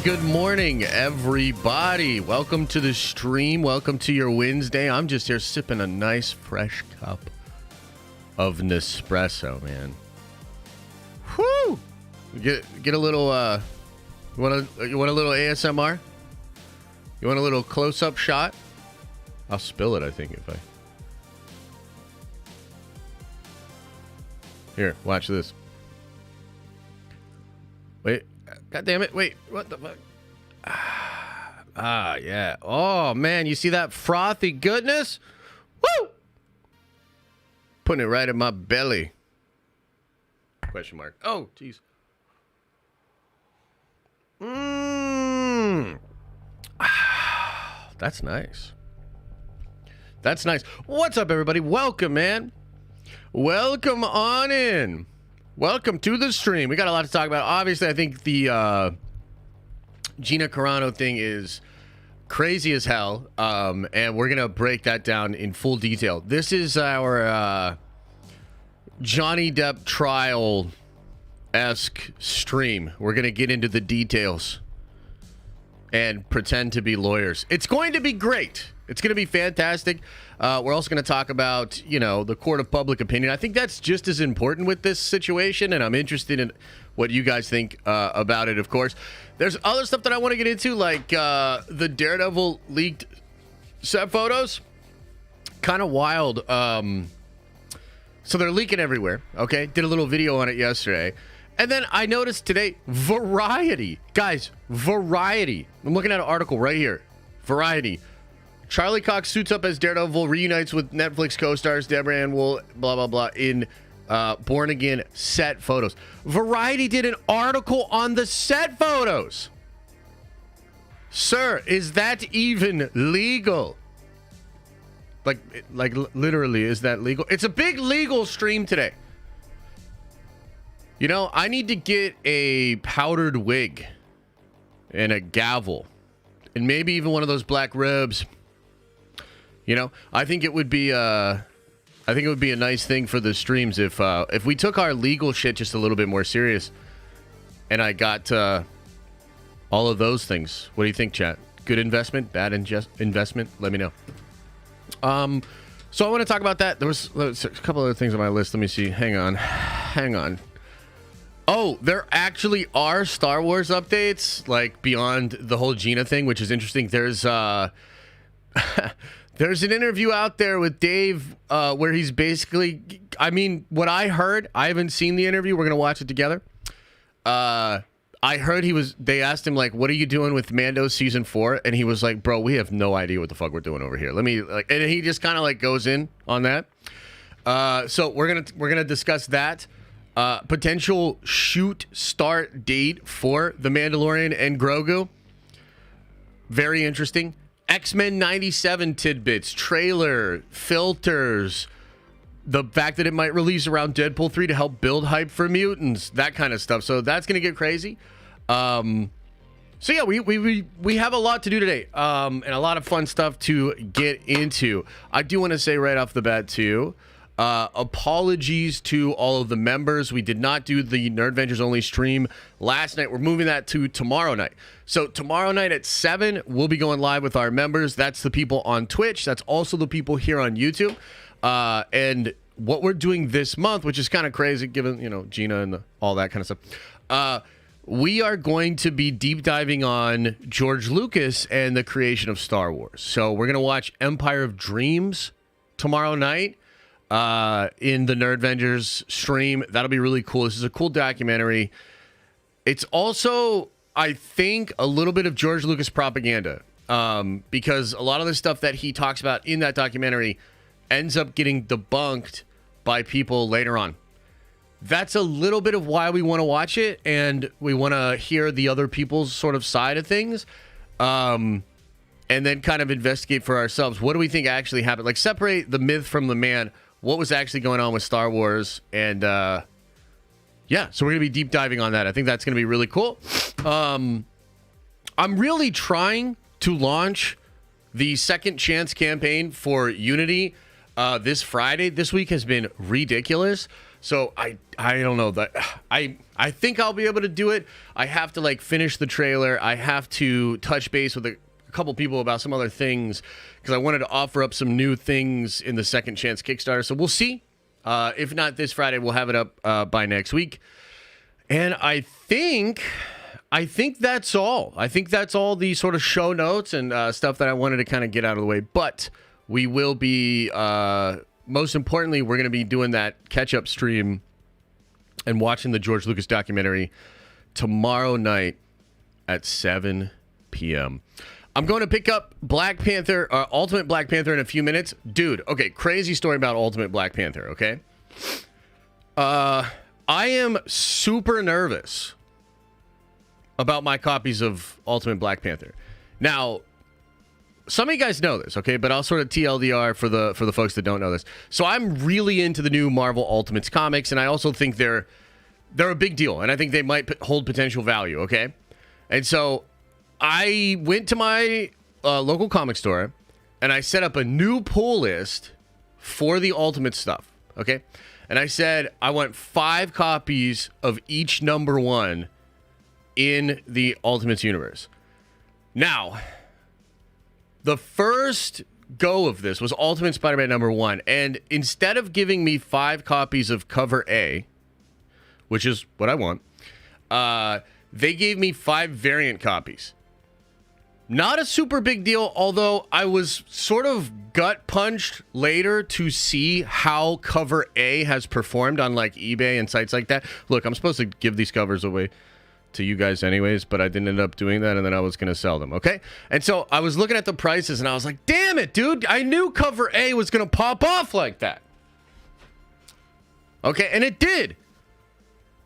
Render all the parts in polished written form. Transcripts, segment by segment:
Good morning, everybody. Welcome to the stream. Welcome to your Wednesday. I'm just here sipping a nice fresh cup of Nespresso, man. Whoo! Get a little you want a little ASMR? You want a little close-up shot? I'll spill it, I think, if I... Here, watch this. Wait. God damn it. Wait. What the fuck? Yeah. Oh, man. You see that frothy goodness? Woo! Putting it right in my belly. Question mark. Oh, jeez. That's nice. That's nice. What's up, everybody? Welcome, man. Welcome on in. Welcome to the stream. We got a lot to talk about. Obviously, I think the Gina Carano thing is crazy as hell, and we're going to break that down in full detail. This is our Johnny Depp trial-esque stream. We're going to get into the details and pretend to be lawyers. It's going to be great. It's going to be fantastic. We're also going to talk about, you know, the court of public opinion. I think that's just as important with this situation, and I'm interested in what you guys think about it, of course. There's other stuff that I want to get into, like the Daredevil leaked set photos. Kind of wild. So they're leaking everywhere, okay? Did a little video on it yesterday. And then I noticed today, Variety. Guys, Variety. I'm looking at an article right here. Variety. Charlie Cox suits up as Daredevil, reunites with Netflix co-stars Deborah Ann Wool, blah, blah, blah, in Born Again set photos. Variety did an article on the set photos. Sir, is that even legal? Like literally, is that legal? It's a big legal stream today. You know, I need to get a powdered wig and a gavel and maybe even one of those black robes. You know, I think it would be a nice thing for the streams if we took our legal shit just a little bit more serious, and I got all of those things. What do you think, chat? Good investment, bad investment? Let me know. So I want to talk about that. There was a couple other things on my list. Let me see. Hang on. Oh, there actually are Star Wars updates, like beyond the whole Gina thing, which is interesting. There's There's an interview out there with Dave where he's basically, I mean, what I heard, I haven't seen the interview. We're going to watch it together. I heard they asked him, like, what are you doing with Mando season 4? And he was like, bro, we have no idea what the fuck we're doing over here. Let me, like, and he just kind of like goes in on that. So we're going to discuss that. Potential shoot start date for The Mandalorian and Grogu. Very interesting. X-Men 97 tidbits, trailer, filters, the fact that it might release around Deadpool 3 to help build hype for mutants, that kind of stuff. So that's going to get crazy. So yeah, we have a lot to do today, and a lot of fun stuff to get into. I do want to say right off the bat too, apologies to all of the members. We did not do the Nerdventures only stream last night. We're moving that to tomorrow night. So tomorrow night at 7, we'll be going live with our members. That's the people on Twitch. That's also the people here on YouTube. And what we're doing this month, which is kind of crazy given, you know, Gina and all that kind of stuff. We are going to be deep diving on George Lucas and the creation of Star Wars. So we're going to watch Empire of Dreams tomorrow night. In the Nerdventures stream. That'll be really cool. This is a cool documentary. It's also, I think, a little bit of George Lucas propaganda, because a lot of the stuff that he talks about in that documentary ends up getting debunked by people later on. That's a little bit of why we want to watch it, and we want to hear the other people's sort of side of things, and then kind of investigate for ourselves. What do we think actually happened? Like, separate the myth from the man. What was actually going on with Star Wars? And yeah, so we're going to be deep diving on that. I think that's going to be really cool. I'm really trying to launch the Second Chance campaign for Unity. this Friday. This week has been ridiculous. So I don't know that I think I'll be able to do it. I have to like finish the trailer. I have to touch base with a couple people about some other things because I wanted to offer up some new things in the Second Chance Kickstarter. So we'll see. If not this Friday, we'll have it up by next week. And I think that's all. I think that's all the sort of show notes and stuff that I wanted to kind of get out of the way. But we will be, most importantly, we're going to be doing that catch-up stream and watching the George Lucas documentary tomorrow night at 7 p.m. I'm going to pick up Black Panther, Ultimate Black Panther in a few minutes. Dude, okay, crazy story about Ultimate Black Panther, okay? I am super nervous about my copies of Ultimate Black Panther. Now, some of you guys know this, okay? But I'll sort of TLDR for the folks that don't know this. So I'm really into the new Marvel Ultimates comics, and I also think they're a big deal, and I think they might hold potential value, okay? And so I went to my local comic store, and I set up a new pull list for the Ultimate stuff, okay? And I said, I want 5 copies of each number 1 in the Ultimates universe. Now, the first go of this was Ultimate Spider-Man number 1, and instead of giving me 5 copies of cover A, which is what I want, they gave me 5 variant copies. Not a super big deal, although I was sort of gut punched later to see how cover A has performed on like eBay and sites like that. Look, I'm supposed to give these covers away to you guys anyways, but I didn't end up doing that, and then I was going to sell them, okay? And so I was looking at the prices, and I was like, damn it, dude. I knew cover A was going to pop off like that. Okay, and it did.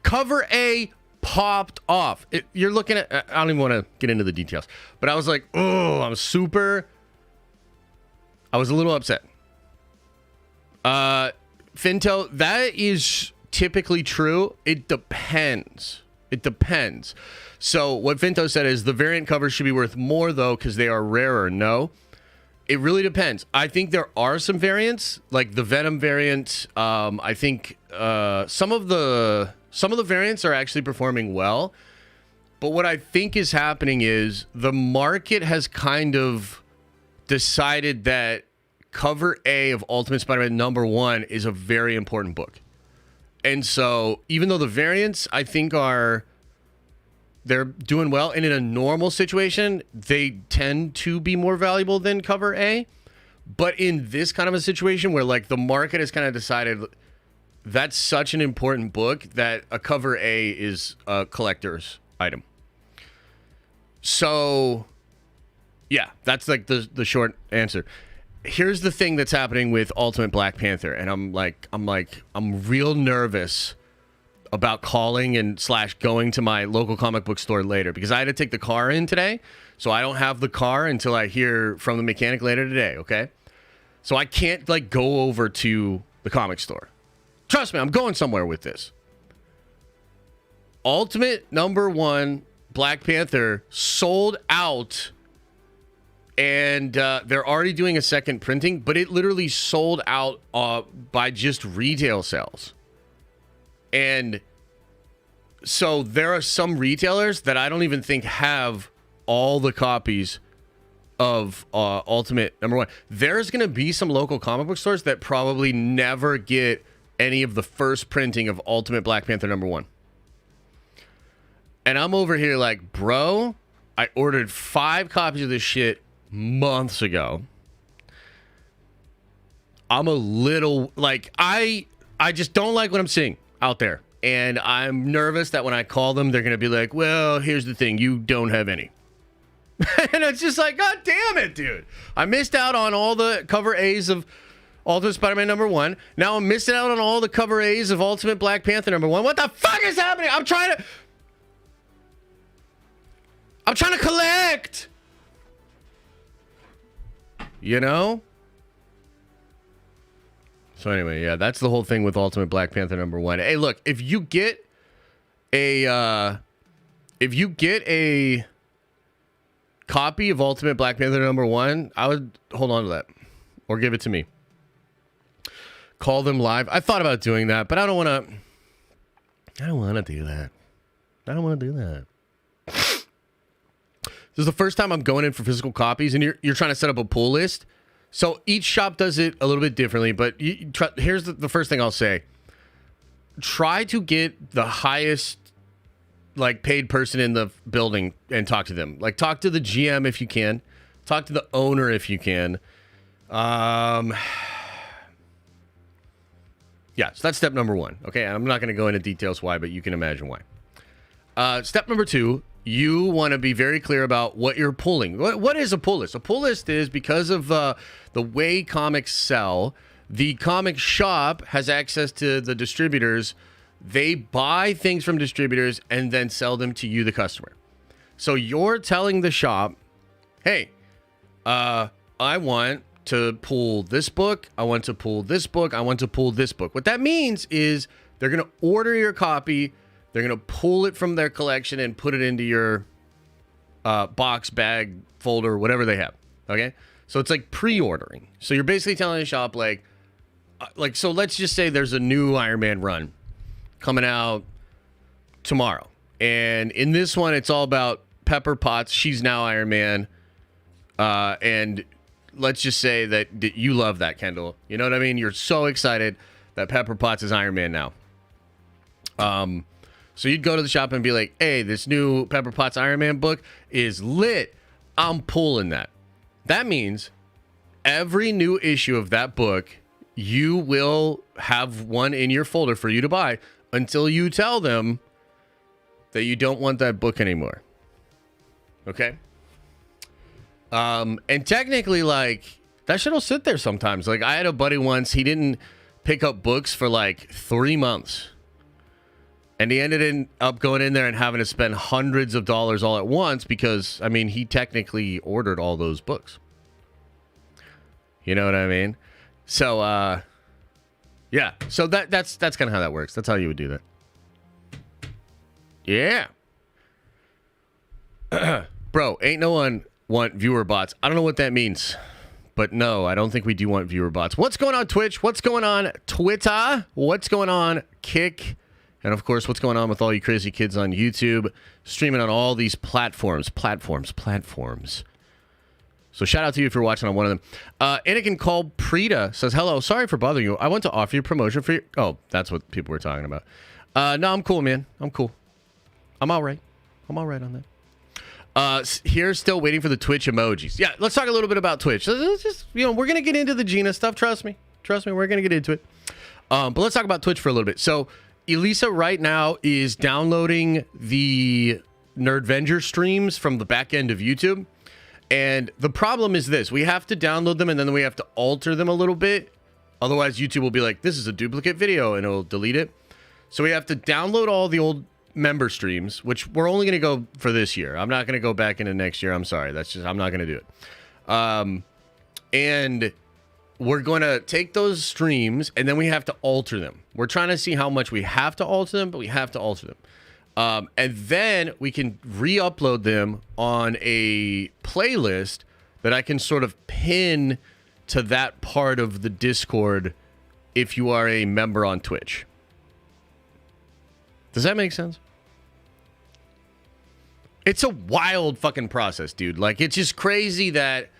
Cover A popped off. You're looking at, I don't even want to get into the details, but I was like, oh, I was a little upset. Finto, that is typically true. It depends. So what Finto said is the variant covers should be worth more though because they are rarer. No, it really depends. I think there are some variants like the Venom variant. I think some of the variants are actually performing well, but what I think is happening is the market has kind of decided that cover A of Ultimate Spider-Man number 1 is a very important book. And so even though the variants I think they're doing well, and in a normal situation, they tend to be more valuable than cover A. But in this kind of a situation where like the market has kind of decided that's such an important book that a cover A is a collector's item. So yeah, that's like the short answer. Here's the thing that's happening with Ultimate Black Panther, and I'm real nervous about calling and / going to my local comic book store later because I had to take the car in today, so I don't have the car until I hear from the mechanic later today, okay? So I can't like go over to the comic store. Trust me, I'm going somewhere with this. Ultimate number 1 Black Panther sold out, and they're already doing a second printing, but it literally sold out by just retail sales. And so there are some retailers that I don't even think have all the copies of Ultimate number 1. There's going to be some local comic book stores that probably never get any of the first printing of Ultimate Black Panther number 1. And I'm over here like, bro, I ordered 5 copies of this shit months ago. I'm a little like, I just don't like what I'm seeing out there. And I'm nervous that when I call them, they're going to be like, well, here's the thing. You don't have any. And it's just like, God damn it, dude. I missed out on all the cover A's of Ultimate Spider-Man number 1. Now I'm missing out on all the cover A's of Ultimate Black Panther number 1. What the fuck is happening? I'm trying to collect. You know? So anyway, yeah, that's the whole thing with Ultimate Black Panther number 1. Hey, look, if you get a copy of Ultimate Black Panther number 1, I would hold on to that or give it to me. call them live. I thought about doing that, but I don't want to do that. I don't want to do that. This is the first time I'm going in for physical copies, and you're trying to set up a pull list. So each shop does it a little bit differently, but here's the first thing I'll say. Try to get the highest like paid person in the building and talk to them. Like talk to the GM if you can. Talk to the owner if you can. Yeah, so that's step number one. Okay, I'm not going to go into details why, but you can imagine why. Step number two, you want to be very clear about what you're pulling. What is a pull list? A pull list is because of the way comics sell, the comic shop has access to the distributors. They buy things from distributors and then sell them to you, the customer. So you're telling the shop, hey, I want to pull this book. I want to pull this book. I want to pull this book. What that means is they're going to order your copy. They're going to pull it from their collection and put it into your box, bag, folder, whatever they have. Okay? So it's like pre-ordering. So you're basically telling the shop so let's just say there's a new Iron Man run coming out tomorrow. And in this one, it's all about Pepper Potts. She's now Iron Man. And let's just say that you love that, Kendall. You know what I mean? You're so excited that Pepper Potts is Iron Man now. So you'd go to the shop and be like, hey, this new Pepper Potts Iron Man book is lit. I'm pulling that. That means every new issue of that book, you will have one in your folder for you to buy until you tell them that you don't want that book anymore. Okay? And technically, like, that shit'll sit there sometimes. Like, I had a buddy once, he didn't pick up books for like 3 months. And he ended up going in there and having to spend hundreds of dollars all at once because, I mean, he technically ordered all those books. You know what I mean? So, yeah. So that's kind of how that works. That's how you would do that. Yeah. Bro, ain't no one want viewer bots. I don't know what that means. But no, I don't think we do want viewer bots. What's going on Twitch? What's going on Twitter? What's going on Kick? And of course, what's going on with all you crazy kids on YouTube? Streaming on all these platforms. So shout out to you if you're watching on one of them. Anakin called Prita says, hello, sorry for bothering you. I want to offer you promotion for your... Oh, that's what people were talking about. No, I'm cool, man. I'm cool. I'm all right. On that. Here, still waiting for the Twitch emojis. Yeah, let's talk a little bit about Twitch. Let's just, we're going to get into the Gina stuff. Trust me, we're going to get into it. But let's talk about Twitch for a little bit. So Elisa right now is downloading the Nerdvenger streams from the back end of YouTube. And the problem is this. We have to download them and then we have to alter them a little bit. Otherwise, YouTube will be like, this is a duplicate video and it'll delete it. So we have to download all the old member streams, which we're only going to go for this year. I'm not going to go back into next year. I'm sorry. I'm not going to do it. And we're going to take those streams and then we have to alter them. We're trying to see how much we have to alter them, but we have to alter them. And then we can re-upload them on a playlist that I can sort of pin to that part of the Discord if you are a member on Twitch. Does that make sense? It's a wild fucking process, dude. Like, it's just crazy that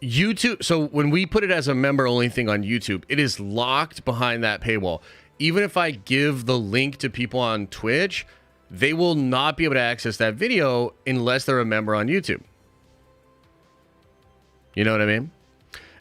YouTube... So when we put it as a member-only thing on YouTube, it is locked behind that paywall. Even if I give the link to people on Twitch, they will not be able to access that video unless they're a member on YouTube. You know what I mean?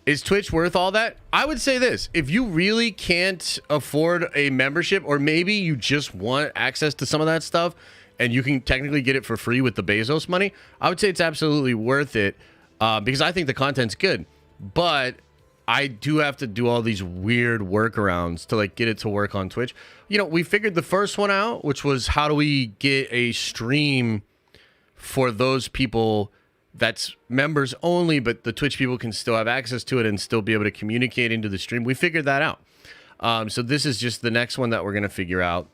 Is Twitch worth all that? I would say this. If you really can't afford a membership, or maybe you just want access to some of that stuff, and you can technically get it for free with the Bezos money, I would say it's absolutely worth it because I think the content's good. But I do have to do all these weird workarounds to like get it to work on Twitch. We figured the first one out, which was how do we get a stream for those people that's members only, but the Twitch people can still have access to it and still be able to communicate into the stream. We figured that out. So this is just the next one that we're going to figure out.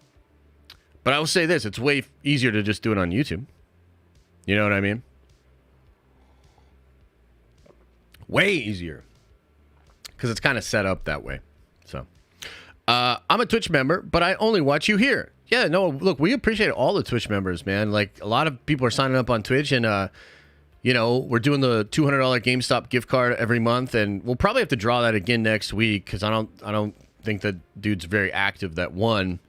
But I will say this, it's way easier to just do it on YouTube. You know what I mean? Way easier. Because it's kind of set up that way. So, I'm a Twitch member, but I only watch you here. Yeah, no, look, we appreciate all the Twitch members, man. Like, a lot of people are signing up on Twitch, and, you know, we're doing the $200 GameStop gift card every month, and we'll probably have to draw that again next week because I don't think the dude's very active that won.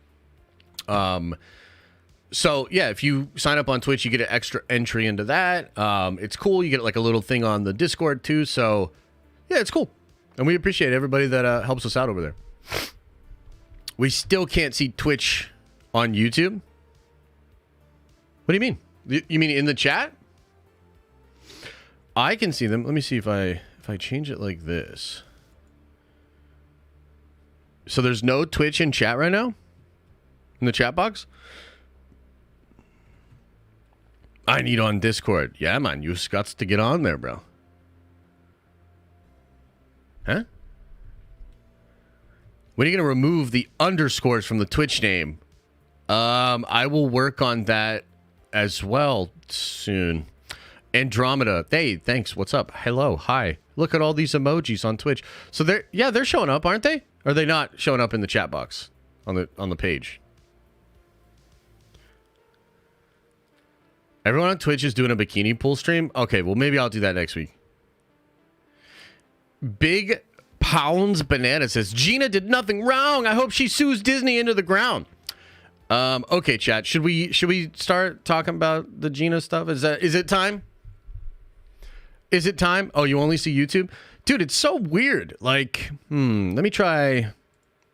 So yeah, if you sign up on Twitch, you get an extra entry into that. It's cool. You get like a little thing on the Discord too. So yeah, it's cool. And we appreciate everybody that helps us out over there. We still can't see Twitch on YouTube. What do you mean? You mean in the chat? I can see them. Let me see if I change it like this. So there's no Twitch in chat right now? In the chat box? I need on Discord. Yeah, man. You got to get on there, bro. Huh? When are you going to remove the underscores from the Twitch name? I will work on that as well soon. Andromeda. Hey, thanks. What's up? Hello. Hi. Look at all these emojis on Twitch. So they're showing up, aren't they? Or are they not showing up in the chat box on the page? Everyone on Twitch is doing a bikini pool stream? Okay, well, maybe I'll do that next week. Big Pounds Banana says, Gina did nothing wrong. I hope she sues Disney into the ground. Okay, chat. Should we start talking about the Gina stuff? Is it time? Is it time? Oh, you only see YouTube? Dude, it's so weird. Like, let me try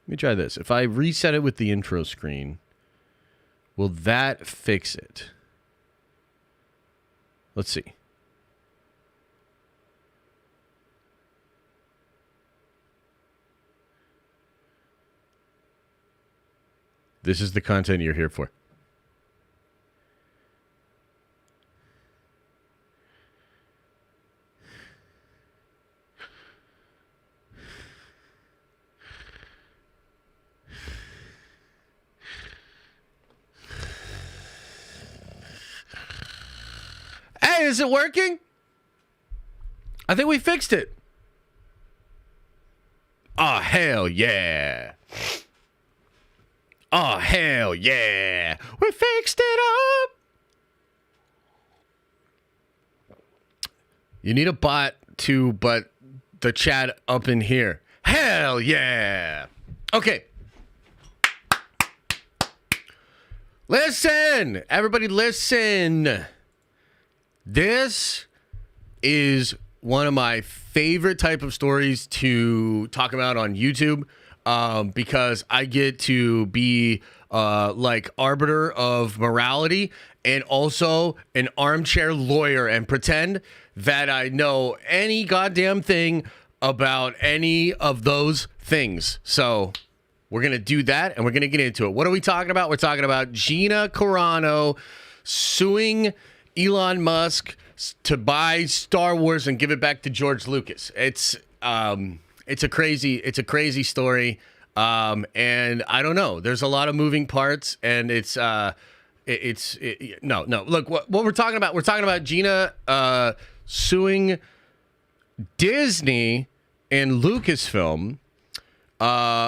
this. If I reset it with the intro screen, will that fix it? Let's see. This is the content you're here for. Hey, is it working? I think we fixed it. Oh, hell yeah. Oh, hell yeah. We fixed it up. You need a bot too, but the chat up in here. Hell yeah. Okay. Listen. Everybody listen. This is one of my favorite type of stories to talk about on YouTube. Because I get to be like arbiter of morality and also an armchair lawyer and pretend that I know any goddamn thing about any of those things. So we're going to do that and we're going to get into it. What are we talking about? We're talking about Gina Carano suing Elon Musk to buy Star Wars and give it back to George Lucas. It's a crazy story. And I don't know. There's a lot of moving parts, and no. Look, what we're talking about Gina suing Disney and Lucasfilm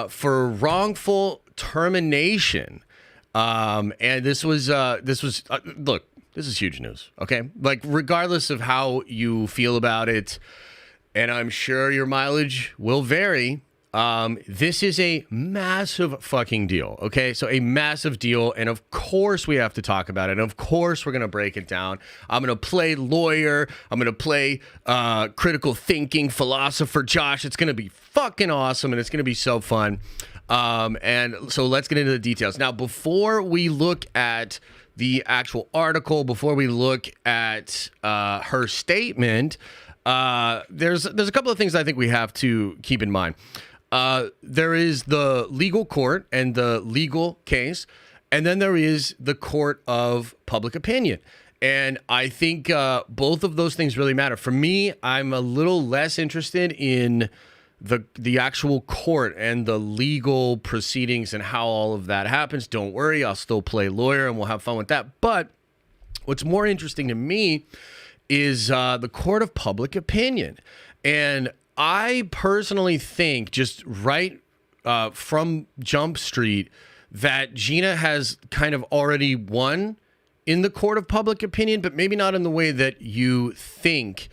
for wrongful termination. And this was look, this is huge news. Okay, like regardless of how you feel about it. And I'm sure your mileage will vary. This is a massive fucking deal, okay? So a massive deal, and of course we have to talk about it, and of course we're going to break it down. I'm going to play lawyer. I'm going to play critical thinking philosopher Josh. It's going to be fucking awesome, and it's going to be so fun. And so let's get into the details. Now, before we look at the actual article, before we look at her statement, there's a couple of things I think we have to keep in mind. There is the legal court and the legal case, and then there is the court of public opinion. And I think both of those things really matter. For me, I'm a little less interested in the actual court and the legal proceedings and how all of that happens. Don't worry, I'll still play lawyer and we'll have fun with that. But what's more interesting to me is the court of public opinion. And I personally think, just right from Jump Street that Gina has kind of already won in the court of public opinion, but maybe not in the way that you think.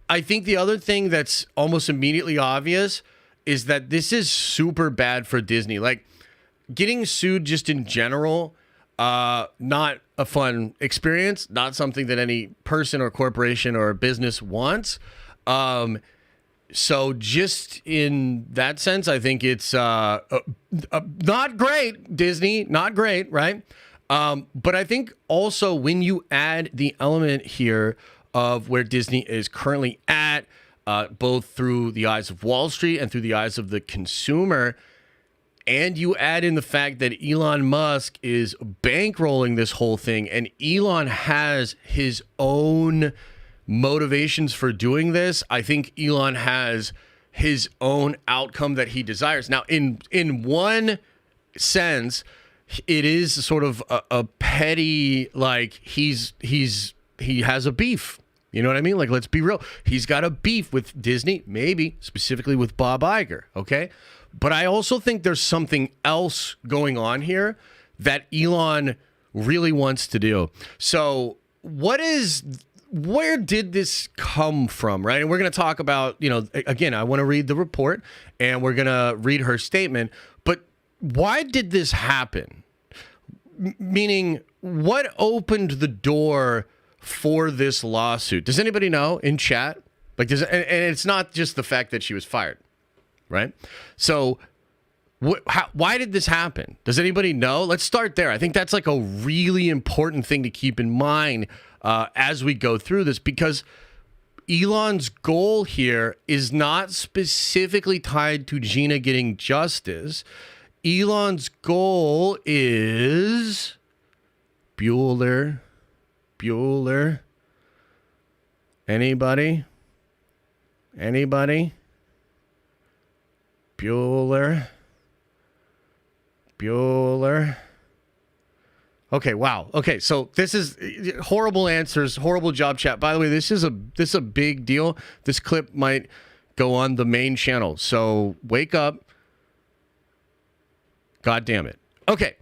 I think the other thing that's almost immediately obvious is that this is super bad for Disney. Like, getting sued just in general, not a fun experience, not something that any person or corporation or business wants. So just in that sense, I think it's not great, Disney, not great, right? But I think also when you add the element here of where Disney is currently at, both through the eyes of Wall Street and through the eyes of the consumer, and you add in the fact that Elon Musk is bankrolling this whole thing, and Elon has his own motivations for doing this, I think Elon has his own outcome that he desires. Now, in one sense, it is sort of a petty, like he has a beef. You know what I mean? Like, let's be real. He's got a beef with Disney, maybe specifically with Bob Iger. Okay. But I also think there's something else going on here that Elon really wants to do. So where did this come from, right? And we're going to talk about, again, I want to read the report and we're going to read her statement. But why did this happen? Meaning, what opened the door for this lawsuit? Does anybody know in chat? Like, and it's not just the fact that she was fired, right? So why did this happen? Does anybody know? Let's start there. I think that's like a really important thing to keep in mind as we go through this, because Elon's goal here is not specifically tied to Gina getting justice. Elon's goal is Bueller. Anybody? Bueller. Okay, wow. Okay, so this is horrible answers, horrible job chat. By the way, this is a big deal. This clip might go on the main channel. So wake up. God damn it. Okay.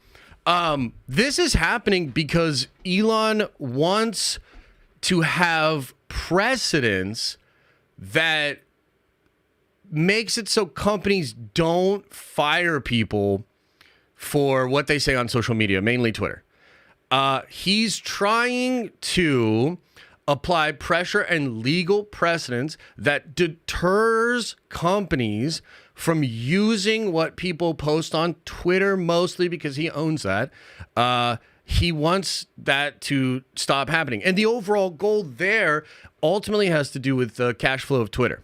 This is happening because Elon wants to have precedence that makes it so companies don't fire people for what they say on social media, mainly Twitter. He's trying to apply pressure and legal precedence that deters companies from using what people post on Twitter, mostly because he owns that. He wants that to stop happening. And the overall goal there ultimately has to do with the cash flow of Twitter.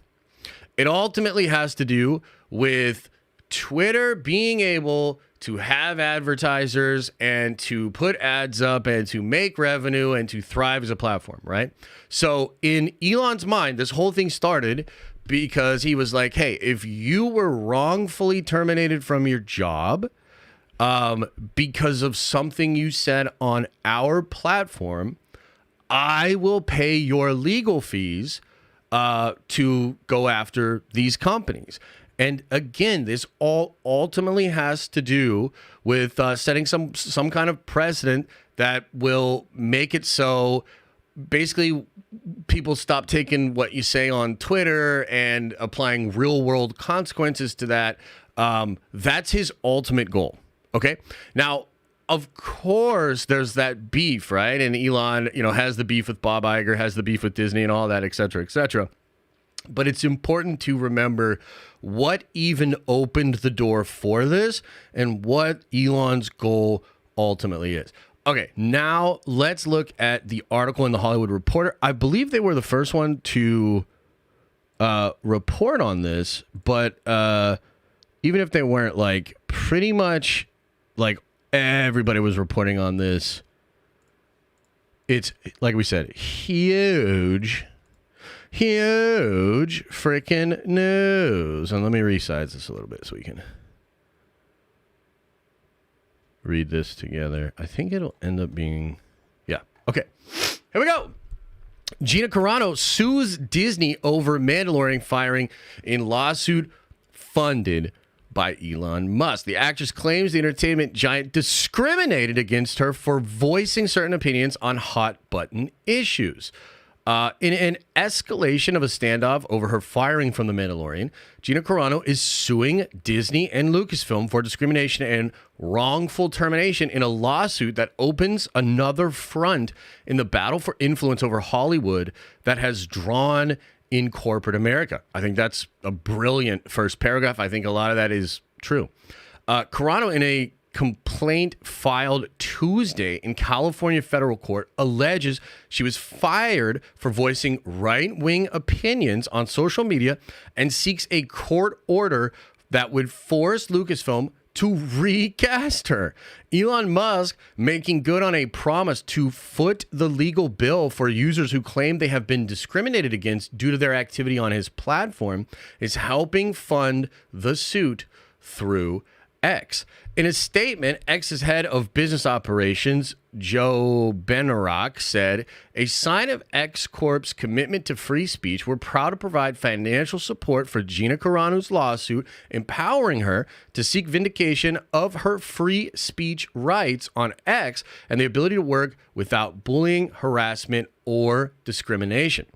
It ultimately has to do with Twitter being able to have advertisers and to put ads up and to make revenue and to thrive as a platform, right? So in Elon's mind, this whole thing started because he was like, hey, if you were wrongfully terminated from your job because of something you said on our platform, I will pay your legal fees to go after these companies. And again, this all ultimately has to do with setting some kind of precedent that will make it so basically people stop taking what you say on Twitter and applying real world consequences to that. That's his ultimate goal. Okay. Now, of course, there's that beef, right? And Elon, has the beef with Bob Iger, has the beef with Disney and all that, et cetera, et cetera. But it's important to remember what even opened the door for this and what Elon's goal ultimately is. Okay, now let's look at the article in the Hollywood Reporter. I believe they were the first one to report on this, but even if they weren't, like, pretty much, like, everybody was reporting on this. It's, like we said, huge freaking news. And let me resize this a little bit so we can read this together. I think it'll end up being, yeah. Okay, here we go. Gina Carano sues Disney over Mandalorian firing in lawsuit funded by Elon Musk. The actress claims the entertainment giant discriminated against her for voicing certain opinions on hot-button issues. In an escalation of a standoff over her firing from The Mandalorian, Gina Carano is suing Disney and Lucasfilm for discrimination and wrongful termination in a lawsuit that opens another front in the battle for influence over Hollywood that has drawn in corporate America. I think that's a brilliant first paragraph. I think a lot of that is true. Carano, in a complaint filed Tuesday in California federal court, alleges she was fired for voicing right-wing opinions on social media and seeks a court order that would force Lucasfilm to recast her. Elon Musk, making good on a promise to foot the legal bill for users who claim they have been discriminated against due to their activity on his platform, is helping fund the suit through X. In a statement, X's head of business operations, Joe Benarock, said, "A sign of X Corp's commitment to free speech, we're proud to provide financial support for Gina Carano's lawsuit, empowering her to seek vindication of her free speech rights on X and the ability to work without bullying, harassment, or discrimination."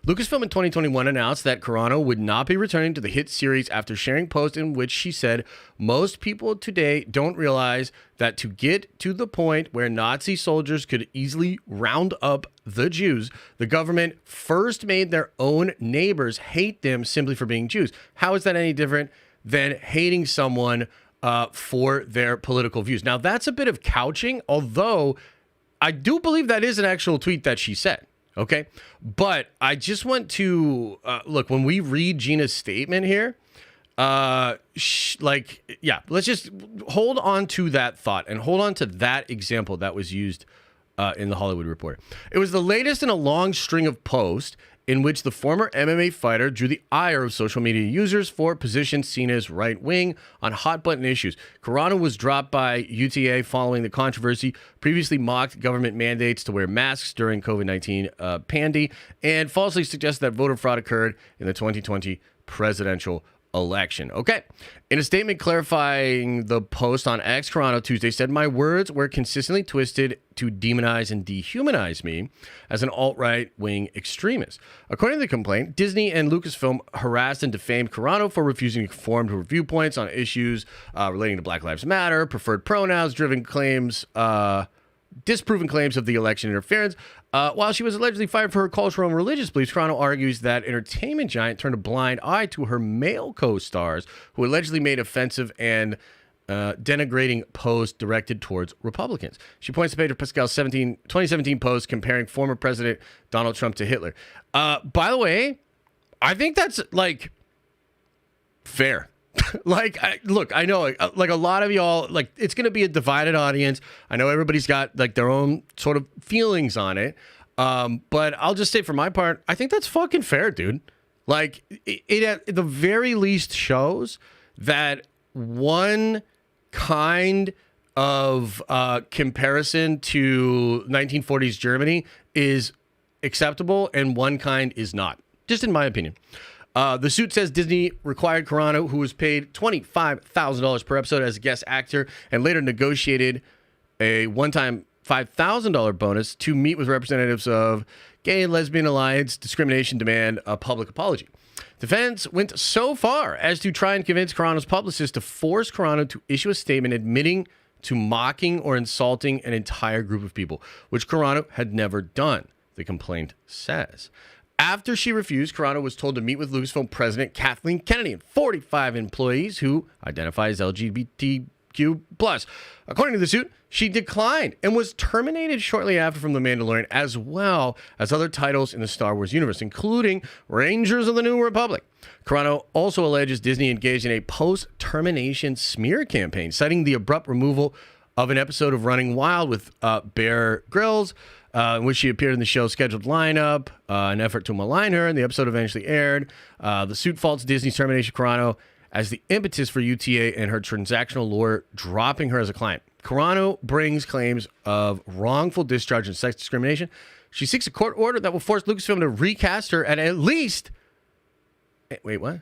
Lucasfilm in 2021 announced that Carano would not be returning to the hit series after sharing posts in which she said, "Most people today don't realize that to get to the point where Nazi soldiers could easily round up the Jews, the government first made their own neighbors hate them simply for being Jews." How is that any different than hating someone for their political views? Now, that's a bit of couching, although I do believe that is an actual tweet that she said. Okay, but I just want to look, when we read Gina's statement here, let's just hold on to that thought and hold on to that example that was used in the Hollywood Reporter. It was the latest in a long string of posts in which the former MMA fighter drew the ire of social media users for positions seen as right-wing on hot-button issues. Carano was dropped by UTA following the controversy, previously mocked government mandates to wear masks during COVID-19 pandy, and falsely suggested that voter fraud occurred in the 2020 presidential election. Okay. In a statement clarifying the post on X, Carano Tuesday said, "My words were consistently twisted to demonize and dehumanize me as an alt-right wing extremist." According to the complaint, Disney and Lucasfilm harassed and defamed Carano for refusing to conform to her viewpoints on issues relating to Black Lives Matter, preferred pronouns, disproven claims of the election interference. While she was allegedly fired for her cultural and religious beliefs, Carano argues that entertainment giant turned a blind eye to her male co-stars who allegedly made offensive and denigrating posts directed towards Republicans. She points to Pedro Pascal's 2017 post comparing former President Donald Trump to Hitler. By the way, I think that's fair. Look, I know, a lot of y'all, it's going to be a divided audience. I know everybody's got, their own sort of feelings on it. But I'll just say for my part, I think that's fucking fair, dude. It at the very least shows that one kind of comparison to 1940s Germany is acceptable and one kind is not, just in my opinion. The suit says Disney required Carano, who was paid $25,000 per episode as a guest actor and later negotiated a one-time $5,000 bonus, to meet with representatives of Gay and Lesbian Alliance, discrimination, demand a public apology. Defense went so far as to try and convince Carano's publicist to force Carano to issue a statement admitting to mocking or insulting an entire group of people, which Carano had never done, the complaint says. After she refused, Carano was told to meet with Lucasfilm president Kathleen Kennedy and 45 employees who identify as LGBTQ+. According to the suit, she declined and was terminated shortly after from The Mandalorian, as well as other titles in the Star Wars universe, including Rangers of the New Republic. Carano also alleges Disney engaged in a post-termination smear campaign, citing the abrupt removal of an episode of Running Wild with Bear Grylls, in which she appeared in the show's scheduled lineup, an effort to malign her, and the episode eventually aired. The suit faults Disney's termination of Carano as the impetus for UTA and her transactional lure, dropping her as a client. Carano brings claims of wrongful discharge and sex discrimination. She seeks a court order that will force Lucasfilm to recast her at least... Wait, what?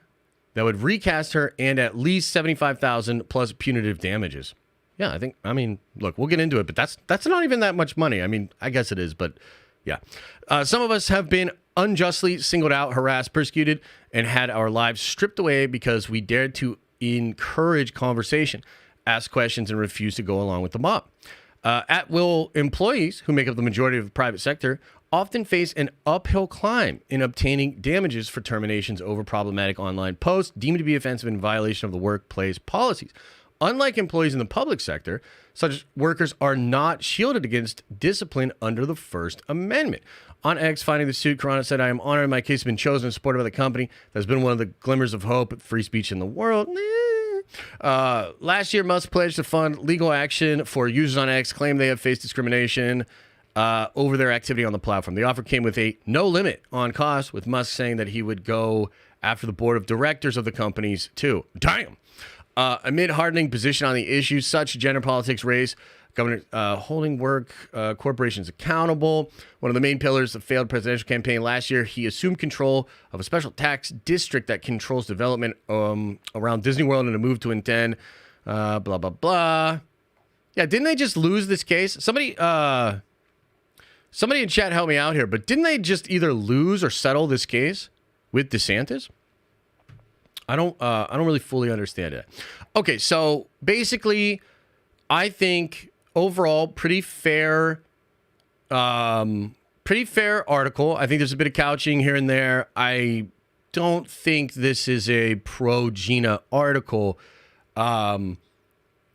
that would recast her and at least $75,000 plus punitive damages. Yeah, I mean, look, we'll get into it, but that's not even that much money. I mean, I guess it is, but yeah. Some of us have been unjustly singled out, harassed, persecuted, and had our lives stripped away because we dared to encourage conversation, ask questions, and refuse to go along with the mob. At-will employees, who make up the majority of the private sector, often face an uphill climb in obtaining damages for terminations over problematic online posts deemed to be offensive in violation of the workplace policies. Unlike employees in the public sector, such workers are not shielded against discipline under the First Amendment. On X, finding the suit, Carano said, "I am honored my case has been chosen and supported by the company that's been one of the glimmers of hope of free speech in the world." Last year, Musk pledged to fund legal action for users on X claim they have faced discrimination over their activity on the platform. The offer came with a no limit on cost, with Musk saying that he would go after the board of directors of the companies too. Damn. Amid hardening position on the issue, such gender politics race, government holding work corporations accountable. One of the main pillars of failed presidential campaign last year, he assumed control of a special tax district that controls development around Disney World in a move to intend blah, blah, blah. Yeah, didn't they just lose this case? Somebody in chat help me out here, but didn't they just either lose or settle this case with DeSantis? I don't really fully understand it. Okay, so basically, I think overall pretty fair article. I think there's a bit of couching here and there. I don't think this is a pro Gina article, and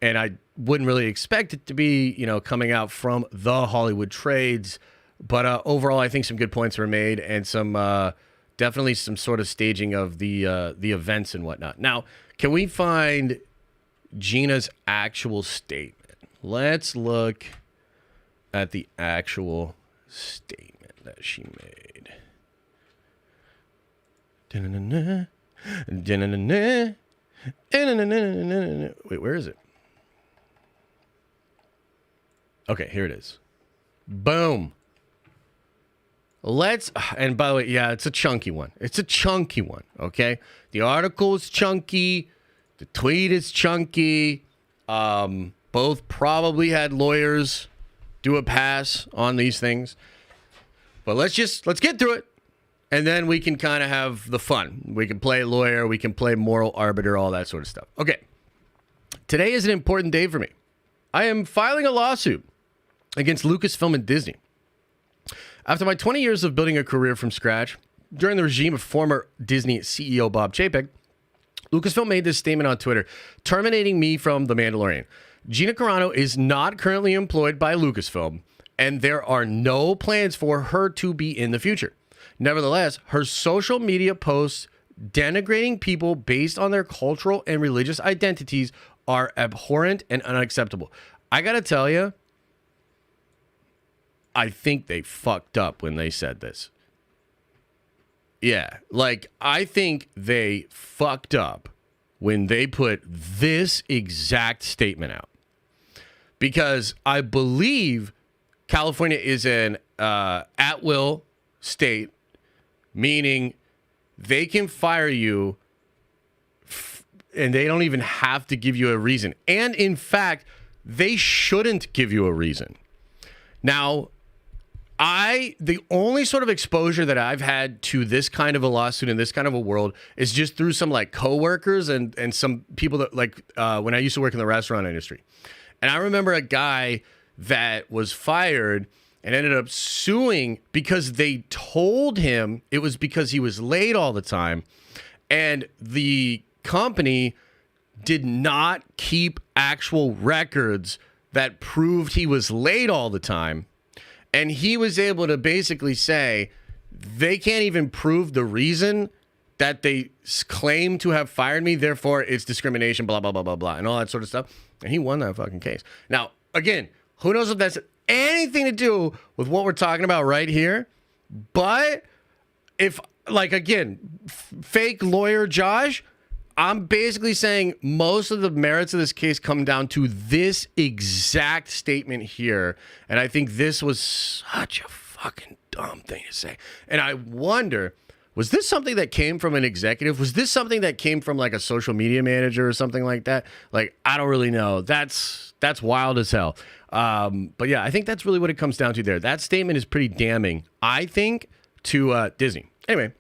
I wouldn't really expect it to be, coming out from the Hollywood trades. But overall, I think some good points were made and some. Definitely some sort of staging of the events and whatnot. Now, can we find Gina's actual statement? Let's look at the actual statement that she made. Wait, where is it? Okay, here it is. Boom. And by the way, yeah, it's a chunky one. Okay? The article is chunky. The tweet is chunky. Both probably had lawyers do a pass on these things. But let's get through it. And then we can kind of have the fun. We can play lawyer. We can play moral arbiter, all that sort of stuff. Okay. Today is an important day for me. I am filing a lawsuit against Lucasfilm and Disney. After my 20 years of building a career from scratch, during the regime of former Disney CEO Bob Chapek, Lucasfilm made this statement on Twitter, terminating me from The Mandalorian. Gina Carano is not currently employed by Lucasfilm, and there are no plans for her to be in the future. Nevertheless, her social media posts denigrating people based on their cultural and religious identities are abhorrent and unacceptable. I gotta tell you, I think they fucked up when they said this. Yeah, I think they fucked up when they put this exact statement out. Because I believe California is an at-will state, meaning they can fire you and they don't even have to give you a reason. And in fact, they shouldn't give you a reason. Now, the only sort of exposure that I've had to this kind of a lawsuit in this kind of a world is just through some coworkers and some people that when I used to work in the restaurant industry. And I remember a guy that was fired and ended up suing because they told him it was because he was late all the time. And the company did not keep actual records that proved he was late all the time. And he was able to basically say they can't even prove the reason that they claim to have fired me. Therefore, it's discrimination, blah, blah, blah, blah, blah, and all that sort of stuff. And he won that fucking case. Now, again, who knows if that's anything to do with what we're talking about right here. But if, again, fake lawyer Josh, I'm basically saying most of the merits of this case come down to this exact statement here. And I think this was such a fucking dumb thing to say. And I wonder Was this something that came from an executive? Was this something that came from like a social media manager or something like that? Like, I don't really know. That's wild as hell. But yeah, I think that's really what it comes down to there. That statement is pretty damning, I think, to Disney. Anyway,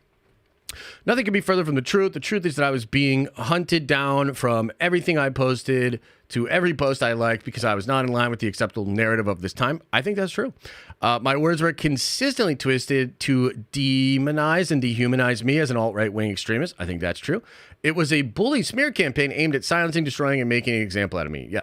nothing could be further from the truth. The truth is that I was being hunted down from everything I posted to every post I liked because I was not in line with the acceptable narrative of this time. I think that's true. My words were consistently twisted to demonize and dehumanize me as an alt-right wing extremist. I think that's true. It was a bully smear campaign aimed at silencing, destroying, and making an example out of me. Yeah.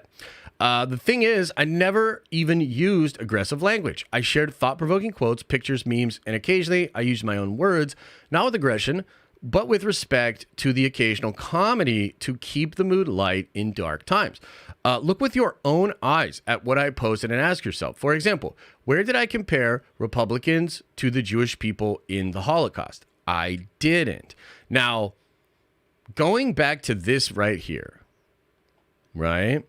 The thing is, I never even used aggressive language. I shared thought-provoking quotes, pictures, memes, and occasionally I used my own words, not with aggression, but with respect to the occasional comedy to keep the mood light in dark times. Look with your own eyes at what I posted and ask yourself, for example, where did I compare Republicans to the Jewish people in the Holocaust? I didn't. Now, going back to this right here, right?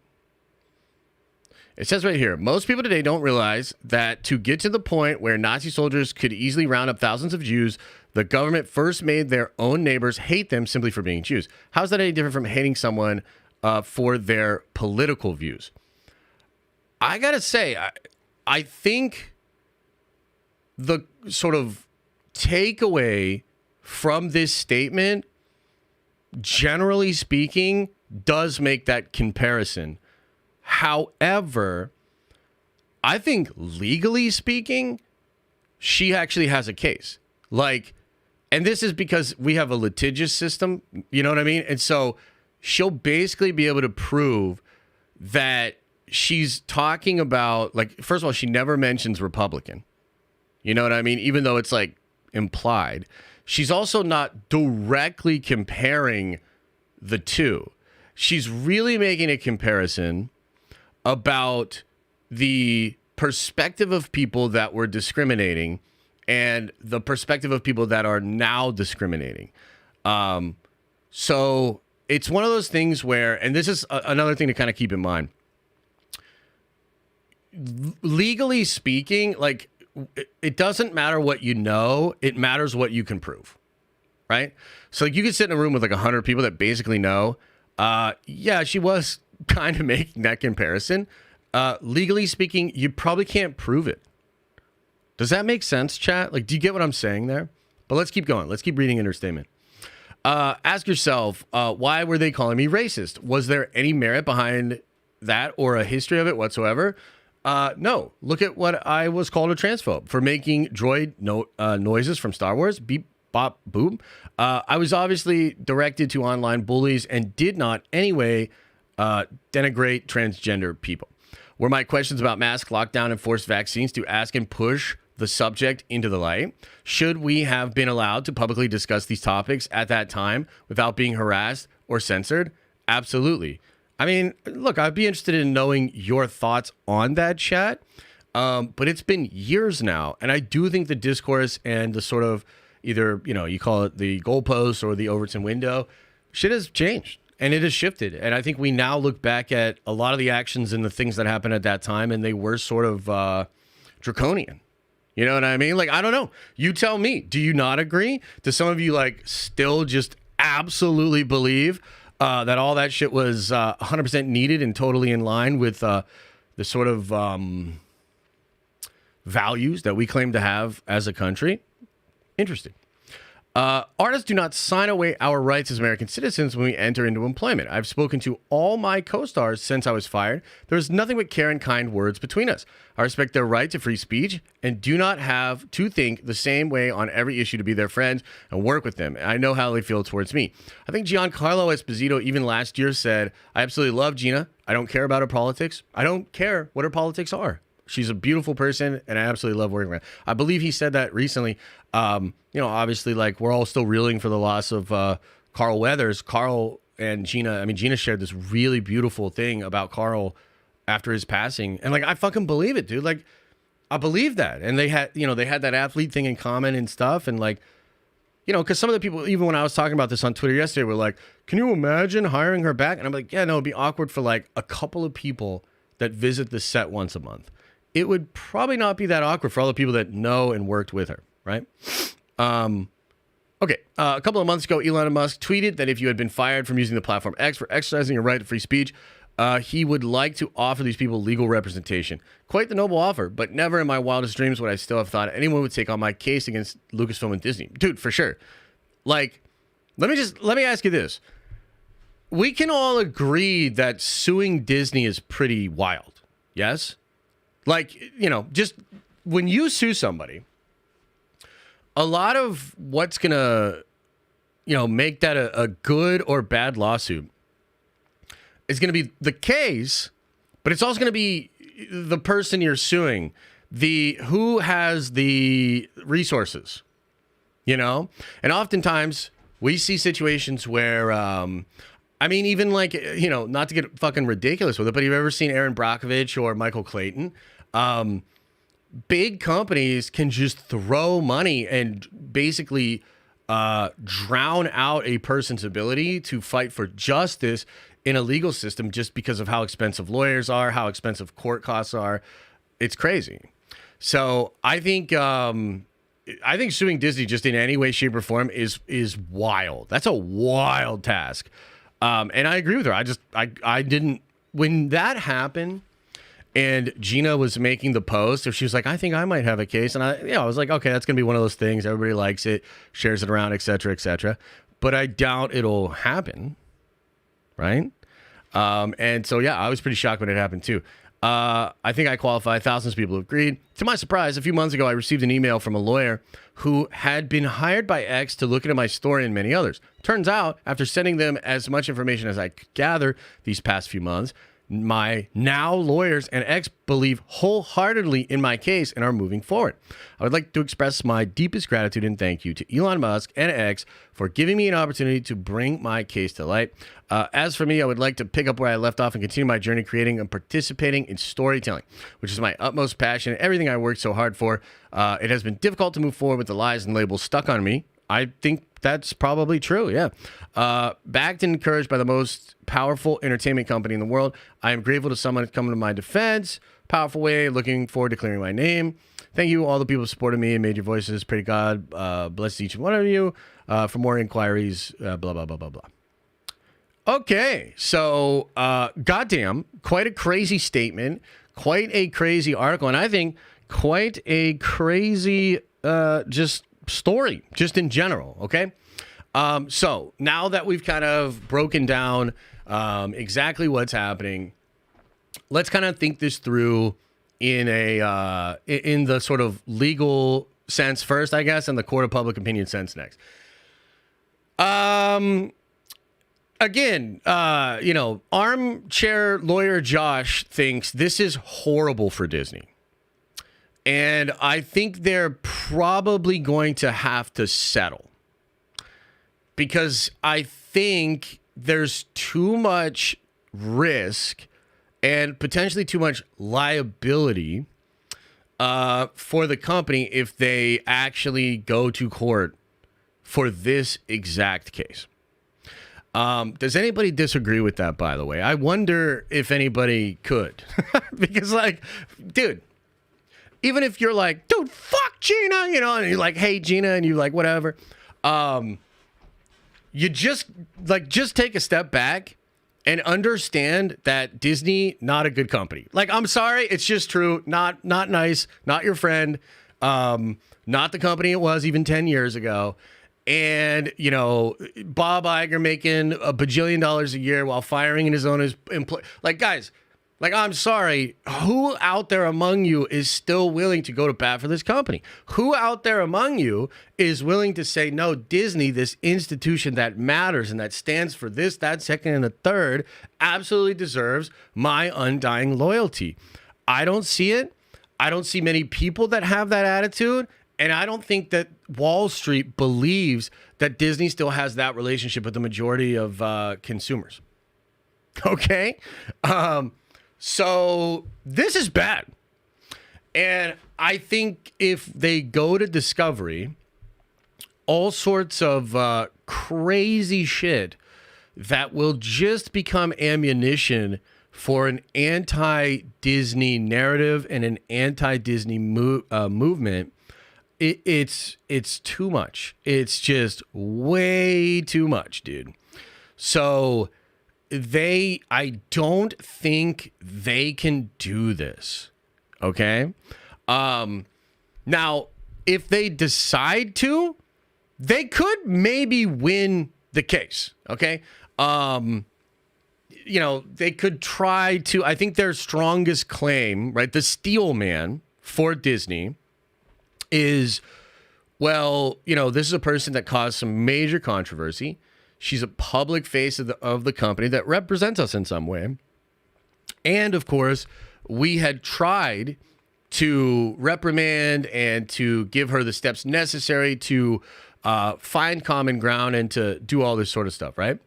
It says right here, most people today don't realize that to get to the point where Nazi soldiers could easily round up thousands of Jews, the government first made their own neighbors hate them simply for being Jews. How's that any different from hating someone for their political views? I gotta say, I think the sort of takeaway from this statement, generally speaking, does make that comparison. However, I think legally speaking, she actually has a case. Like, and this is because we have a litigious system, you know what I mean? And so she'll basically be able to prove that she's talking about, like, first of all, she never mentions Republican. You know what I mean? Even though it's like implied. She's also not directly comparing the two. She's really making a comparison about the perspective of people that were discriminating and the perspective of people that are now discriminating. So it's one of those things where, and this is another thing to kind of keep in mind. Legally speaking, like, it doesn't matter what you know, it matters what you can prove, right? So like, you could sit in a room with like 100 people that basically know, yeah, she was kind of making that comparison. Legally speaking, you probably can't prove it. Does that make sense, chat? Like, do you get what I'm saying there? But let's keep going. Let's keep reading in her statement. Ask yourself, why were they calling me racist? Was there any merit behind that or a history of it whatsoever? No. Look at what I was called a transphobe for making droid noises from Star Wars. Beep, bop, boom. I was obviously directed to online bullies and did not anyway denigrate transgender people. Were my questions about mask, lockdown, and forced vaccines to ask and push the subject into the light? Should we have been allowed to publicly discuss these topics at that time without being harassed or censored? Absolutely. I mean, look, I'd be interested in knowing your thoughts on that, chat. But it's been years now, and I do think the discourse and the sort of either, you know, you call it the goalpost or the Overton window, shit has changed. And it has shifted. And I think we now look back at a lot of the actions and the things that happened at that time, and they were sort of draconian. You know what I mean? Like, I don't know. You tell me. Do you not agree? Do some of you, like, still just absolutely believe that all that shit was 100% needed and totally in line with the sort of values that we claim to have as a country? Interesting. Artists do not sign away our rights as American citizens when we enter into employment. I've spoken to all my co-stars since I was fired. There is nothing but care and kind words between us. I respect their right to free speech and do not have to think the same way on every issue to be their friends and work with them. I know how they feel towards me. I think Giancarlo Esposito even last year said, I absolutely love Gina. I don't care about her politics. I don't care what her politics are. She's a beautiful person, and I absolutely love working with her. I believe he said that recently. You know, obviously, like, we're all still reeling for the loss of Carl Weathers. Carl and Gina, I mean, Gina shared this really beautiful thing about Carl after his passing. And, like, I fucking believe it, dude. Like, I believe that. And they had, you know, they had that athlete thing in common and stuff. And, like, you know, because some of the people, even when I was talking about this on Twitter yesterday, were like, can you imagine hiring her back? And I'm like, yeah, no, it'd be awkward for, like, a couple of people that visit the set once a month. It would probably not be that awkward for all the people that know and worked with her, right? Okay, a couple of months ago, Elon Musk tweeted that if you had been fired from using the platform X for exercising your right to free speech, he would like to offer these people legal representation. Quite the noble offer, but never in my wildest dreams would I still have thought anyone would take on my case against Lucasfilm and Disney. Dude, for sure. Like, let me ask you this. We can all agree that suing Disney is pretty wild. Yes? Like, you know, just when you sue somebody, a lot of what's going to, you know, make that a good or bad lawsuit is going to be the case, but it's also going to be the person you're suing, who has the resources, you know? And oftentimes we see situations where, I mean, even like, you know, not to get fucking ridiculous with it, but have you ever seen Aaron Brockovich or Michael Clayton? Big companies can just throw money and basically drown out a person's ability to fight for justice in a legal system just because of how expensive lawyers are, how expensive court costs are. It's crazy. So I think suing Disney just in any way, shape, or form is wild. That's a wild task. And I agree with her. I didn't, when that happened, and Gina was making the post, or she was like, I think I might have a case. And I was like, okay, that's going to be one of those things. Everybody likes it, shares it around, et cetera, et cetera. But I doubt it'll happen. Right? And so, yeah, I was pretty shocked when it happened too. I think I qualify. Thousands of people have agreed. To my surprise, a few months ago, I received an email from a lawyer who had been hired by X to look into my story and many others. Turns out, after sending them as much information as I could gather these past few months, my now lawyers and X believe wholeheartedly in my case and are moving forward. I would like to express my deepest gratitude and thank you to Elon Musk and X for giving me an opportunity to bring my case to light. As for me, I would like to pick up where I left off and continue my journey creating and participating in storytelling, which is my utmost passion and everything I worked so hard for. It has been difficult to move forward with the lies and labels stuck on me. I think that's probably true, yeah. Backed and encouraged by the most powerful entertainment company in the world, I am grateful to someone coming to my defense. Powerful way, looking forward to clearing my name. Thank you, all the people who supported me and made your voices. Pray to God bless each and one of you. For more inquiries, blah, blah, blah, blah, blah. Okay, so goddamn, quite a crazy statement, quite a crazy article, and I think quite a crazy just story, just in general, okay? So now that we've kind of broken down exactly what's happening, let's kind of think this through in the sort of legal sense first, I guess, and the court of public opinion sense next. Again, you know, armchair lawyer Josh thinks this is horrible for Disney. And I think they're probably going to have to settle. Because I think there's too much risk and potentially too much liability for the company if they actually go to court for this exact case. Does anybody disagree with that, by the way? I wonder if anybody could. Because, like, dude, even if you're like, dude, fuck Gina, you know, and you're like, hey, Gina, and you like, whatever. You just take a step back and understand that Disney, not a good company. Like, I'm sorry, it's just true. Not nice, not your friend, not the company it was even 10 years ago. And, you know, Bob Iger making $1 bajillion a year while firing his own employee. Like, guys, like, I'm sorry, who out there among you is still willing to go to bat for this company? Who out there among you is willing to say, no, Disney, this institution that matters and that stands for this, that, second, and the third, absolutely deserves my undying loyalty? I don't see it. I don't see many people that have that attitude. And I don't think that Wall Street believes that Disney still has that relationship with the majority of consumers. Okay? So this is bad. And I think if they go to Discovery, all sorts of crazy shit that will just become ammunition for an anti-Disney narrative and an anti-Disney movement it's too much. It's just way too much, dude. So I don't think they can do this. Okay. Now, if they decide to, they could maybe win the case. Okay. They could try to, I think their strongest claim, right? The steel man for Disney is, well, this is a person that caused some major controversy. She's a public face of the company that represents us in some way. And of course, we had tried to reprimand and to give her the steps necessary to find common ground and to do all this sort of stuff, right?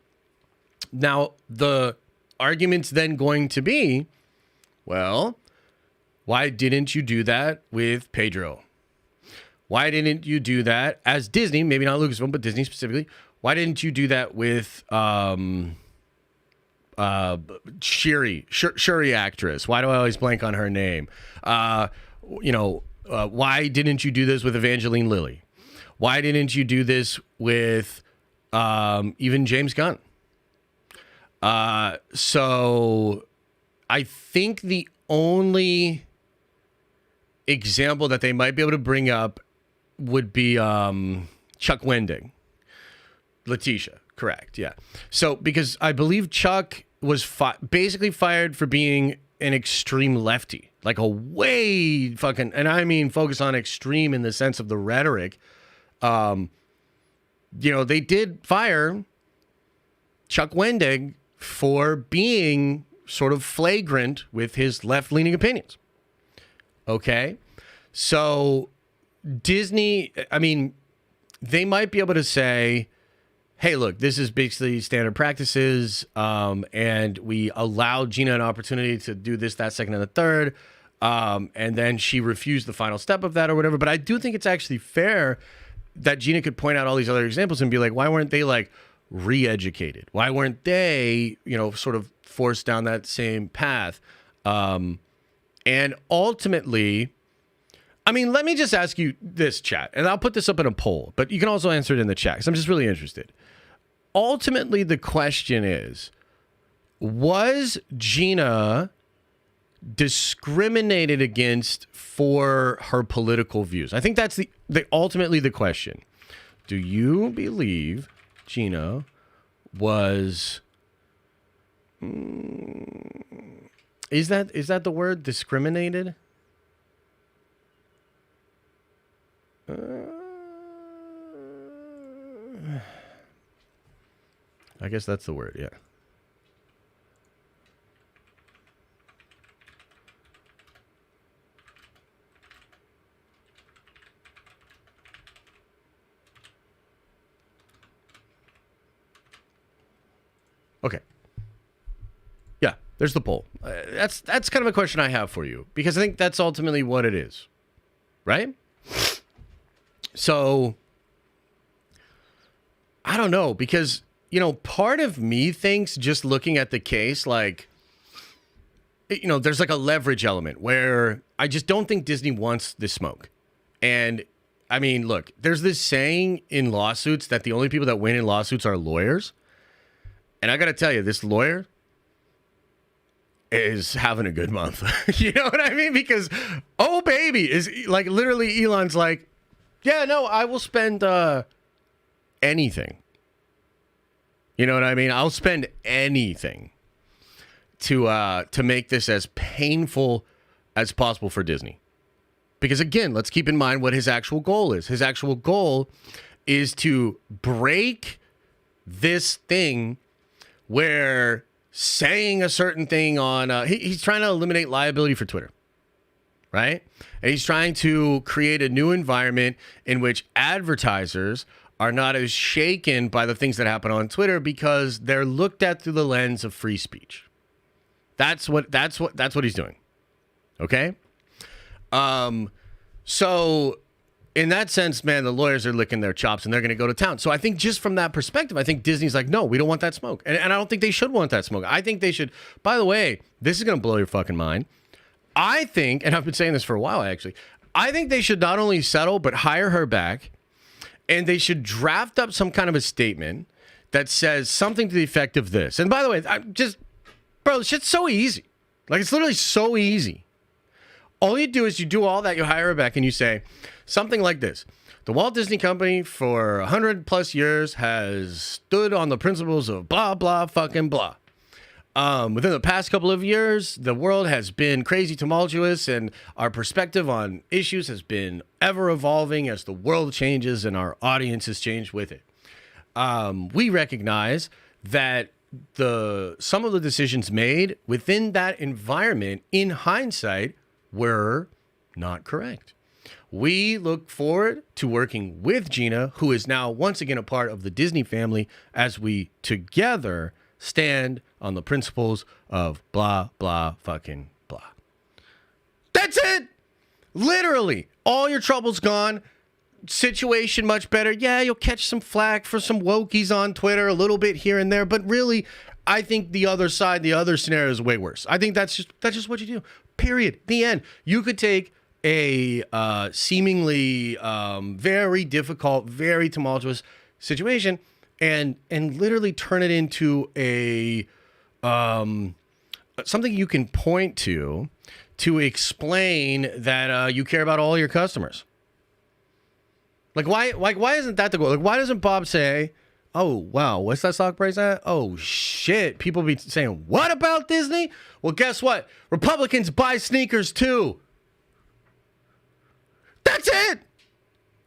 Now, the argument's then going to be, well, why didn't you do that with Pedro? Why didn't you do that as Disney, maybe not Lucasfilm, but Disney specifically? Why didn't you do that with Shuri actress? Why do I always blank on her name? Why didn't you do this with Evangeline Lilly? Why didn't you do this with even James Gunn? So I think the only example that they might be able to bring up would be Chuck Wendig. Letitia, correct, yeah. So, because I believe Chuck was basically fired for being an extreme lefty. Like a way fucking, and I mean focus on extreme in the sense of the rhetoric. They did fire Chuck Wendig for being sort of flagrant with his left-leaning opinions. Okay? So, Disney, I mean, they might be able to say, hey, look, this is basically standard practices, and we allowed Gina an opportunity to do this, that, second, and the third, and then she refused the final step of that or whatever. But I do think it's actually fair that Gina could point out all these other examples and be like, why weren't they, like, re-educated? Why weren't they, sort of forced down that same path? And ultimately, I mean, let me just ask you this, chat, and I'll put this up in a poll, but you can also answer it in the chat because I'm just really interested. Ultimately, the question is, was Gina discriminated against for her political views? I think that's ultimately the question. Do you believe Gina was... Is that the word, discriminated? I guess that's the word, yeah. Okay. Yeah, there's the poll. That's kind of a question I have for you, because I think that's ultimately what it is, right? So, I don't know, because, part of me thinks, just looking at the case, like, there's like a leverage element where I just don't think Disney wants this smoke. And, I mean, look, there's this saying in lawsuits that the only people that win in lawsuits are lawyers. And I got to tell you, this lawyer is having a good month. You know what I mean? Because, oh, baby, is like literally Elon's like, yeah, no, I will spend anything. You know what I mean? I'll spend anything to make this as painful as possible for Disney. Because again, let's keep in mind what his actual goal is. His actual goal is to break this thing where saying a certain thing on he's trying to eliminate liability for Twitter. Right? And he's trying to create a new environment in which advertisers are not as shaken by the things that happen on Twitter because they're looked at through the lens of free speech. That's what he's doing. Okay? So in that sense, man, the lawyers are licking their chops and they're going to go to town. So I think just from that perspective, I think Disney's like, no, we don't want that smoke. And I don't think they should want that smoke. I think they should, by the way, this is going to blow your fucking mind. I think, and I've been saying this for a while, actually, I think they should not only settle, but hire her back. And they should draft up some kind of a statement that says something to the effect of this. And by the way, bro, this shit's so easy. Like, it's literally so easy. All you do is you do all that, you hire her back, and you say something like this. The Walt Disney Company for 100 plus years has stood on the principles of blah, blah, fucking blah. Within the past couple of years, the world has been crazy tumultuous, and our perspective on issues has been ever evolving as the world changes and our audience has changed with it. We recognize that some of the decisions made within that environment, in hindsight, were not correct. We look forward to working with Gina, who is now once again a part of the Disney family, as we together stand on the principles of blah, blah, fucking blah. That's it. Literally, all your trouble's gone. Situation much better. Yeah, you'll catch some flack for some wokies on Twitter a little bit here and there, but really, I think the other side, the other scenario is way worse. I think that's just what you do. Period. The end. You could take a seemingly very difficult, very tumultuous situation and literally turn it into a something you can point to explain that you care about all your customers. Like why isn't that the goal? Like, why doesn't Bob say, "Oh wow, what's that stock price at? Oh shit!" People be saying, "What about Disney?" Well, guess what? Republicans buy sneakers too. That's it.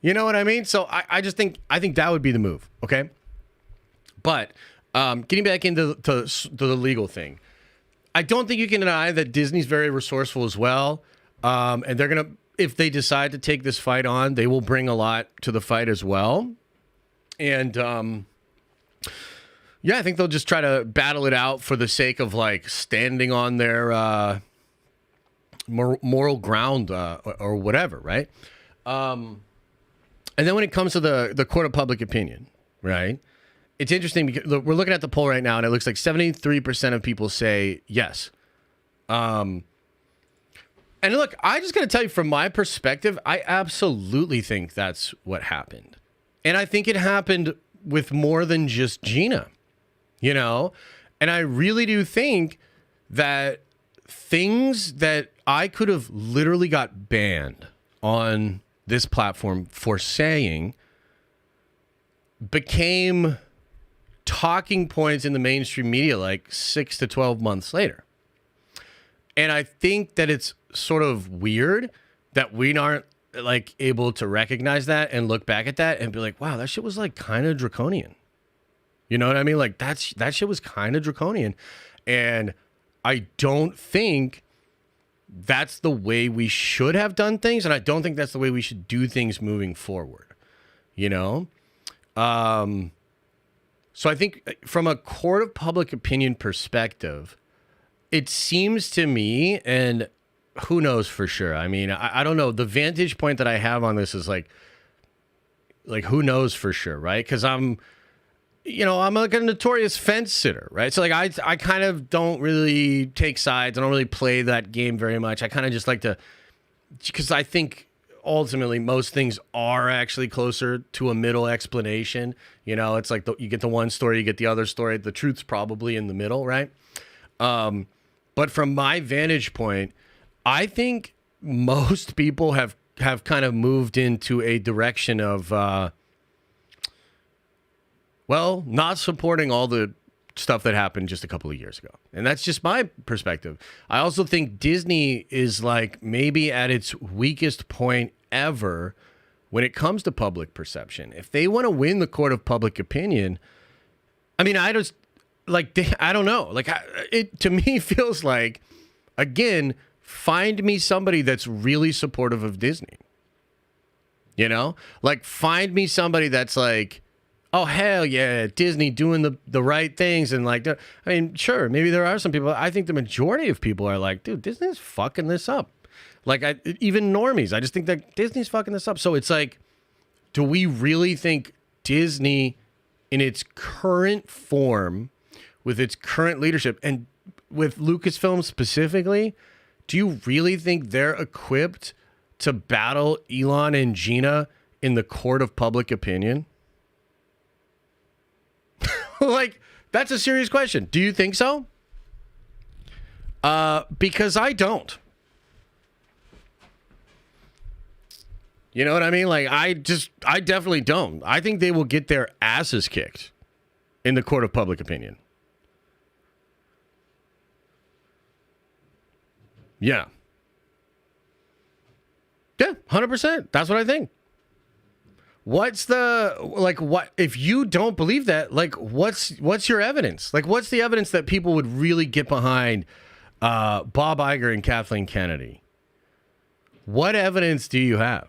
You know what I mean? So I think that would be the move. Okay. But getting back into the legal thing, I don't think you can deny that Disney's very resourceful as well. And they're going to, if they decide to take this fight on, they will bring a lot to the fight as well. And yeah, I think they'll just try to battle it out for the sake of like standing on their moral ground or whatever, right? And then when it comes to the court of public opinion, right? It's interesting because we're looking at the poll right now, and it looks like 73% of people say yes. And look, I just got to tell you, from my perspective, I absolutely think that's what happened. And I think it happened with more than just Gina, you know? And I really do think that things that I could have literally got banned on this platform for saying became talking points in the mainstream media like 6 to 12 months later. And I think that it's sort of weird that we aren't like able to recognize that and look back at that and be like, wow, that shit was like kind of draconian. You know what I mean? Like that shit was kind of draconian. And I don't think that's the way we should have done things. And I don't think that's the way we should do things moving forward, you know? So I think from a court of public opinion perspective, it seems to me, and who knows for sure? I mean, I don't know. The vantage point that I have on this is like who knows for sure, right? Because I'm like a notorious fence sitter, right? So like I kind of don't really take sides. I don't really play that game very much. I kind of just like to, because I think ultimately most things are actually closer to a middle explanation. You know, it's like you get the one story, you get the other story. The truth's probably in the middle, right? But from my vantage point, I think most people have kind of moved into a direction of, not supporting all the stuff that happened just a couple of years ago. And that's just my perspective. I also think Disney is like maybe at its weakest point ever when it comes to public perception. If they want to win the court of public opinion, I mean, I don't know. Like, it to me feels like, again, find me somebody that's really supportive of Disney. You know? Like, find me somebody that's like, oh, hell yeah, Disney doing the right things. And like, I mean, sure, maybe there are some people. I think the majority of people are like, dude, Disney's fucking this up. Like, even normies, I just think that Disney's fucking this up. So it's like, do we really think Disney in its current form, with its current leadership, and with Lucasfilm specifically, do you really think they're equipped to battle Elon and Gina in the court of public opinion? Like, that's a serious question. Do you think so? Because I don't. You know what I mean? Like, I definitely don't. I think they will get their asses kicked in the court of public opinion. Yeah. Yeah, 100%. That's what I think. What's the, like, what, if you don't believe that, like, what's your evidence? Like, what's the evidence that people would really get behind Bob Iger and Kathleen Kennedy? What evidence do you have?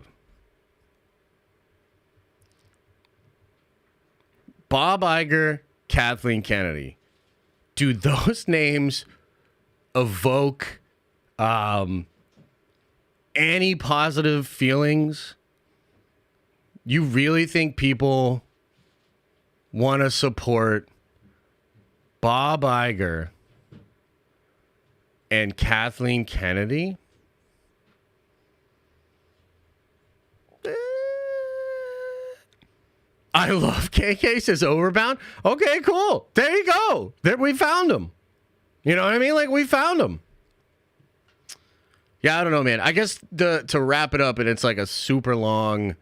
Bob Iger, Kathleen Kennedy. Do those names evoke any positive feelings? You really think people want to support Bob Iger and Kathleen Kennedy? I love KK says Overbound. Okay, cool. There you go. There, we found him. You know what I mean? Like, we found him. Yeah, I don't know, man. I guess to wrap it up, and it's like a super long,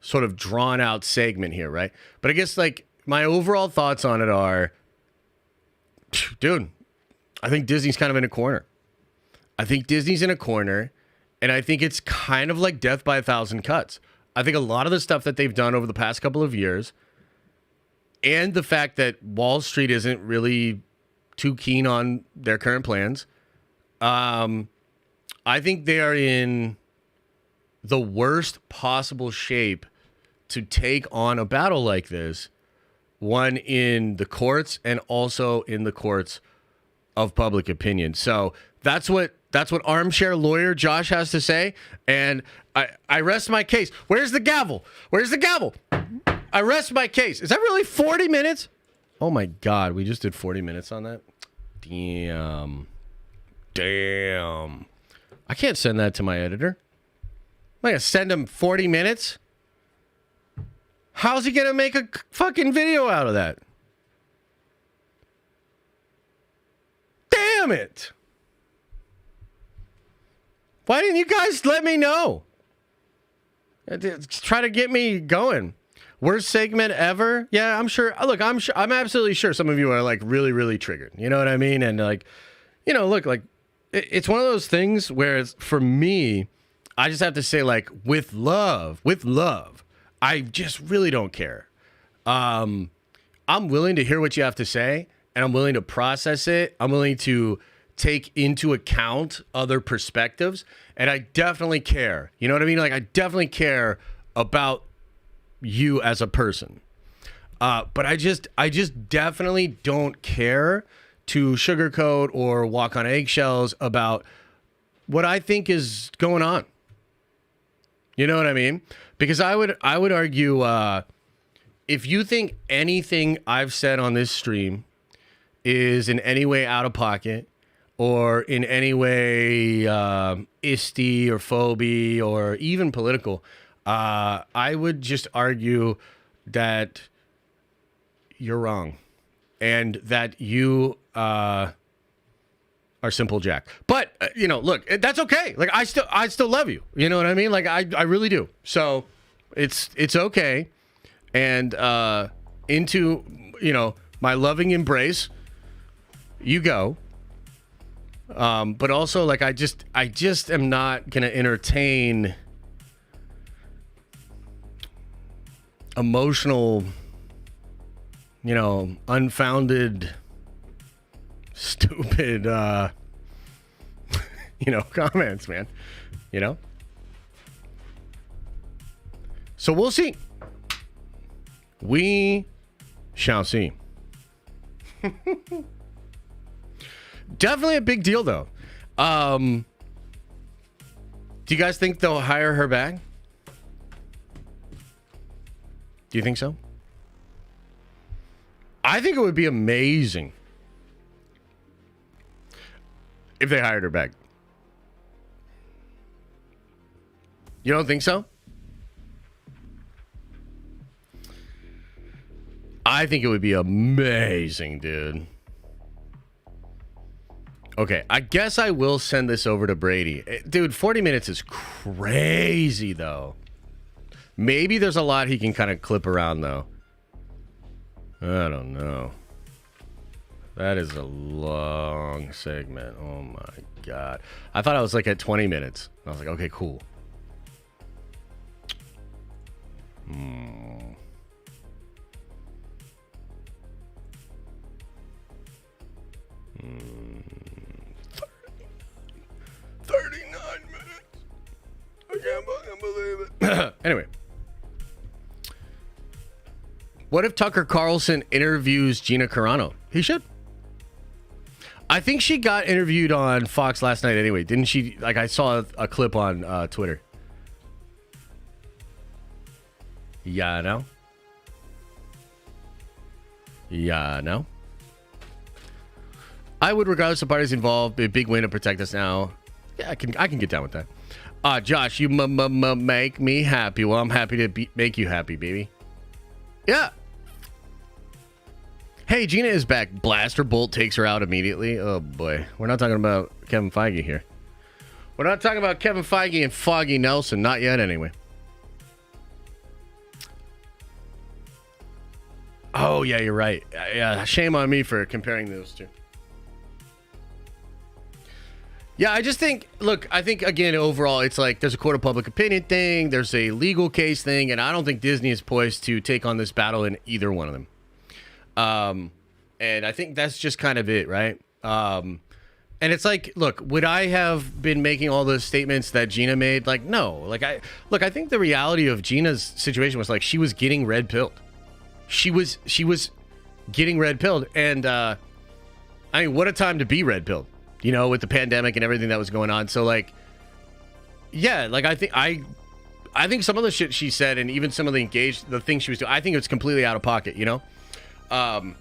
sort of drawn out segment here, right? But I guess, like, my overall thoughts on it are, dude, I think Disney's kind of in a corner. I think Disney's in a corner, and I think it's kind of like death by a thousand cuts. I think a lot of the stuff that they've done over the past couple of years, and the fact that Wall Street isn't really too keen on their current plans, I think they are in the worst possible shape to take on a battle like this, one in the courts and also in the courts of public opinion. So that's what armchair lawyer Josh has to say, and I rest my case. Where's the gavel? Where's the gavel? I rest my case. Is that really 40 minutes? Oh my God, we just did 40 minutes on that? Damn. I can't send that to my editor. I'm going to send him 40 minutes? How's he going to make a fucking video out of that? Damn it. Why didn't you guys let me know? Try to get me going. Worst segment ever? Yeah, I'm sure. Look, I'm absolutely sure some of you are like really, really triggered. You know what I mean? And like, you know, look, like it's one of those things where it's, for me, I just have to say, like, with love, I just really don't care. I'm willing to hear what you have to say, and I'm willing to process it. I'm willing to take into account other perspectives, and I definitely care. You know what I mean? Like, I definitely care about you as a person. But I just definitely don't care to sugarcoat or walk on eggshells about what I think is going on. You know what I mean? Because I would argue, if you think anything I've said on this stream is in any way out of pocket, or in any way isty or phobia or even political, I would just argue that you're wrong, and that you are simple Jack. But you know, look, that's okay. Like, I still love you. You know what I mean? Like, I really do. So it's okay. And into, you know, my loving embrace, you go. But also, like, I just am not gonna entertain emotional, you know, unfounded, stupid, you know, comments, man. You know? So we'll see. We shall see. Definitely a big deal, though. Do you guys think they'll hire her back? Do you think so? I think it would be amazing if they hired her back. You don't think so? I think it would be amazing, dude. Okay, I guess I will send this over to Brady. Dude, 40 minutes is crazy, though. Maybe there's a lot he can kind of clip around, though. I don't know. That is a long segment. Oh, my God. I thought I was like at 20 minutes. I was like, okay, cool. Hmm. 39 minutes. I can't fucking believe it. Anyway. What if Tucker Carlson interviews Gina Carano? He should. I think she got interviewed on Fox last night anyway. Didn't she? Like, I saw a clip on Twitter. Yeah, I know. Yeah, I know. I would, regardless of parties involved, be a big win to protect us now. Yeah, I can get down with that. Josh, you make me happy. Well, I'm happy to make you happy, baby. Yeah. Hey, Gina is back. Blaster Bolt takes her out immediately. Oh, boy. We're not talking about Kevin Feige here. We're not talking about Kevin Feige and Foggy Nelson. Not yet, anyway. Oh, yeah, you're right. Yeah, shame on me for comparing those two. Yeah, I just think, look, I think, again, overall, it's like there's a court of public opinion thing. There's a legal case thing. And I don't think Disney is poised to take on this battle in either one of them. And I think that's just kind of it, right? And it's like, look, would I have been making all those statements that Gina made? Like, no. Like, I think the reality of Gina's situation was like she was getting red pilled. She was getting red pilled, and I mean, what a time to be red pilled, you know, with the pandemic and everything that was going on. So, like, yeah, like I think some of the shit she said, and even some of the things she was doing, I think it's completely out of pocket, you know. I'm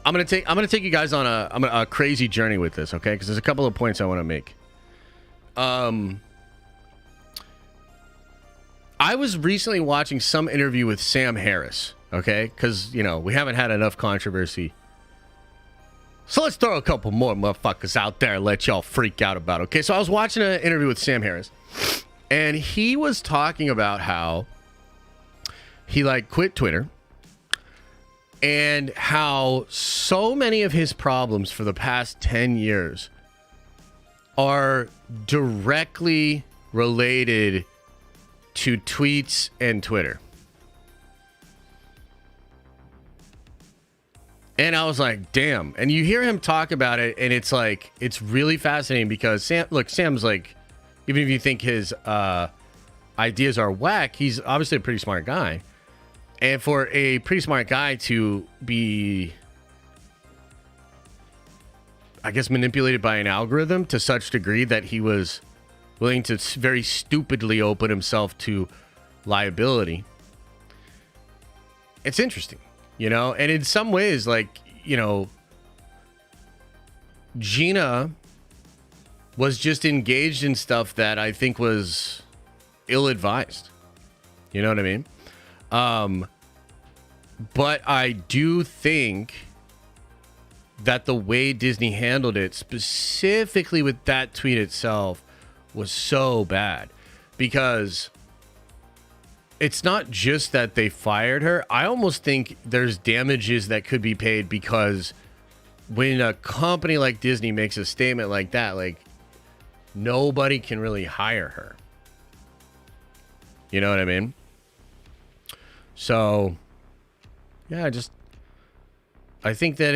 gonna take you guys on a crazy journey with this, okay? Because there's a couple of points I want to make. I was recently watching some interview with Sam Harris, okay? Because, you know, we haven't had enough controversy. So let's throw a couple more motherfuckers out there and let y'all freak out about it, okay? So I was watching an interview with Sam Harris, and he was talking about how he, like, quit Twitter, and how so many of his problems for the past 10 years are directly related to tweets and Twitter. And I was like, damn. And you hear him talk about it, and it's like, it's really fascinating because Sam's like, even if you think his ideas are whack, he's obviously a pretty smart guy. And for a pretty smart guy to be, I guess, manipulated by an algorithm to such degree that he was willing to very stupidly open himself to liability. It's interesting, you know? And in some ways, like, you know, Gina was just engaged in stuff that I think was ill-advised. You know what I mean? But I do think that the way Disney handled it, specifically with that tweet itself, was so bad. Because it's not just that they fired her. I almost think there's damages that could be paid because when a company like Disney makes a statement like that, like, nobody can really hire her. You know what I mean? So, yeah, I think that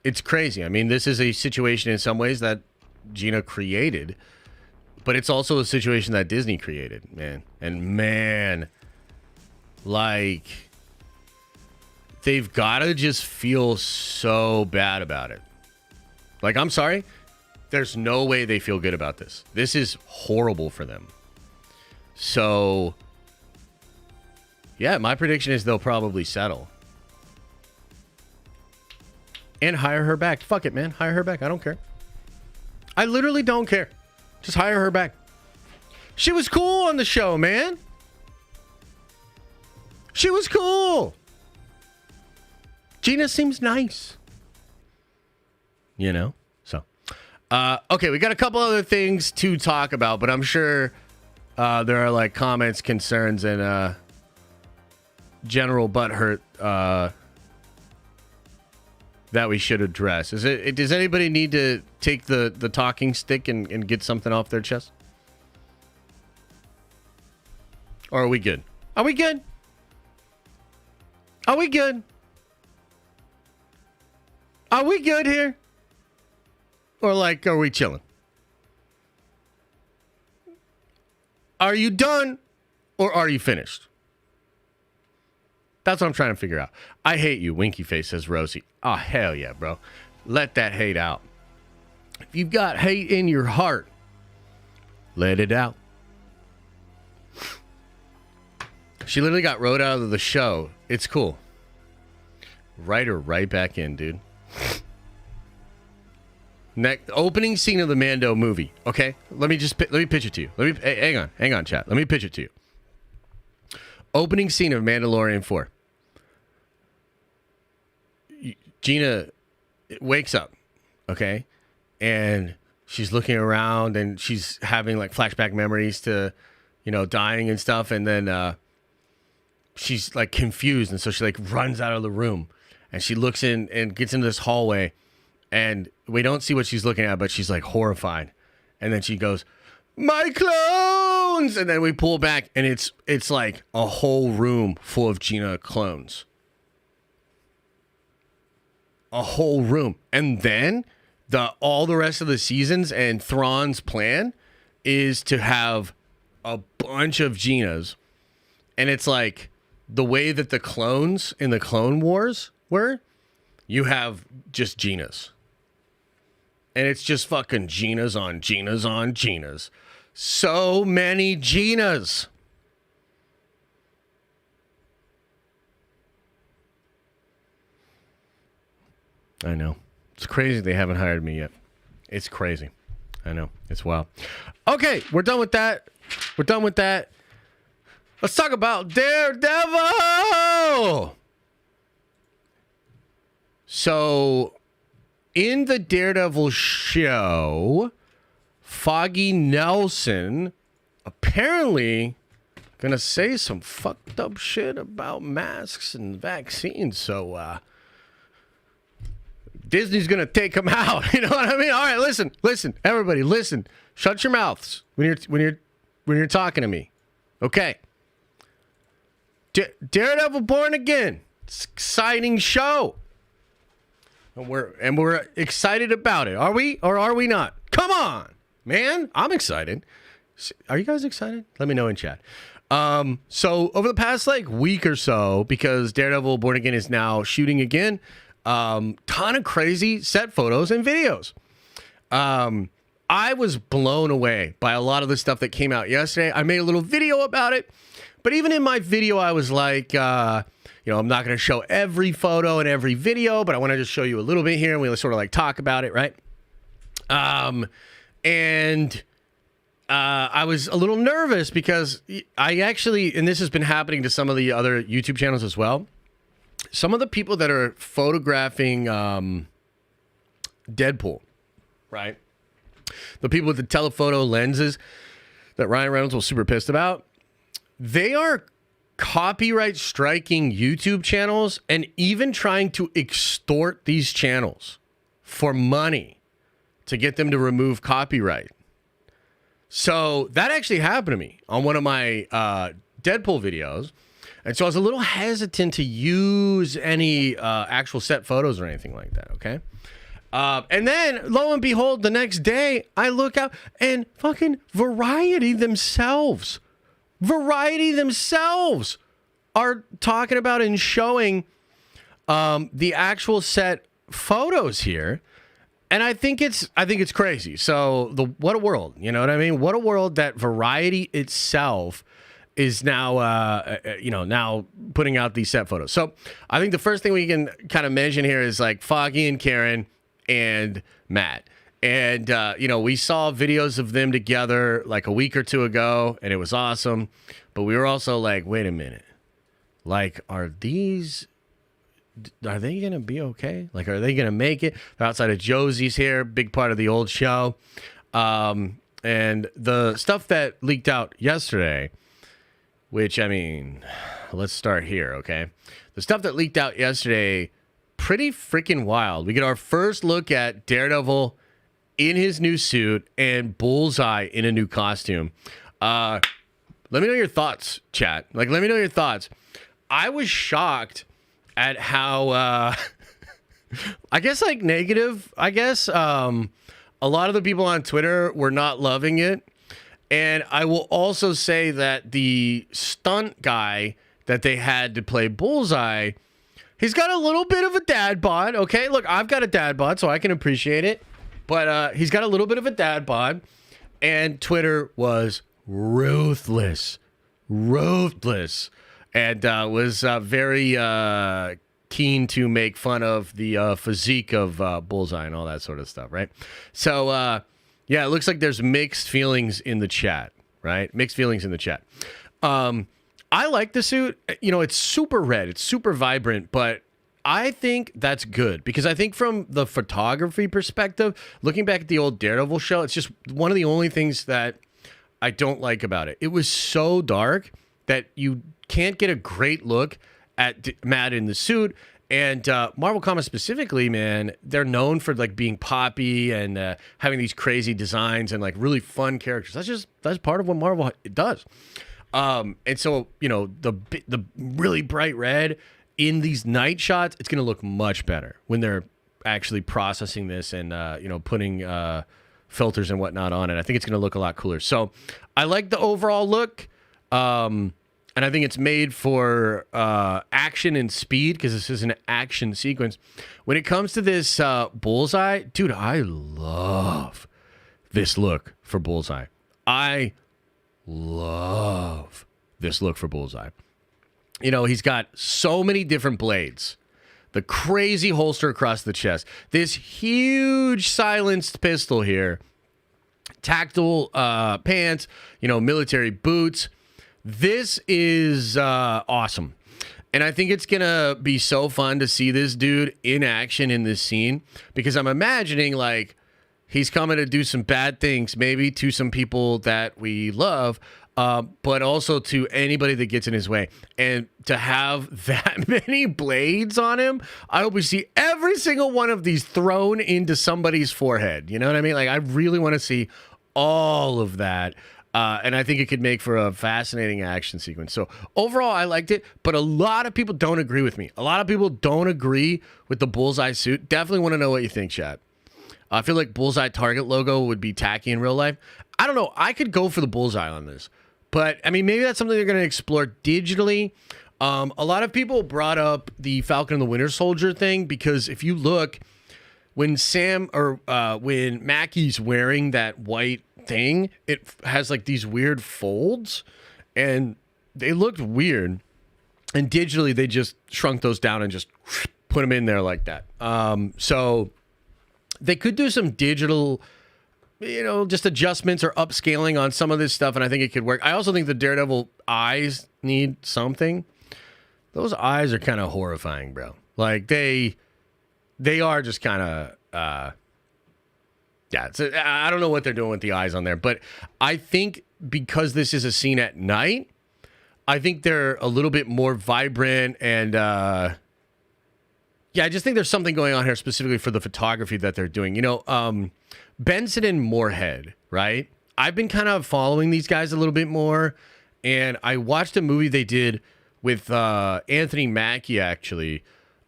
it's crazy. I mean, this is a situation in some ways that Gina created, but it's also a situation that Disney created, man. And man, like, they've got to just feel so bad about it. Like, I'm sorry, there's no way they feel good about this. This is horrible for them. So, yeah, my prediction is they'll probably settle. And hire her back. Fuck it, man. Hire her back. I don't care. I literally don't care. Just hire her back. She was cool on the show, man. She was cool. Gina seems nice. You know? So, okay, we got a couple other things to talk about, but I'm sure there are like comments, concerns, and general butthurt that we should address. Does anybody need to take the talking stick and get something off their chest? Or are we good? Are we good? Are we good? Are we good here? Or like, are we chilling? Are you done or are you finished? That's what I'm trying to figure out. I hate you, winky face, says Rosie. Oh, hell yeah, bro. Let that hate out. If you've got hate in your heart, let it out. She literally got wrote out of the show. It's cool. Write her right back in, dude. Next opening scene of the Mando movie. Okay, let me pitch it to you. Hang on, chat. Let me pitch it to you. Opening scene of Mandalorian 4. Gina wakes up, okay, and she's looking around and she's having like flashback memories to, dying and stuff, and then she's like confused, and so she like runs out of the room, and she looks in and gets into this hallway. And we don't see what she's looking at, but she's like horrified. And then she goes, "My clones!" And then we pull back, and it's like a whole room full of Gina clones. A whole room. And then all the rest of the seasons and Thrawn's plan is to have a bunch of Ginas. And it's like the way that the clones in the Clone Wars were, you have just Ginas. And it's just fucking Ginas on Ginas on Ginas. So many Ginas. I know. It's crazy they haven't hired me yet. It's crazy. I know. It's wild. Okay, we're done with that. We're done with that. Let's talk about Daredevil. So, in the Daredevil show, Foggy Nelson apparently gonna say some fucked up shit about masks and vaccines. So, Disney's gonna take him out. You know what I mean? All right, listen, everybody, listen. Shut your mouths when you're talking to me. Okay. Daredevil Born Again. It's an exciting show. And we're excited about it. Are we or are we not? Come on, man. I'm excited. Are you guys excited? Let me know in chat. So over the past week or so, because Daredevil Born Again is now shooting again, ton of crazy set photos and videos. I was blown away by a lot of the stuff that came out yesterday. I made a little video about it, but even in my video, I was like, I'm not going to show every photo and every video, but I want to just show you a little bit here, and we sort of talk about it, right? And I was a little nervous because I actually, and this has been happening to some of the other YouTube channels as well, some of the people that are photographing Deadpool, right? The people with the telephoto lenses that Ryan Reynolds was super pissed about, they are copyright striking YouTube channels and even trying to extort these channels for money to get them to remove copyright. So that actually happened to me on one of my Deadpool videos. And so I was a little hesitant to use any actual set photos or anything like that, okay? And then, lo and behold, the next day, I look out and fucking Variety themselves are talking about and showing the actual set photos here. And I think it's crazy. So what a world, you know what I mean? What a world that Variety itself is now, now putting out these set photos. So I think the first thing we can kind of mention here is Foggy and Karen and Matt. And, we saw videos of them together like a week or two ago, and it was awesome. But we were also like, wait a minute. Like, are they going to be okay? Like, are they going to make it? They're outside of Josie's here, big part of the old show. And the stuff that leaked out yesterday, which, I mean, let's start here, okay? The stuff that leaked out yesterday, pretty freaking wild. We get our first look at Daredevil in his new suit and Bullseye in a new costume. Let me know your thoughts, chat. Like, let me know your thoughts. I was shocked at how, I guess, like, negative, I guess. A lot of the people on Twitter were not loving it. And I will also say that the stunt guy that they had to play Bullseye, he's got a little bit of a dad bod, okay? Look, I've got a dad bod, so I can appreciate it. But he's got a little bit of a dad bod. And Twitter was ruthless. And was very keen to make fun of the physique of Bullseye and all that sort of stuff, right? So, yeah, it looks like there's mixed feelings in the chat, right? Mixed feelings in the chat. I like the suit. It's super red. It's super vibrant, but I think that's good because I think from the photography perspective, looking back at the old Daredevil show, it's just one of the only things that I don't like about it. It was so dark that you can't get a great look at Matt in the suit. And Marvel Comics specifically, man, they're known for like being poppy and having these crazy designs and like really fun characters. That's part of what Marvel does. And so, the really bright red in these night shots, it's going to look much better when they're actually processing this and, putting filters and whatnot on it. I think it's going to look a lot cooler. So I like the overall look. And I think it's made for action and speed because this is an action sequence. When it comes to this Bullseye, dude, I love this look for Bullseye. I love this look for Bullseye. He's got so many different blades. The crazy holster across the chest. This huge silenced pistol here. Tactile pants, military boots. This is awesome. And I think it's going to be so fun to see this dude in action in this scene because I'm imagining like he's coming to do some bad things, maybe to some people that we love, but also to anybody that gets in his way. And to have that many blades on him, I hope we see every single one of these thrown into somebody's forehead. You know what I mean? Like, I really want to see all of that. And I think it could make for a fascinating action sequence. So overall, I liked it, but a lot of people don't agree with me. A lot of people don't agree with the Bullseye suit. Definitely want to know what you think, chat. I feel like Bullseye Target logo would be tacky in real life. I don't know. I could go for the Bullseye on this. But, I mean, maybe that's something they're going to explore digitally. A lot of people brought up the Falcon and the Winter Soldier thing because if you look, when when Mackie's wearing that white thing, it has like these weird folds and they looked weird, and digitally they just shrunk those down and just put them in there like that. So they could do some digital, just adjustments or upscaling on some of this stuff, and I think it could work. I also think the Daredevil eyes need something. Those eyes are kind of horrifying, bro. Like they are just kind of yeah, I don't know what they're doing with the eyes on there, but I think because this is a scene at night, I think they're a little bit more vibrant and, I just think there's something going on here specifically for the photography that they're doing. Benson and Moorhead, right? I've been kind of following these guys a little bit more, and I watched a movie they did with Anthony Mackie, actually,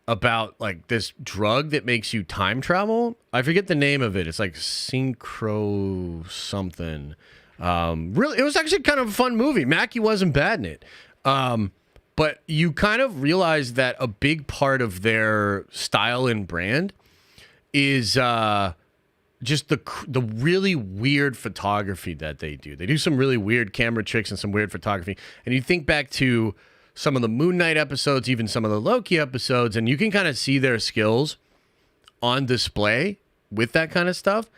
about like this drug that makes you time travel. I forget the name of it. It's like synchro something. Really, it was actually kind of a fun movie. Mackie wasn't bad in it. But you kind of realize that a big part of their style and brand is just the really weird photography that they do. They do some really weird camera tricks and some weird photography. And you think back to some of the Moon Knight episodes, even some of the Loki episodes, and you can kind of see their skills on display with that kind of stuff.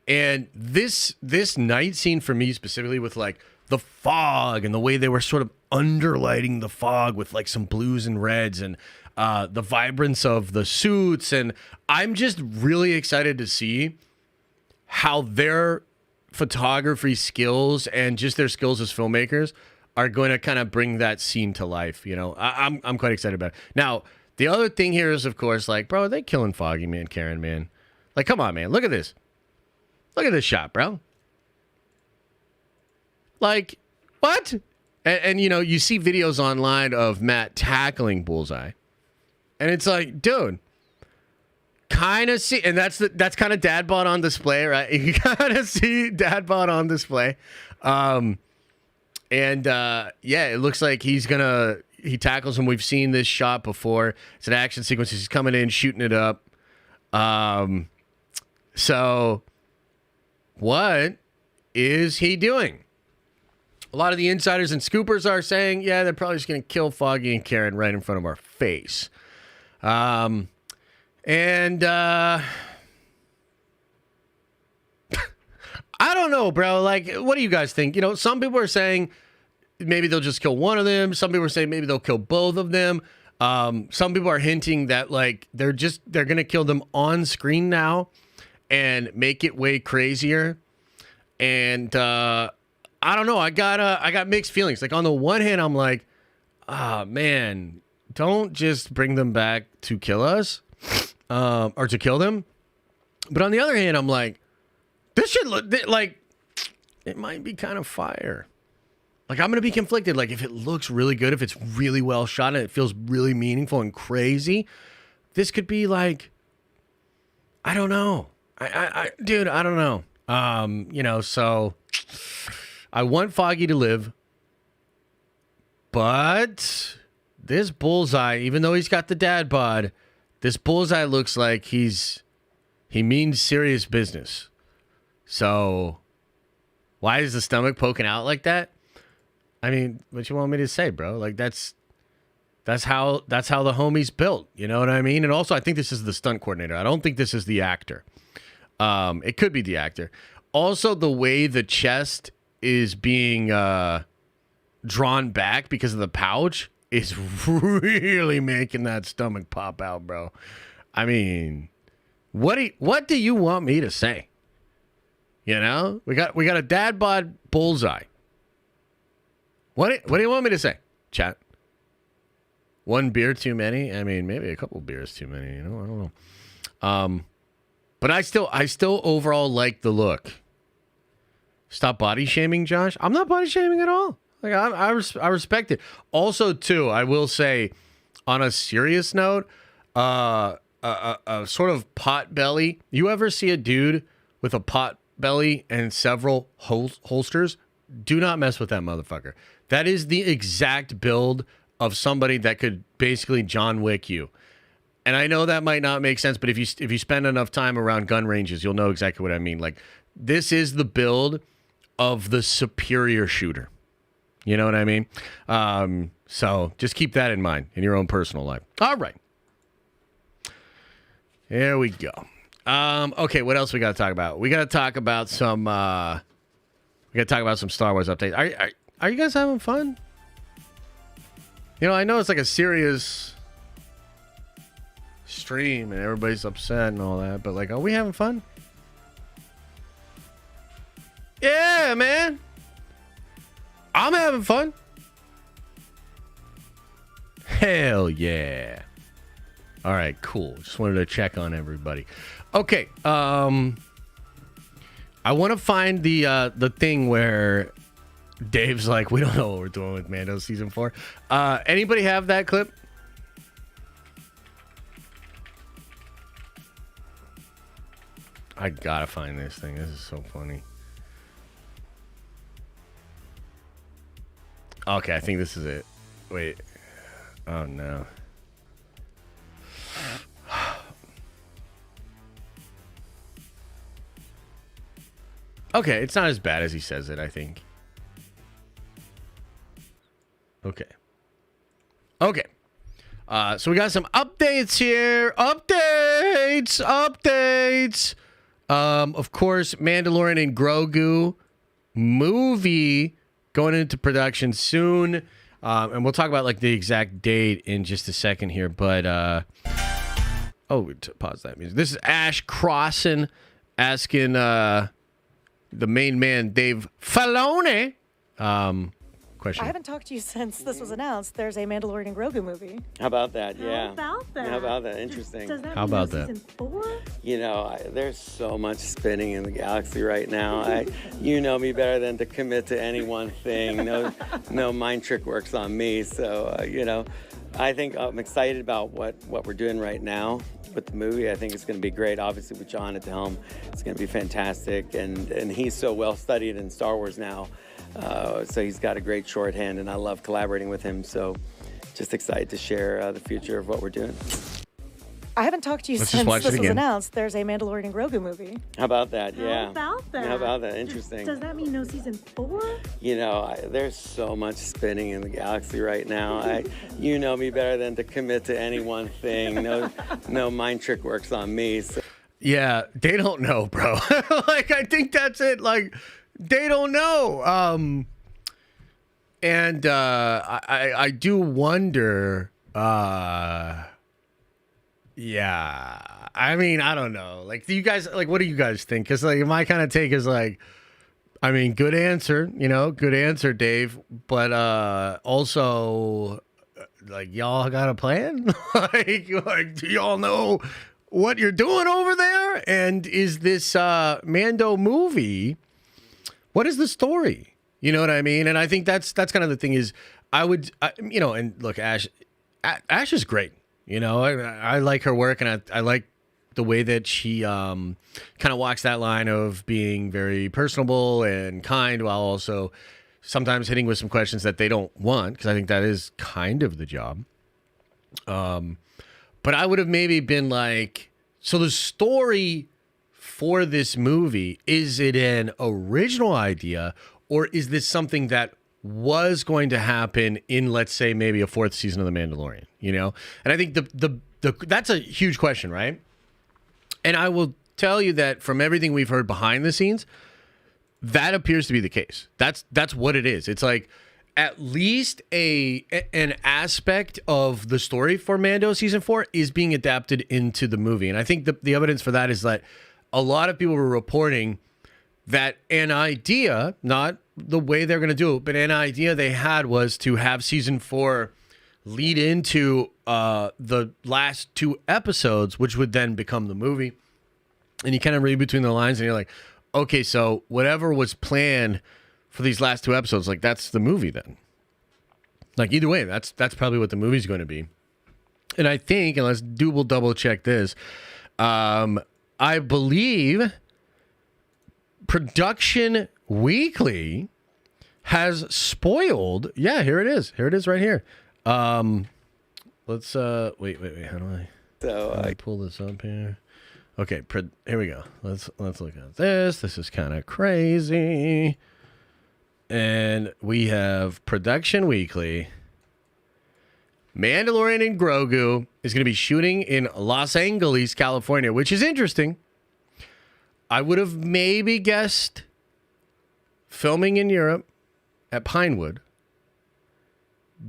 And this night scene for me specifically with like the fog and the way they were sort of underlighting the fog with like some blues and reds and the vibrance of the suits. And I'm just really excited to see how their photography skills and just their skills as filmmakers are going to kind of bring that scene to life. You know, I'm quite excited about it. Now, the other thing here is, of course, like, bro, are they killing Foggy, man, Karen, man? Like, come on, man. Look at this. Look at this shot, bro. Like, what? And you know, you see videos online of Matt tackling Bullseye. And it's like, dude, kind of see, and that's kind of dad bod on display, right? You kind of see dad bod on display. Yeah, it looks like he tackles him. We've seen this shot before. It's an action sequence. He's coming in, shooting it up. So what is he doing? A lot of the insiders and scoopers are saying, yeah, they're probably just going to kill Foggy and Karen right in front of our face. I don't know, bro. Like, what do you guys think? You know, some people are saying maybe they'll just kill one of them. Some people are saying maybe they'll kill both of them. Some people are hinting that like they're going to kill them on screen now and make it way crazier. And I don't know. I got mixed feelings. Like on the one hand, I'm like, man, don't just bring them back to kill us, or to kill them. But on the other hand, I'm like, this should look like it might be kind of fire. Like I'm gonna be conflicted. Like if it looks really good, if it's really well shot and it feels really meaningful and crazy, this could be like, I don't know. Dude, I don't know. You know, so I want Foggy to live, but this Bullseye, even though he's got the dad bod, this Bullseye looks like he means serious business. So why is the stomach poking out like that? I mean, what you want me to say, bro? Like that's how the homie's built. You know what I mean? And also, I think this is the stunt coordinator. I don't think this is the actor. It could be the actor. Also, the way the chest is being drawn back because of the pouch is really making that stomach pop out, bro. I mean, what do you want me to say? You know, we got a dad bod Bullseye. What do you want me to say, chat? One beer too many? I mean, maybe a couple beers too many. You know, I don't know. But I still overall like the look. Stop body shaming, Josh. I'm not body shaming at all. Like I respect it. Also, too, I will say, on a serious note, a sort of pot belly. You ever see a dude with a pot belly and several holsters? Do not mess with that motherfucker. That is the exact build of somebody that could basically John Wick you. And I know that might not make sense, but if you spend enough time around gun ranges, you'll know exactly what I mean. Like, this is the build of the superior shooter. You know what I mean? So just keep that in mind in your own personal life. All right. There we go. Okay, what else we got to talk about? We got to talk about some Star Wars updates. Are you guys having fun? You know, I know it's like a serious stream and everybody's upset and all that, but like, are we having fun? Yeah, man. I'm having fun. Hell yeah. All right, cool. Just wanted to check on everybody. Okay, I want to find the thing where Dave's like, we don't know what we're doing with Mando season 4. Anybody have that clip? I gotta find this thing. This is so funny. Okay, I think this is it. Wait. Oh, no. Okay, it's not as bad as he says it, I think. Okay. Okay. So we got some updates here. Updates. Of course, Mandalorian and Grogu movie going into production soon. And we'll talk about like the exact date in just a second here. But, pause that music. This is Ash Crossan asking the main man, Dave Filoni, question. I haven't talked to you since this was announced. There's a Mandalorian and Grogu movie. How about that? Yeah. How about that? How about that? Interesting. Does that How mean about no that? Season 4? You know, there's so much spinning in the galaxy right now. You know me better than to commit to any one thing. No mind trick works on me. So, I think I'm excited about what we're doing right now with the movie. I think it's going to be great. Obviously, with John at the helm, it's going to be fantastic. And he's so well studied in Star Wars now. So he's got a great shorthand, and I love collaborating with him. So just excited to share the future of what we're doing. I haven't talked to you Let's just since watch this it was again. announced. There's a Mandalorian and Grogu movie. How about that? Yeah. How about that? How about that? Interesting. Does that mean no Season 4? You know, there's so much spinning in the galaxy right now. You know me better than to commit to any one thing. No mind trick works on me. So. Yeah, they don't know, bro. Like, I think that's it. Like, they don't know. And I do wonder. Yeah, I mean, I don't know. Like, do you guys like? What do you guys think? Because like, my kind of take is like, I mean, good answer. Good answer, Dave. But also, like, y'all got a plan? like, do y'all know what you're doing over there? And is this Mando movie? What is the story? You know what I mean? And I think that's kind of the thing is, and look, Ash is great. I like her work, and I like the way that she kind of walks that line of being very personable and kind while also sometimes hitting with some questions that they don't want, because I think that is kind of the job. But I would have maybe been like, so the story for this movie, is it an original idea, or is this something that was going to happen in, let's say, maybe a fourth season of The Mandalorian, And I think the that's a huge question, right? And I will tell you that from everything we've heard behind the scenes, that appears to be the case. That's what it is. It's like at least an aspect of the story for Mando season 4 is being adapted into the movie. And I think the evidence for that is that a lot of people were reporting that an idea, not the way they're going to do it, but an idea they had was to have season 4 lead into the last 2 episodes, which would then become the movie. And you kind of read between the lines and you're like, okay, so whatever was planned for these last 2 episodes, like that's the movie then. Like either way, that's probably what the movie's going to be. And I think, and let's double check this, I believe Production Weekly has spoiled. Yeah, here it is. Here it is right here. Let's wait. How do I pull this up here? Okay, here we go. Let's look at this. This is kind of crazy. And we have Production Weekly. Mandalorian and Grogu is going to be shooting in Los Angeles, California, which is interesting. I would have maybe guessed filming in Europe at Pinewood,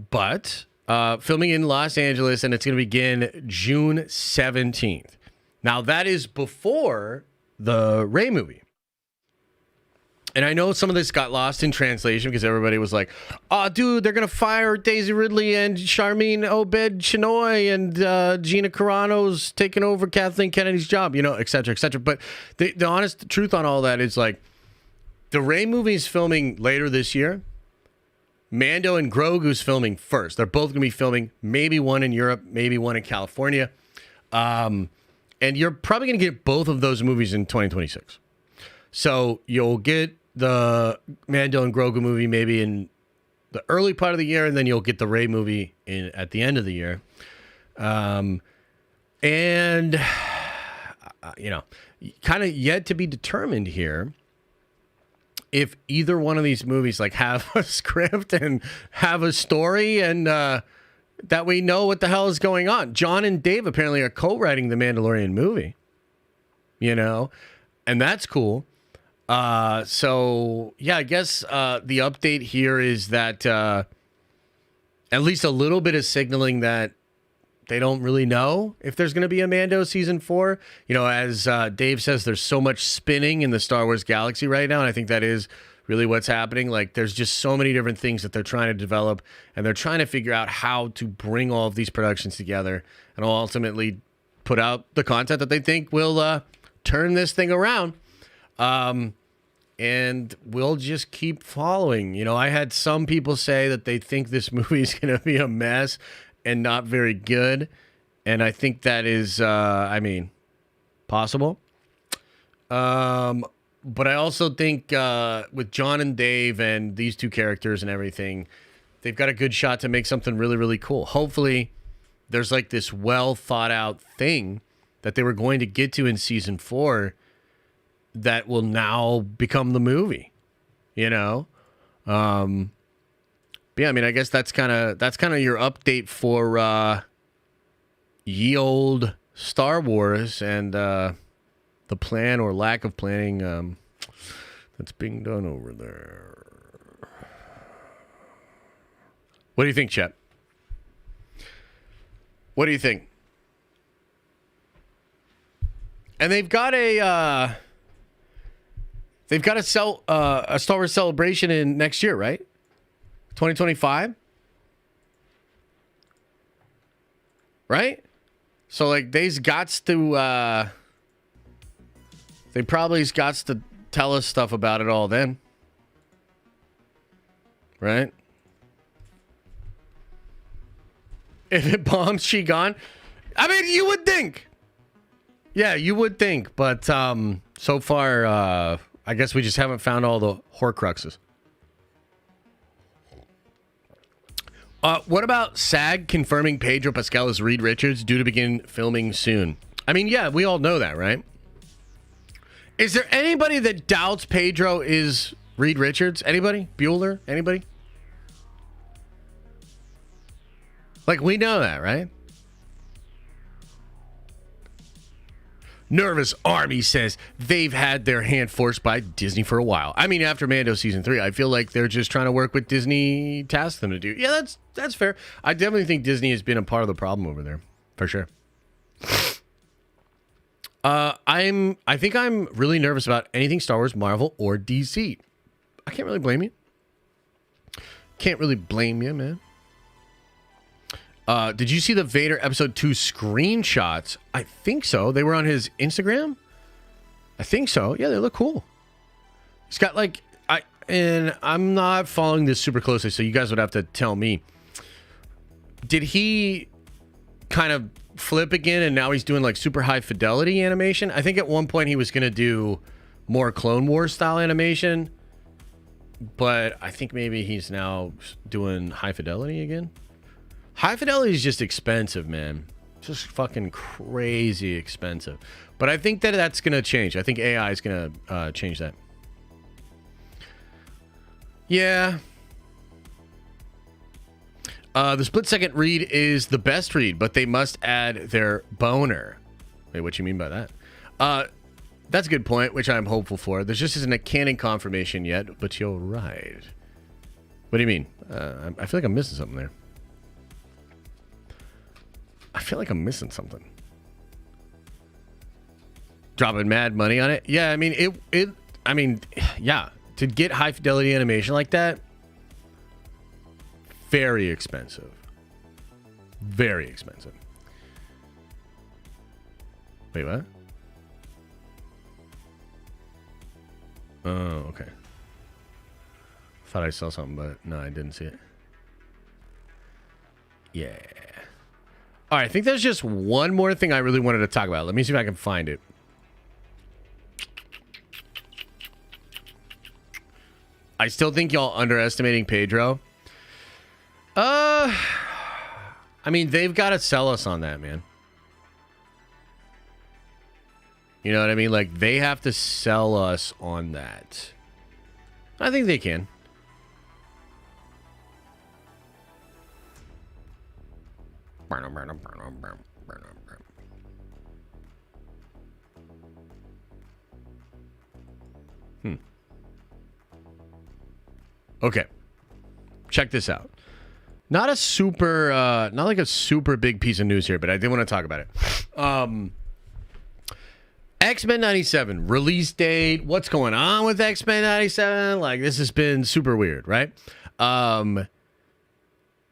but filming in Los Angeles, and it's going to begin June 17th. Now, that is before the Rey movie. And I know some of this got lost in translation because everybody was like, oh, dude, they're going to fire Daisy Ridley and Charmin Obed-Chinoy and Gina Carano's taking over Kathleen Kennedy's job, et cetera, et cetera. But the honest truth on all that is like the Rey movie is filming later this year. Mando and Grogu's filming first. They're both going to be filming, maybe one in Europe, maybe one in California. And you're probably going to get both of those movies in 2026. So you'll get the Mando and Grogu movie maybe in the early part of the year, and then you'll get the Rey movie at the end of the year. Kind of yet to be determined here if either one of these movies like have a script and have a story and that we know what the hell is going on. John and Dave apparently are co-writing the Mandalorian movie, and that's cool. So yeah, I guess the update here is that at least a little bit of signaling that they don't really know if there's going to be a Mando season 4. You know, as Dave says, there's so much spinning in the Star Wars galaxy right now, and I think that is really what's happening. Like, there's just so many different things that they're trying to develop, and they're trying to figure out how to bring all of these productions together and ultimately put out the content that they think will turn this thing around. And we'll just keep following. You know, I had some people say that they think this movie is going to be a mess and not very good. And I think that is, possible. But I also think with John and Dave and these two characters and everything, they've got a good shot to make something really, really cool. Hopefully, there's like this well thought out thing that they were going to get to in season 4 that will now become the movie, you know? But yeah, I mean, I guess that's kind of your update for ye old Star Wars and the plan or lack of planning that's being done over there. What do you think, Chet? What do you think? And they've got a Star Wars celebration in next year, right? 2025? Right? So like they's gots to they probably's gots to tell us stuff about it all then. Right? If it bombs, she gone. I mean, you would think. Yeah, you would think, but so far I guess we just haven't found all the Horcruxes. What about SAG confirming Pedro Pascal as Reed Richards due to begin filming soon? I mean, yeah, we all know that, right? Is there anybody that doubts Pedro is Reed Richards? Anybody? Bueller? Anybody? Like, we know that, right? Nervous Army says they've had their hand forced by Disney for a while. I mean, after Mando season 3, I feel like they're just trying to work with Disney, task them to do. Yeah, that's fair. I definitely think Disney has been a part of the problem over there, for sure. I think I'm really nervous about anything Star Wars, Marvel, or DC. I can't really blame you. Can't really blame you, man. Did you see the Vader episode 2 screenshots? I think so. They were on his Instagram. I think so. Yeah, they look cool. He's got like I'm not following this super closely, so you guys would have to tell me. Did he kind of flip again and now he's doing like super high fidelity animation? I think at one point he was going to do more Clone Wars style animation, but I think maybe he's now doing high fidelity again. High fidelity is just expensive, man. Just fucking crazy expensive. But I think that that's going to change. I think AI is going to change that. Yeah. The split-second read is the best read, but they must add their boner. Wait, what you mean by that? That's a good point, which I'm hopeful for. There just isn't a canon confirmation yet, but you're right. What do you mean? I feel like I'm missing something there. I feel like I'm missing something. Dropping mad money on it? Yeah, I mean, yeah. To get high fidelity animation like that, very expensive. Very expensive. Wait, what? Oh, okay. Thought I saw something, but no, I didn't see it. Yeah. All right, I think there's just one more thing I really wanted to talk about. Let me see if I can find it. I still think y'all underestimating Pedro. I mean, they've got to sell us on that, man. You know what I mean? Like, they have to sell us on that. I think they can. Okay. Check this out. Not like a super big piece of news here, but I did want to talk about it. X-Men 97 release date. What's going on with X-Men 97? Like, this has been super weird, right?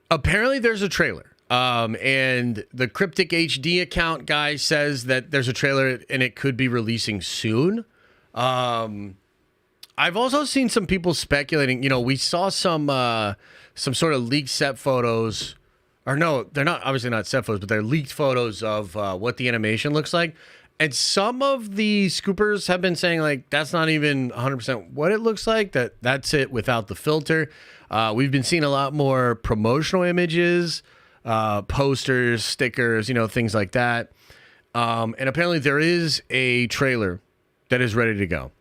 Apparently there's a trailer. And the Cryptic HD account guy says that there's a trailer and it could be releasing soon. I've also seen some people speculating, we saw some sort of leaked set photos, or no, they're not, obviously not set photos, but they're leaked photos of what the animation looks like. And some of the scoopers have been saying, like, that's not even 100% what it looks like, that's it without the filter. We've been seeing a lot more promotional images, posters, stickers, things like that. And apparently there is a trailer that is ready to go.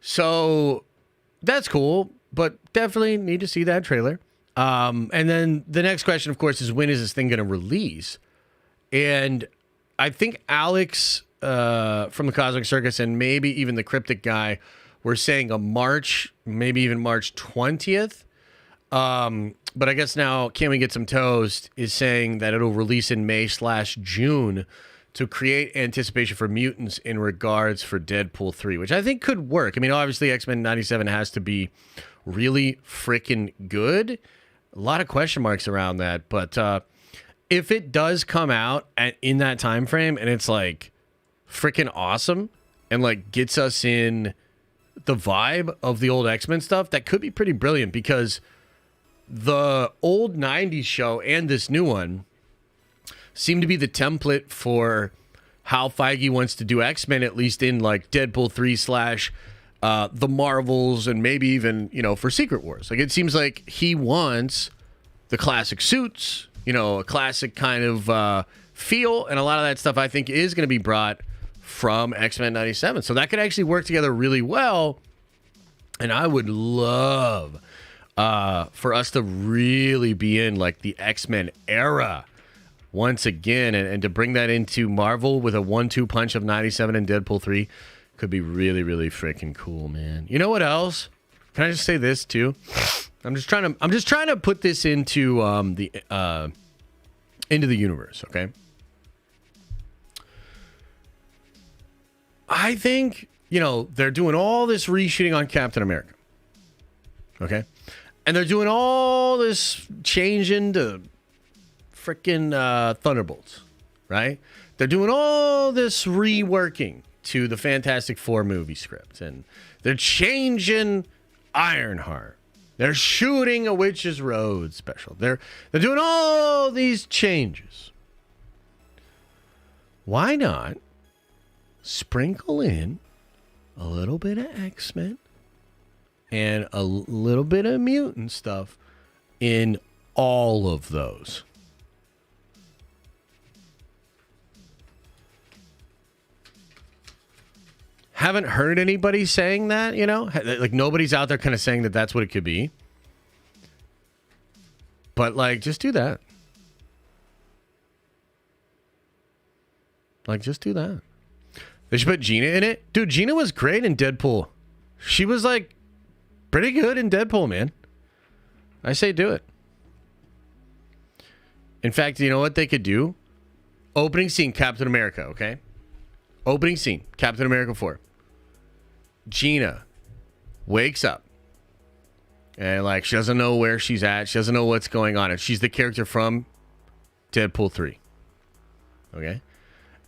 So that's cool, but definitely need to see that trailer. And then the next question, of course, is when is this thing going to release? And I think Alex from the Cosmic Circus and maybe even the Cryptic guy were saying a March, maybe even March 20th. But I guess now Can We Get Some Toast is saying that it'll release in May/June to create anticipation for mutants in regards for Deadpool 3, which I think could work. I mean, obviously X-Men 97 has to be really freaking good. A lot of question marks around that, but if it does come out in that time frame and it's like freaking awesome and like gets us in the vibe of the old X-Men stuff, that could be pretty brilliant, because the old 90s show and this new one seem to be the template for how Feige wants to do X-Men, at least in like Deadpool 3 / the Marvels, and maybe even, for Secret Wars. Like, it seems like he wants the classic suits, a classic kind of feel, and a lot of that stuff I think is going to be brought from X-Men 97. So that could actually work together really well, and I would love for us to really be in like the X-Men era once again, and to bring that into Marvel with a 1-2 punch of 97 and Deadpool 3 could be really, really freaking cool, man. You know what else? Can I just say this too? I'm just trying to put this into the universe, okay? I think, they're doing all this reshooting on Captain America. Okay? And they're doing all this changing to freaking Thunderbolts, right? They're doing all this reworking to the Fantastic Four movie script, and they're changing Ironheart. They're shooting a Witch's Road special. They're doing all these changes. Why not sprinkle in a little bit of X-Men and a little bit of mutant stuff in all of those? Haven't heard anybody saying that, like nobody's out there kind of saying that that's what it could be. But like, just do that. Like, just do that. They should put Gina in it. Dude, Gina was great in Deadpool. She was like pretty good in Deadpool, man. I say do it. In fact, you know what they could do? Opening scene, Captain America, okay? Opening scene, Captain America 4. Gina wakes up and like she doesn't know where she's at. She doesn't know what's going on. And she's the character from Deadpool 3. Okay?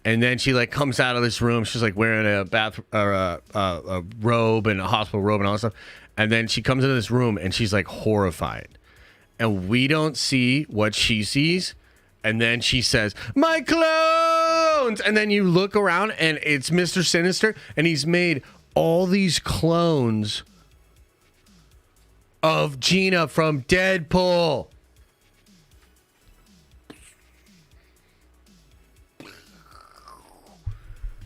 And then she like comes out of this room. She's like wearing a a robe and a hospital robe and all that stuff. And then she comes into this room and she's like horrified. And we don't see what she sees. And then she says, "My clones!" And then you look around and it's Mr. Sinister, and he's made all these clones of Gina from Deadpool.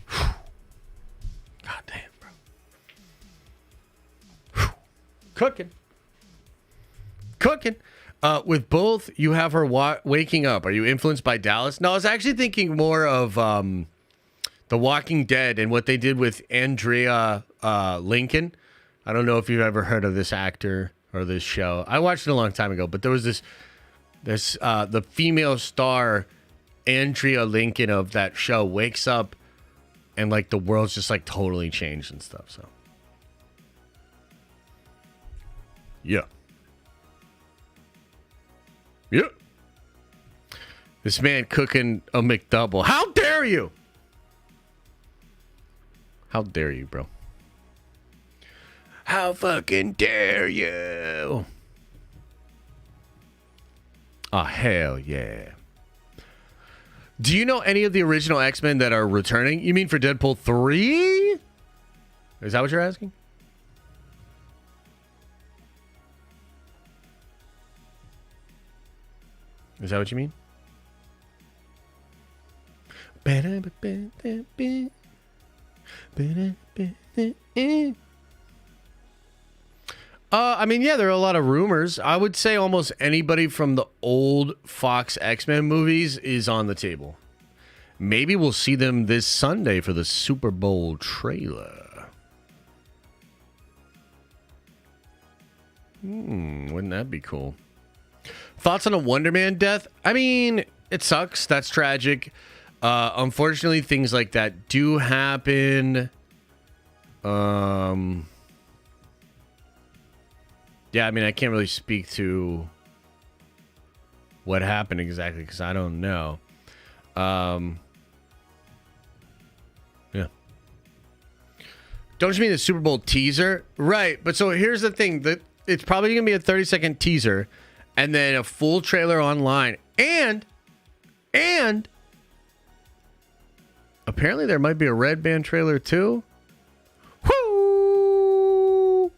God damn, bro. Cooking. With both, you have her waking up. Are you influenced by Dallas? No, I was actually thinking more of The Walking Dead and what they did with Andrea Lincoln, I don't know if you've ever heard of this actor or this show. I watched it a long time ago, but there was this the female star Andrea Lincoln of that show wakes up and like the world's just like totally changed and stuff. So yeah. This man cooking a McDouble. How dare you? How dare you, bro? How fucking dare you? Oh, hell yeah. Do you know any of the original X-Men that are returning? You mean for Deadpool 3? Is that what you're asking? Is that what you mean? I mean, yeah, there are a lot of rumors. I would say almost anybody from the old Fox X-Men movies is on the table. Maybe we'll see them this Sunday for the Super Bowl trailer. Wouldn't that be cool? Thoughts on a Wonder Man death? I mean, it sucks. That's tragic. Unfortunately, things like that do happen. Yeah, I mean, I can't really speak to what happened exactly because I don't know. Yeah. Don't you mean the Super Bowl teaser? Right, but so here's the thing. That it's probably going to be a 30-second teaser and then a full trailer online. And apparently there might be a Red Band trailer too. Woo!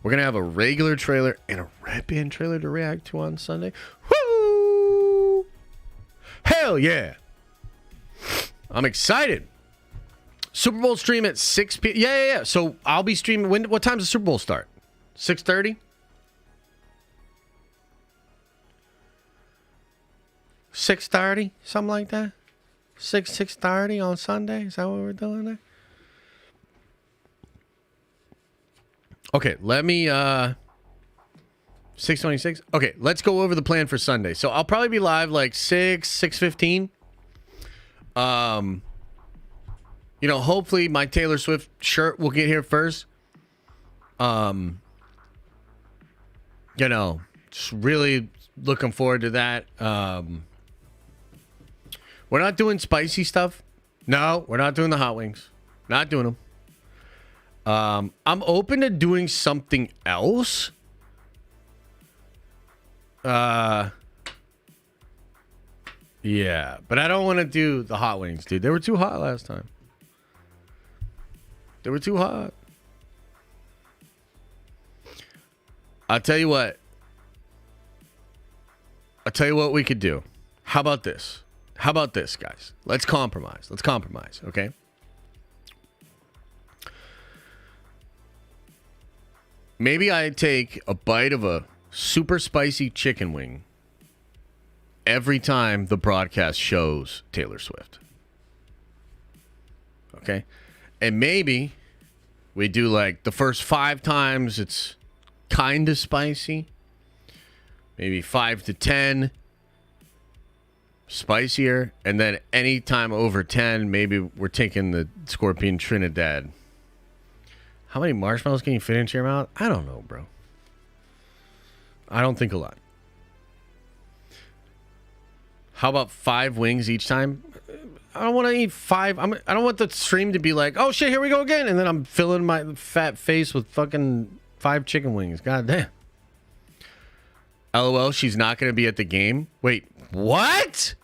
We're going to have a regular trailer and a Red Band trailer to react to on Sunday. Woo! Hell yeah. I'm excited. Super Bowl stream at 6 p.m. Yeah. So I'll be streaming. What time does the Super Bowl start? 6:30? 6:30? Something like that? 6:30 on Sunday? Is that what we're doing there? Okay, let me 6:26. Okay, let's go over the plan for Sunday. So I'll probably be live like 6:15. Hopefully my Taylor Swift shirt will get here first. Just really looking forward to that. We're not doing spicy stuff. No, we're not doing the hot wings. Not doing them. I'm open to doing something else. Yeah, but I don't want to do the hot wings, dude. They were too hot last time. They were too hot. I'll tell you what we could do. How about this? How about this, guys? Let's compromise. Okay? Maybe I take a bite of a super spicy chicken wing every time the broadcast shows Taylor Swift. Okay? And maybe we do like the first 5 times it's kind of spicy. Maybe 5 to 10 spicier. And then anytime over 10, maybe we're taking the Scorpion Trinidad. How many marshmallows can you fit into your mouth? I don't know, bro. I don't think a lot. How about 5 wings each time? I don't want to eat 5. I don't want the stream to be like, oh shit, here we go again. And then I'm filling my fat face with fucking 5 chicken wings. God damn. LOL, she's not going to be at the game. Wait, what?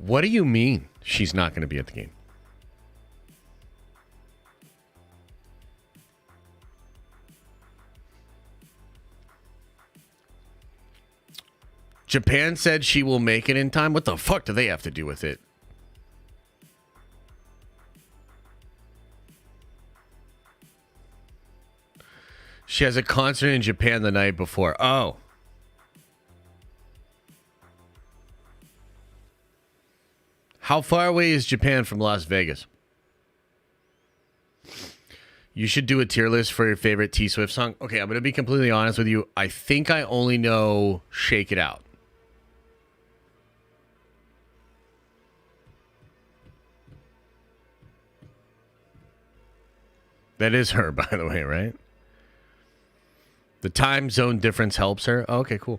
What do you mean she's not going to be at the game? Japan said she will make it in time. What the fuck do they have to do with it? She has a concert in Japan the night before. Oh. How far away is Japan from Las Vegas? You should do a tier list for your favorite T Swift song. Okay, I'm going to be completely honest with you. I think I only know Shake It Out. That is her, by the way, right? The time zone difference helps her. Oh, okay, cool.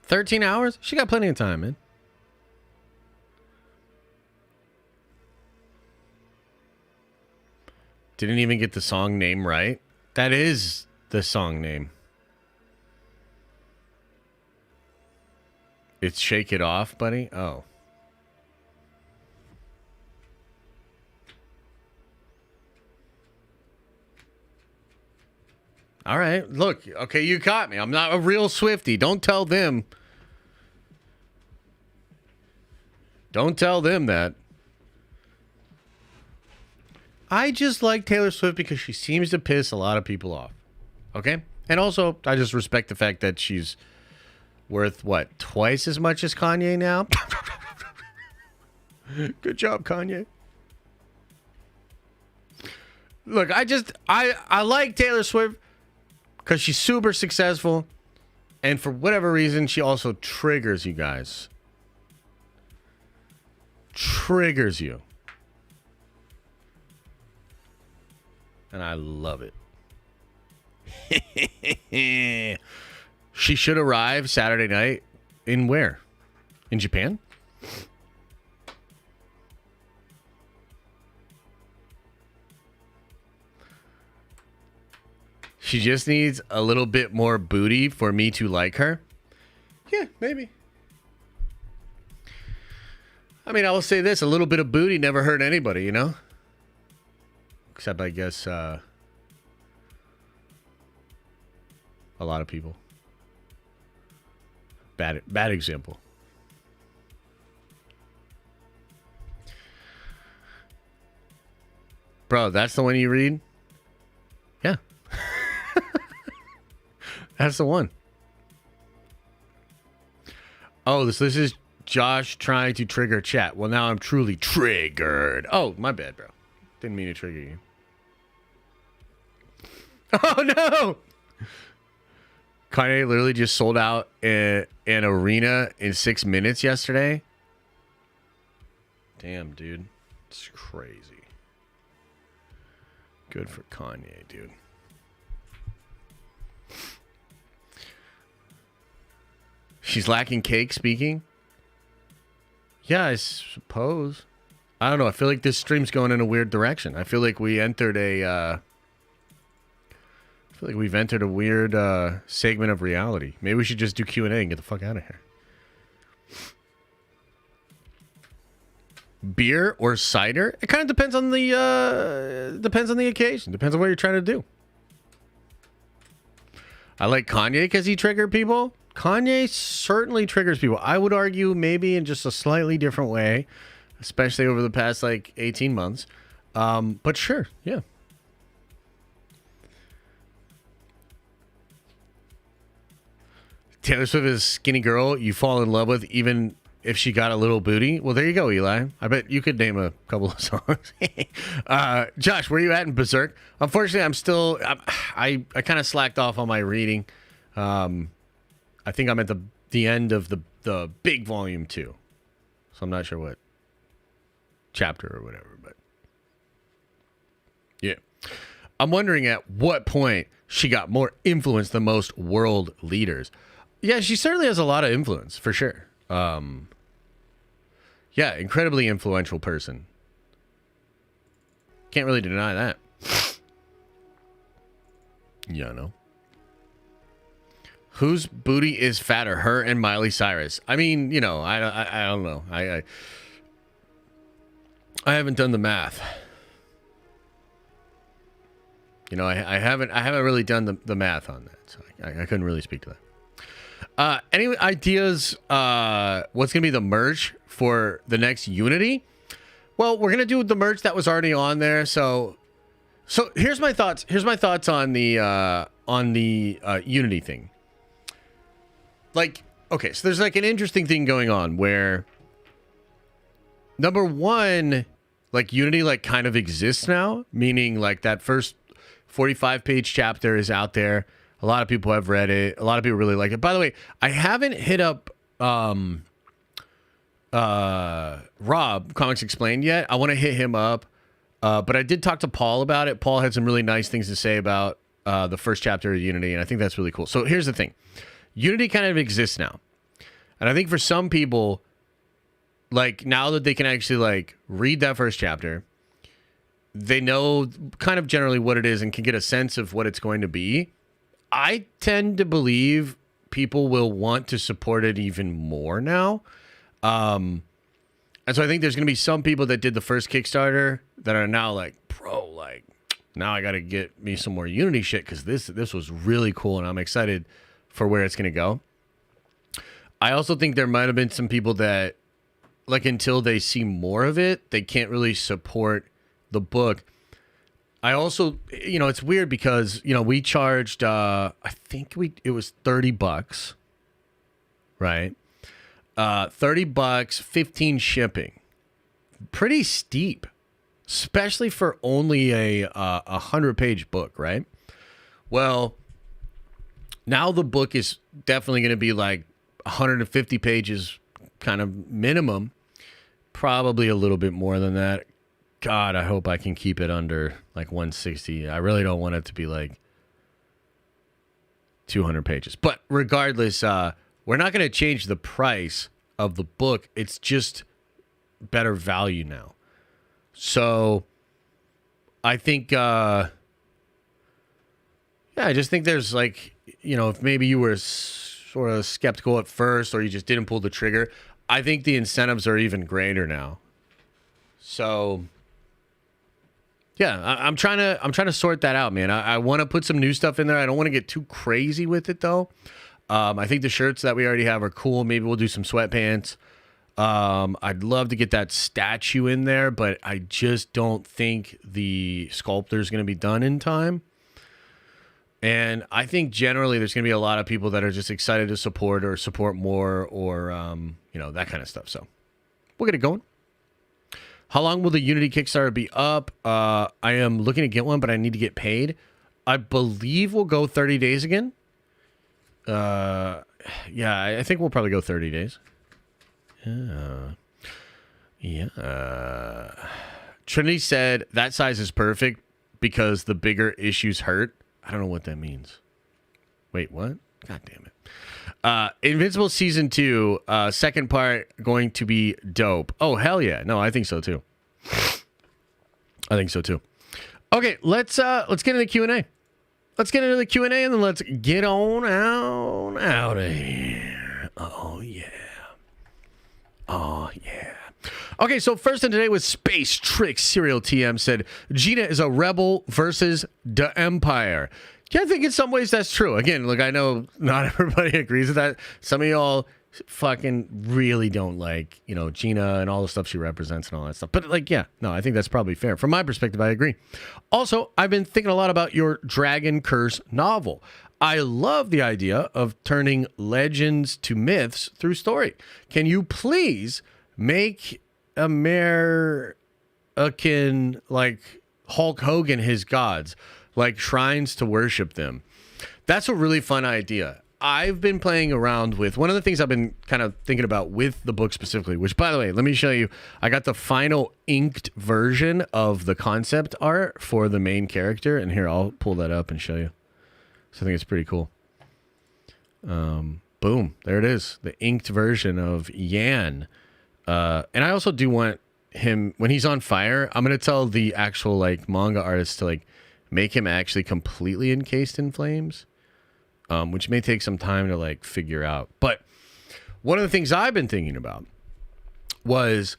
13 hours? She got plenty of time, man. Didn't even get the song name right. That is the song name. It's Shake It Off, buddy? Oh. All right. Look, okay, you caught me. I'm not a real Swiftie. Don't tell them. Don't tell them that. I just like Taylor Swift because she seems to piss a lot of people off. Okay? And also, I just respect the fact that she's worth, what, twice as much as Kanye now? Good job, Kanye. Look, I like Taylor Swift because she's super successful. And for whatever reason, she also triggers you guys. Triggers you. And I love it. She should arrive Saturday night in where? In Japan? She just needs a little bit more booty for me to like her. Yeah, maybe. I mean, I will say this. A little bit of booty never hurt anybody, you know? Except, I guess, a lot of people. Bad example. Bro, that's the one you read? Yeah. That's the one. Oh, this is Josh trying to trigger chat. Well, now I'm truly triggered. Oh, my bad, bro. Didn't mean to trigger you. Oh, no! Kanye literally just sold out an arena in 6 minutes yesterday. Damn, dude. It's crazy. Good for Kanye, dude. She's lacking cake speaking? Yeah, I suppose. I don't know. I feel like this stream's going in a weird direction. I feel like we entered I feel like we've entered a weird segment of reality. Maybe we should just do Q&A and get the fuck out of here. Beer or cider? It kind of depends on the occasion. Depends on what you're trying to do. I like Kanye because he triggered people. Kanye certainly triggers people. I would argue maybe in just a slightly different way, especially over the past like 18 months. But sure, yeah. Taylor Swift is a skinny girl you fall in love with even if she got a little booty. Well, there you go, Eli. I bet you could name a couple of songs. Josh, where are you at in Berserk? Unfortunately, I kind of slacked off on my reading. I think I'm at the end of the big volume 2. So I'm not sure what chapter or whatever, but yeah. I'm wondering at what point she got more influence than most world leaders. Yeah, she certainly has a lot of influence, for sure. Yeah, incredibly influential person. Can't really deny that. Yeah, no. Whose booty is fatter, her and Miley Cyrus? I mean, you know, I don't know. I haven't done the math. You know, I haven't really done the math on that, so I couldn't really speak to that. Any ideas? What's gonna be the merch for the next Unity? Well, we're gonna do the merch that was already on there. So So here's my thoughts. Here's my thoughts on the Unity thing. Like, okay, so there's like an interesting thing going on where, number one, like Unity like kind of exists now, meaning like that first 45-page chapter is out there. A lot of people have read it. A lot of people really like it. By the way, I haven't hit up Rob, Comics Explained, yet. I want to hit him up. But I did talk to Paul about it. Paul had some really nice things to say about the first chapter of Unity, and I think that's really cool. So here's the thing. Unity kind of exists now. And I think for some people, like now that they can actually like read that first chapter, they know kind of generally what it is and can get a sense of what it's going to be. I tend to believe people will want to support it even more now. And so I think there's going to be some people that did the first Kickstarter that are now like, bro, like now I got to get me some more Unity shit because this was really cool and I'm excited for where it's going to go. I also think there might have been some people that like until they see more of it, they can't really support the book. I also, you know, it's weird because, you know, we charged, I think it was $30, right? $30, 15 shipping. Pretty steep, especially for only a 100-page book, right? Well, now the book is definitely going to be like 150 pages kind of minimum, probably a little bit more than that. God, I hope I can keep it under like 160. I really don't want it to be like 200 pages. But regardless, we're not going to change the price of the book. It's just better value now. So I think, I just think there's like, you know, if maybe you were sort of skeptical at first or you just didn't pull the trigger, I think the incentives are even greater now. So yeah, I'm trying to sort that out, man. I want to put some new stuff in there. I don't want to get too crazy with it though. I think the shirts that we already have are cool. Maybe we'll do some sweatpants. I'd love to get that statue in there, but I just don't think the sculptor is going to be done in time. And I think generally there's going to be a lot of people that are just excited to support or support more or, you know, that kind of stuff. So we'll get it going. How long will the Unity Kickstarter be up? I am looking to get one, but I need to get paid. I believe we'll go 30 days again. Yeah, I think we'll probably go 30 days. Yeah. Trinity said that size is perfect because the bigger issues hurt. I don't know what that means. Wait, what? God damn it. Invincible Season 2, second part going to be dope. Oh, hell yeah. No, I think so too. Okay, let's get into the Q&A. Let's get into the Q&A and then let's get on out of here. Oh, yeah. Okay, so first in today was Space Trick Serial TM said, Gina is a rebel versus the Empire. Yeah, I think in some ways that's true. Again, look, I know not everybody agrees with that. Some of y'all fucking really don't like, you know, Gina and all the stuff she represents and all that stuff. But like, yeah, no, I think that's probably fair. From my perspective, I agree. Also, I've been thinking a lot about your Dragon Curse novel. I love the idea of turning legends to myths through story. Can you please make American, like Hulk Hogan, his gods, like shrines to worship them? That's a really fun idea. I've been playing around with one of the things I've been kind of thinking about with the book specifically, which, by the way, let me show you. I got the final inked version of the concept art for the main character. And here, I'll pull that up and show you. So I think it's pretty cool. Boom. There it is. The inked version of Yan. And I also do want him, when he's on fire, I'm going to tell the actual like manga artist to like make him actually completely encased in flames. Which may take some time to like figure out. But one of the things I've been thinking about was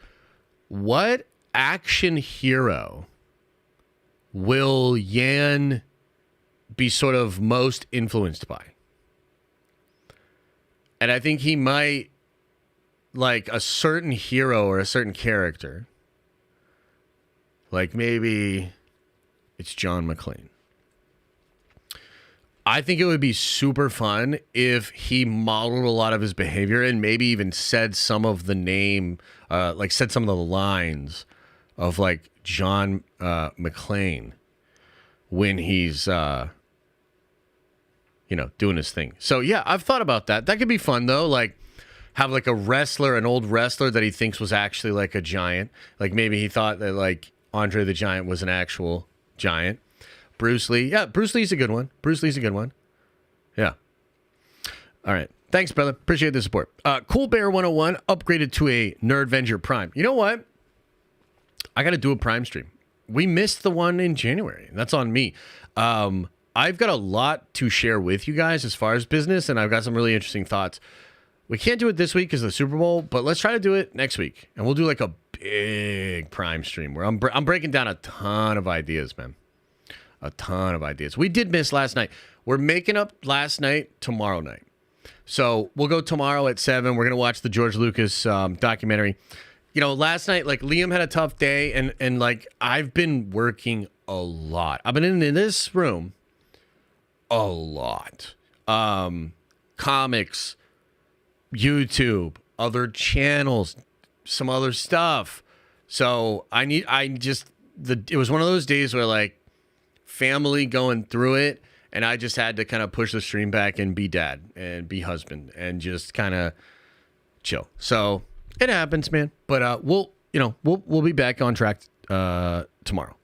what action hero will Yan be sort of most influenced by? And I think he might like a certain hero or a certain character. Like maybe It's John McClane. I think it would be super fun if he modeled a lot of his behavior and maybe even said some of the name, like said some of the lines of like John McClane when he's, doing his thing. So yeah, I've thought about that. That could be fun though. Like have like a wrestler, an old wrestler that he thinks was actually like a giant. Like maybe he thought that like Andre the Giant was an actual giant. Bruce Lee. Yeah, Bruce Lee's a good one. Yeah. All right. Thanks, brother. Appreciate the support. Cool Bear 101 upgraded to a Nerdventure Prime. You know what? I got to do a Prime stream. We missed the one in January. That's on me. I've got a lot to share with you guys as far as business, and I've got some really interesting thoughts. We can't do it this week because of the Super Bowl, but let's try to do it next week. And we'll do like a big Prime stream where I'm breaking down a ton of ideas, man. A ton of ideas. We did miss last night. We're making up last night tomorrow night. So we'll go tomorrow at 7. We're going to watch the George Lucas documentary. Last night, like Liam had a tough day and like I've been working a lot. I've been in this room a lot. Comics, YouTube, other channels, some other stuff. So it was one of those days where like family going through it, and I just had to kind of push the stream back and be dad and be husband and just kind of chill. So it happens, man. But we'll be back on track tomorrow.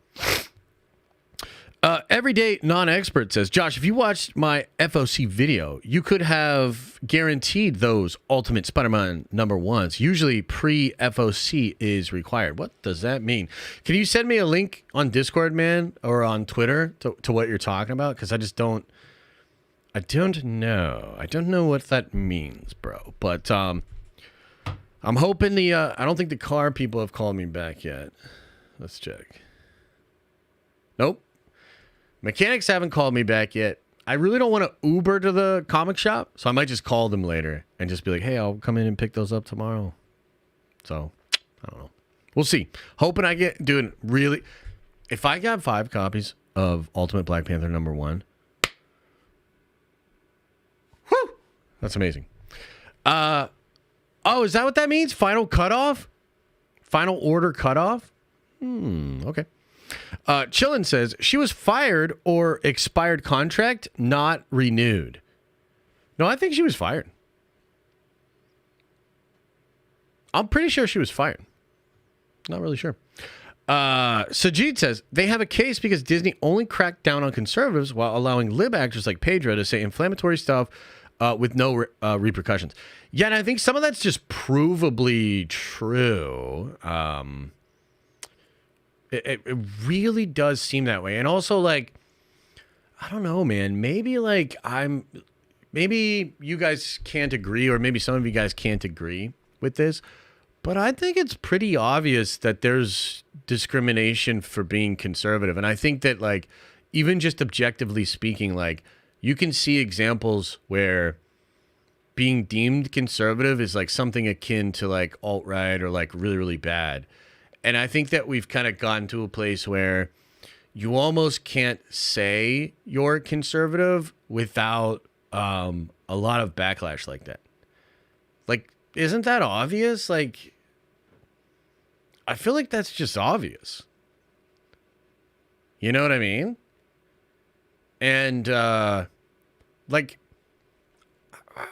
Everyday non-expert says, Josh, if you watched my FOC video, you could have guaranteed those Ultimate Spider-Man #1s. Usually pre-FOC is required. What does that mean? Can you send me a link on Discord, man, or on Twitter to what you're talking about? Because I don't know. I don't know what that means, bro. But I'm hoping I don't think the car people have called me back yet. Let's check. Nope. Mechanics haven't called me back yet. I really don't want to Uber to the comic shop, so I might just call them later and just be like, hey, I'll come in and pick those up tomorrow. So, I don't know. We'll see. Hoping I really... If I got 5 copies of Ultimate Black Panther #1, whew, that's amazing. Is that what that means? Final cutoff? Final order cutoff? Okay. Chillin says, she was fired or expired contract, not renewed. No, I think she was fired. I'm pretty sure she was fired. Not really sure. Sajid says, they have a case because Disney only cracked down on conservatives while allowing lib actors like Pedro to say inflammatory stuff with no repercussions. Yeah, and I think some of that's just provably true. It really does seem that way. And also, like, I don't know, man. Maybe you guys can't agree, or maybe some of you guys can't agree with this, but I think it's pretty obvious that there's discrimination for being conservative. And I think that, like, even just objectively speaking, like, you can see examples where being deemed conservative is like something akin to like alt-right or like really, really bad. And I think that we've kind of gotten to a place where you almost can't say you're conservative without a lot of backlash like that. Like, isn't that obvious? Like, I feel like that's just obvious. You know what I mean? And, like,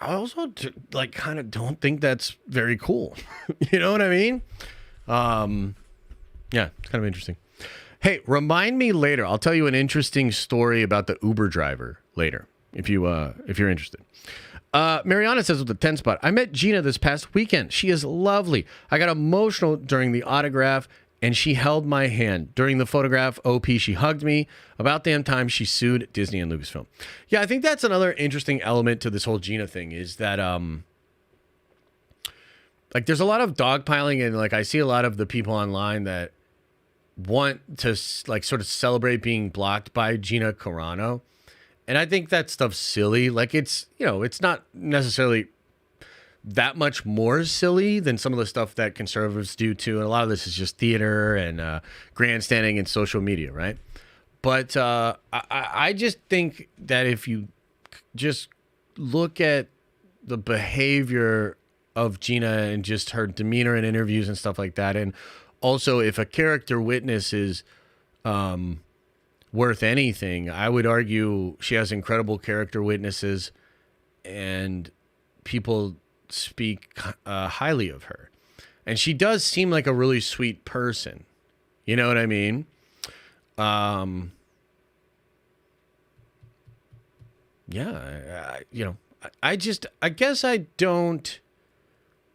I also, like, kind of don't think that's very cool. You know what I mean? Yeah, it's kind of interesting. Hey, remind me later. I'll tell you an interesting story about the Uber driver later, if you're interested. Mariana says with the 10 spot, I met Gina this past weekend. She is lovely. I got emotional during the autograph, and she held my hand. During the photograph, OP, she hugged me. About damn time she sued Disney and Lucasfilm. Yeah, I think that's another interesting element to this whole Gina thing is that, like, there's a lot of dogpiling, and like I see a lot of the people online that want to like sort of celebrate being blocked by Gina Carano, and I think that stuff's silly. Like, it's, you know, it's not necessarily that much more silly than some of the stuff that conservatives do too, and a lot of this is just theater and grandstanding and social media, right? But I just think that if you just look at the behavior of Gina and just her demeanor in interviews and stuff like that, and also if a character witness is worth anything, I would argue she has incredible character witnesses and people speak highly of her. And she does seem like a really sweet person. You know what I mean? Yeah, I guess I don't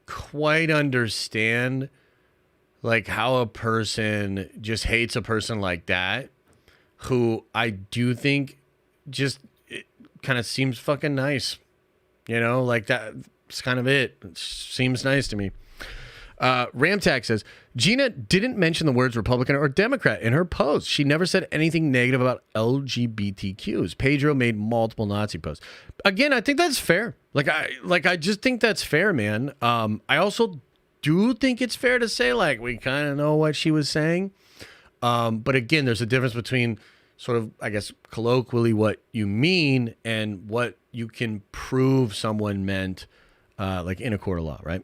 quite understand like how a person just hates a person like that, who I do think just kind of seems fucking nice. You know, like that's kind of it. It seems nice to me. Ramtack says, Gina didn't mention the words Republican or Democrat in her post. She never said anything negative about LGBTQs. Pedro made multiple Nazi posts. Again, I think that's fair. I just think that's fair, man. I also do think it's fair to say, like, we kind of know what she was saying. But again, there's a difference between sort of, I guess, colloquially what you mean and what you can prove someone meant, like in a court of law, right?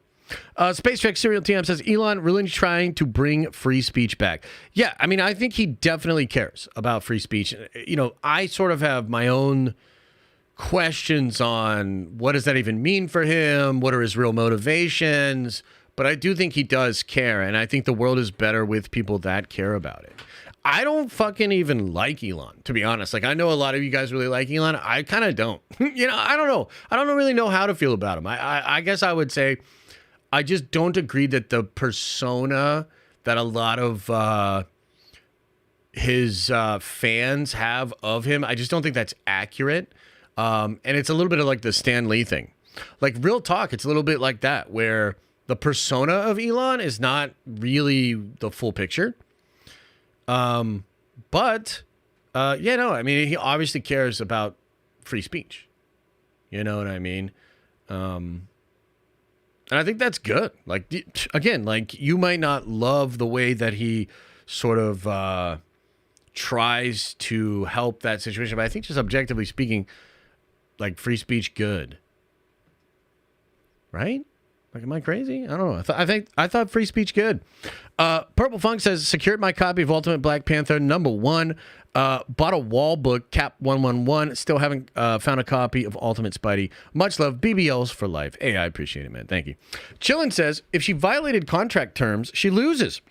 Space Trek Serial TM says, Elon really trying to bring free speech back. Yeah, I mean, I think he definitely cares about free speech. You know, I sort of have my own questions on what does that even mean for him? What are his real motivations? But I do think he does care, and I think the world is better with people that care about it. I don't fucking even like Elon, to be honest. Like, I know a lot of you guys really like Elon. I kind of don't. You know, I don't know. I don't really know how to feel about him. I guess I would say I just don't agree that the persona that a lot of his fans have of him, I just don't think that's accurate. And it's a little bit of like the Stan Lee thing. Like, real talk, it's a little bit like that, where the persona of Elon is not really the full picture. But I mean, he obviously cares about free speech. You know what I mean? And I think that's good. Like, again, like, you might not love the way that he sort of tries to help that situation, but I think just objectively speaking, like, free speech good. Right? Like, am I crazy? I don't know. I thought free speech good. Purple Funk says, secured my copy of Ultimate Black Panther #1. Bought a wall book, Cap 111. Still haven't found a copy of Ultimate Spidey. Much love, BBLs for life. Hey, I appreciate it, man. Thank you. Chillin says, if she violated contract terms, she loses.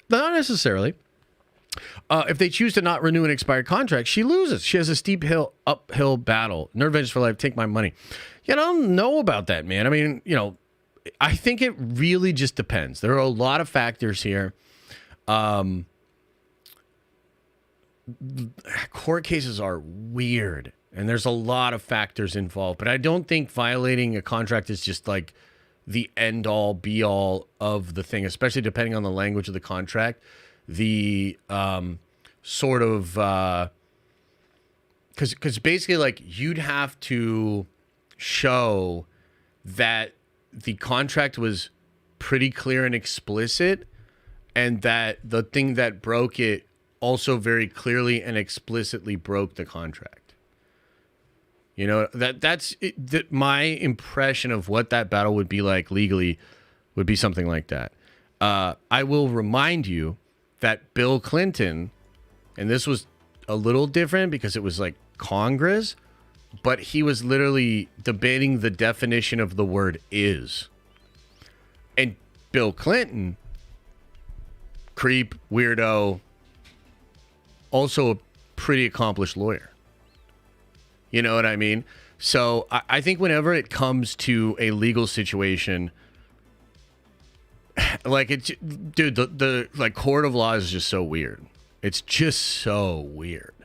Not necessarily. If they choose to not renew an expired contract, she loses. She has a steep uphill battle. Nerd Vengers for life, take my money. I don't know about that, man. I mean, I think it really just depends. There are a lot of factors here. Court cases are weird, and there's a lot of factors involved. But I don't think violating a contract is just like the end-all, be-all of the thing, especially depending on the language of the contract. The sort of... Because basically, like, you'd have to show that the contract was pretty clear and explicit, and that the thing that broke it also very clearly and explicitly broke the contract. You know, that's my impression of what that battle would be like legally would be something like that. I will remind you that Bill Clinton, and this was a little different because it was like Congress, but he was literally debating the definition of the word is. And Bill Clinton, creep, weirdo, also a pretty accomplished lawyer. You know what I mean? So I think whenever it comes to a legal situation, like, it's, dude, the like court of law is just so weird. It's just so weird.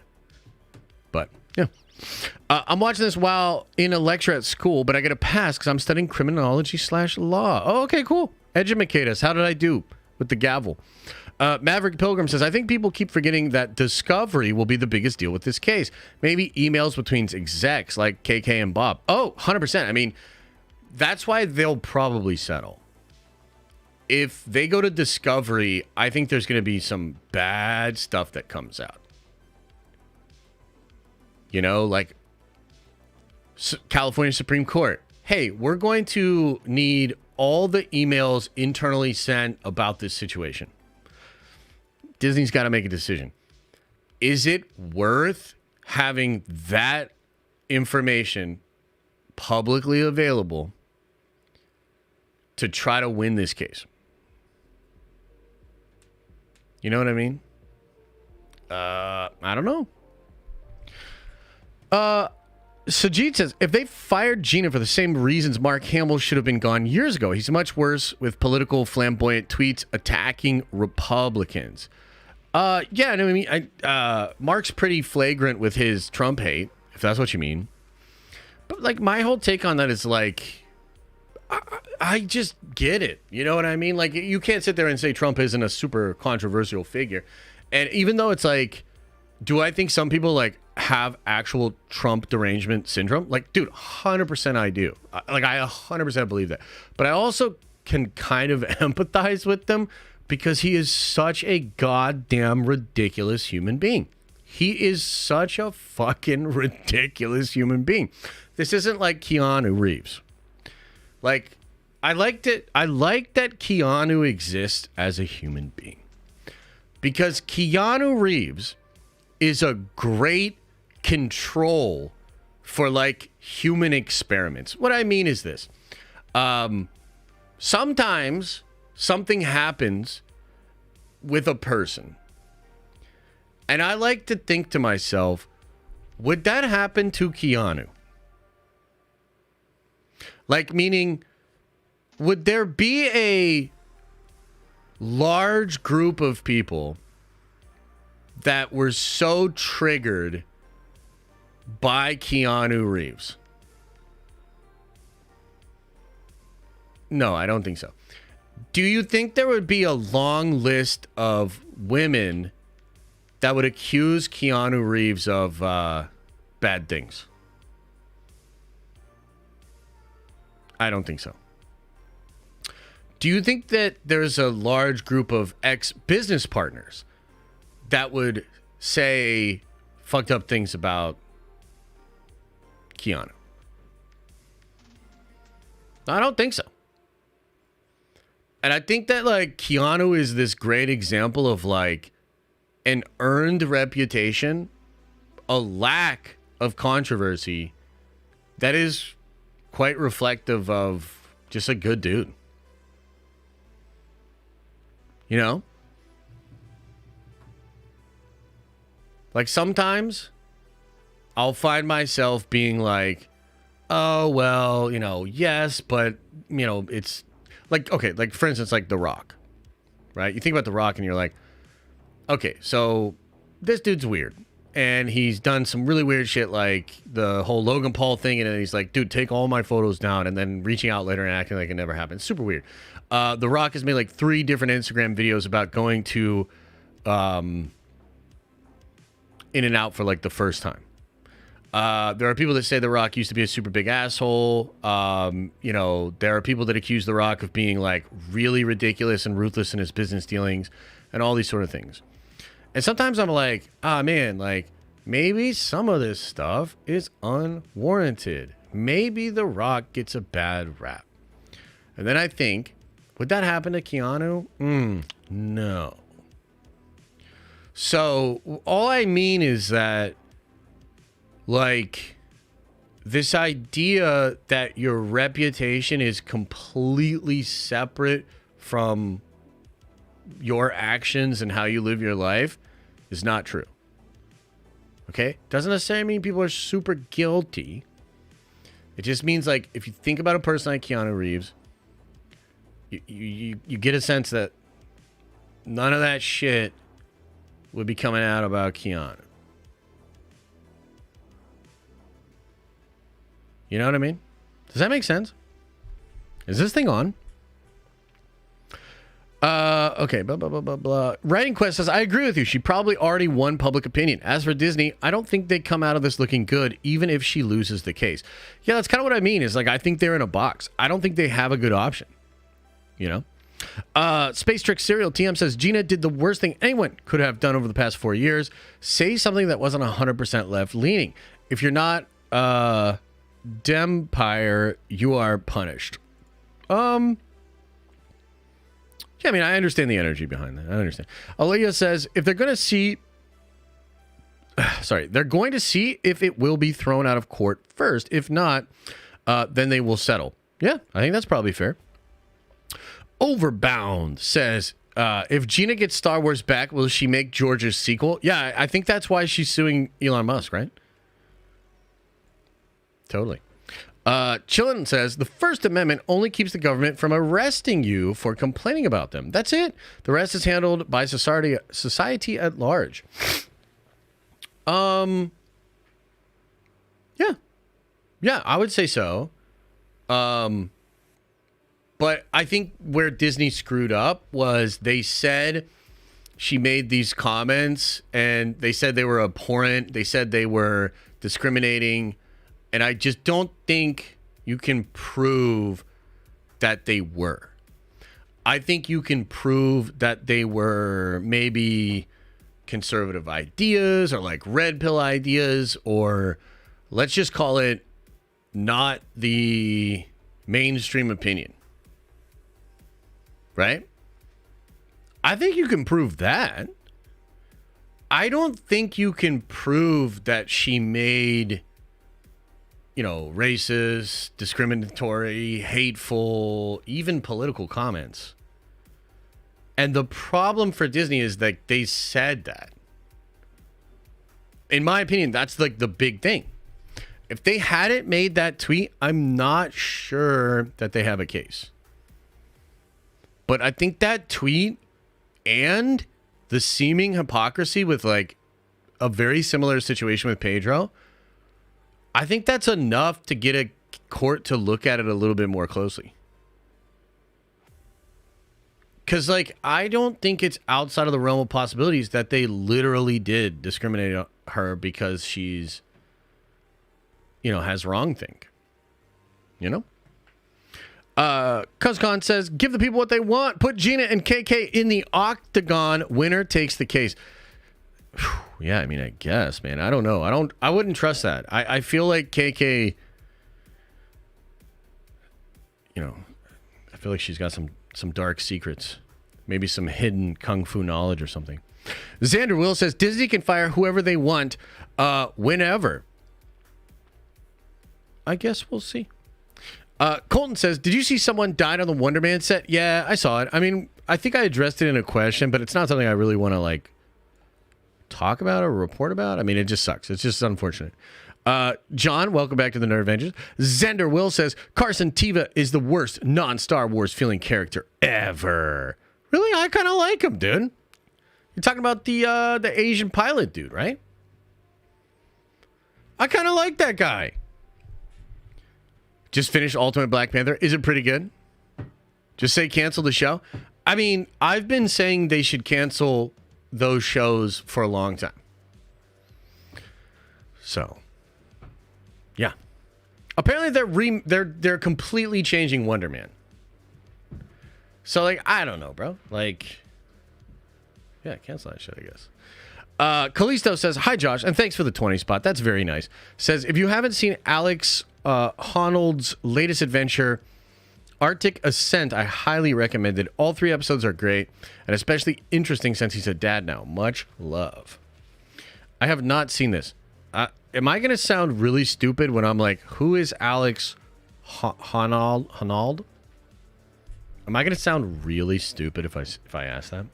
But yeah. I'm watching this while in a lecture at school, but I get a pass because I'm studying criminology/law. Oh, okay, cool. Educate us. How did I do with the gavel? Maverick Pilgrim says, I think people keep forgetting that discovery will be the biggest deal with this case. Maybe emails between execs like KK and Bob. Oh, 100%. I mean, that's why they'll probably settle. If they go to discovery, I think there's going to be some bad stuff that comes out. You know, like California Supreme Court. Hey, we're going to need all the emails internally sent about this situation. Disney's got to make a decision. Is it worth having that information publicly available to try to win this case? You know what I mean? I don't know. Sajid says, if they fired Gina for the same reasons Mark Hamill should have been gone years ago, he's much worse with political flamboyant tweets attacking Republicans. Yeah, no, I mean, Mark's pretty flagrant with his Trump hate, if that's what you mean. But, like, my whole take on that is, like, I just get it. You know what I mean? Like, you can't sit there and say Trump isn't a super controversial figure. And even though it's like, do I think some people, like, have actual Trump derangement syndrome? Like, dude, 100% I do. Like, I 100% believe that. But I also can kind of empathize with them because he is such a goddamn ridiculous human being. He is such a fucking ridiculous human being. This isn't like Keanu Reeves. Like, I like that Keanu exists as a human being. Because Keanu Reeves is a great control for, like, human experiments. What I mean is this. Sometimes something happens with a person. And I like to think to myself, would that happen to Keanu? Like, meaning, would there be a large group of people that were so triggered by Keanu Reeves? No, I don't think so. Do you think there would be a long list of women that would accuse Keanu Reeves of bad things? I don't think so. Do you think that there's a large group of ex-business partners that would say fucked up things about Keanu? I don't think so. And I think that, like, Keanu is this great example of, like, an earned reputation, a lack of controversy that is quite reflective of just a good dude. You know? Like, sometimes I'll find myself being like, oh, well, you know, yes, but, you know, it's like, okay, like, for instance, like The Rock, right? You think about The Rock and you're like, okay, so this dude's weird. And he's done some really weird shit, like the whole Logan Paul thing. And then he's like, dude, take all my photos down. And then reaching out later and acting like it never happened. Super weird. The Rock has made like 3 different Instagram videos about going to In-N-Out for like the first time. There are people that say The Rock used to be a super big asshole. You know, there are people that accuse The Rock of being like really ridiculous and ruthless in his business dealings and all these sort of things. And sometimes I'm like, man, like, maybe some of this stuff is unwarranted. Maybe The Rock gets a bad rap. And then I think, would that happen to Keanu? No. So all I mean is that, like, this idea that your reputation is completely separate from your actions and how you live your life is not true. Okay? Doesn't necessarily mean people are super guilty. It just means, like, if you think about a person like Keanu Reeves, you get a sense that none of that shit would be coming out about Keanu. You know what I mean? Does that make sense? Is this thing on? Okay, blah, blah, blah, blah, blah. Writing Quest says, I agree with you. She probably already won public opinion. As for Disney, I don't think they come out of this looking good, even if she loses the case. Yeah, that's kind of what I mean. Is like, I think they're in a box. I don't think they have a good option. You know? Space Trick Serial TM says, Gina did the worst thing anyone could have done over the past 4 years. Say something that wasn't 100% left-leaning. if you're not Dempire, you are punished. Yeah, I mean, I understand the energy behind that. I understand. Aaliyah says, if they're going to see... Sorry, they're going to see if it will be thrown out of court first. If not, then they will settle. Yeah, I think that's probably fair. Overbound says, if Gina gets Star Wars back, will she make George's sequel? Yeah, I think that's why she's suing Elon Musk, right? Totally. Chillin says, the First Amendment only keeps the government from arresting you for complaining about them. That's it. The rest is handled by society at large. Yeah. Yeah, I would say so. But I think where Disney screwed up was they said she made these comments and they said they were abhorrent. They said they were discriminating. And I just don't think you can prove that they were. I think you can prove that they were maybe conservative ideas or like red pill ideas, or let's just call it not the mainstream opinion. Right? I think you can prove that. I don't think you can prove that she made, you know, racist, discriminatory, hateful, even political comments. And the problem for Disney is that they said that. In my opinion, that's like the big thing. If they hadn't made that tweet, I'm not sure that they have a case. But I think that tweet and the seeming hypocrisy with like a very similar situation with Pedro, I think that's enough to get a court to look at it a little bit more closely. Because, like, I don't think it's outside of the realm of possibilities that they literally did discriminate her because she's, you know, has wrongthink. You know? Cuzcon says, give the people what they want. Put Gina and KK in the octagon. Winner takes the case. Whew, yeah, I mean, I guess, man. I don't know. I wouldn't trust that. I feel like KK, you know, I feel like she's got some dark secrets. Maybe some hidden kung fu knowledge or something. Xander Will says, Disney can fire whoever they want whenever. I guess we'll see. Colton says, did you see someone died on the Wonder Man set? Yeah, I saw it. I mean, I think I addressed it in a question, but it's not something I really want to, like, talk about or report about. I mean, it just sucks. It's just unfortunate. John, welcome back to the Nerd Avengers. Zender Will says, Carson Teva is the worst non-Star Wars feeling character ever. Really? I kind of like him, dude. You're talking about the Asian pilot dude, right? I kind of like that guy. Just finished Ultimate Black Panther. Is it pretty good? Just say cancel the show. I mean, I've been saying they should cancel those shows for a long time. So, yeah. Apparently they're completely changing Wonder Man. So, like, I don't know, bro. Like, yeah, cancel that shit, I guess. Callisto says, hi, Josh, and thanks for the 20 spot. That's very nice. Says, if you haven't seen Alex Honnold's latest adventure, Arctic Ascent, I highly recommend it. All 3 episodes are great, and especially interesting since he's a dad now. Much love. I have not seen this. Am I going to sound really stupid when I'm like, who is Alex Honnold? Am I going to sound really stupid if I ask that?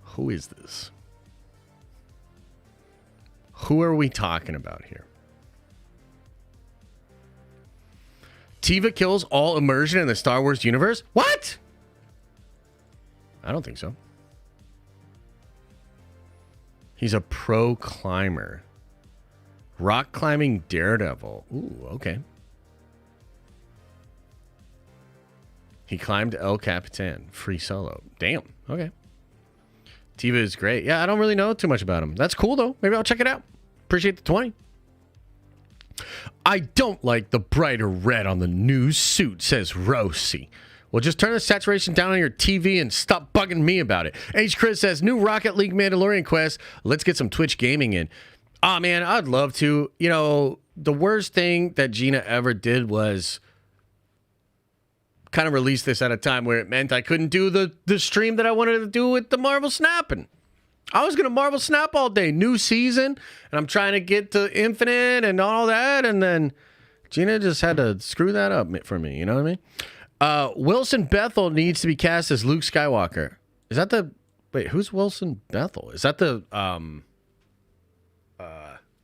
Who is this? Who are we talking about here? Teva kills all immersion in the Star Wars universe? What? I don't think so. He's a pro climber. Rock climbing Daredevil. Ooh, okay. He climbed El Capitan. Free solo. Damn. Okay. Teva is great. Yeah, I don't really know too much about him. That's cool, though. Maybe I'll check it out. Appreciate the 20. I don't like the brighter red on the new suit, says Rosie. Well, just turn the saturation down on your TV and stop bugging me about it. H. Chris says, new Rocket League Mandalorian quest. Let's get some Twitch gaming in. Oh, man, I'd love to. You know, the worst thing that Gina ever did was kind of release this at a time where it meant I couldn't do the stream that I wanted to do with the Marvel Snapping. I was going to Marvel Snap all day. New season, and I'm trying to get to Infinite and all that, and then Gina just had to screw that up for me. You know what I mean? Wilson Bethel needs to be cast as Luke Skywalker. Is that the... Wait, who's Wilson Bethel? Is that the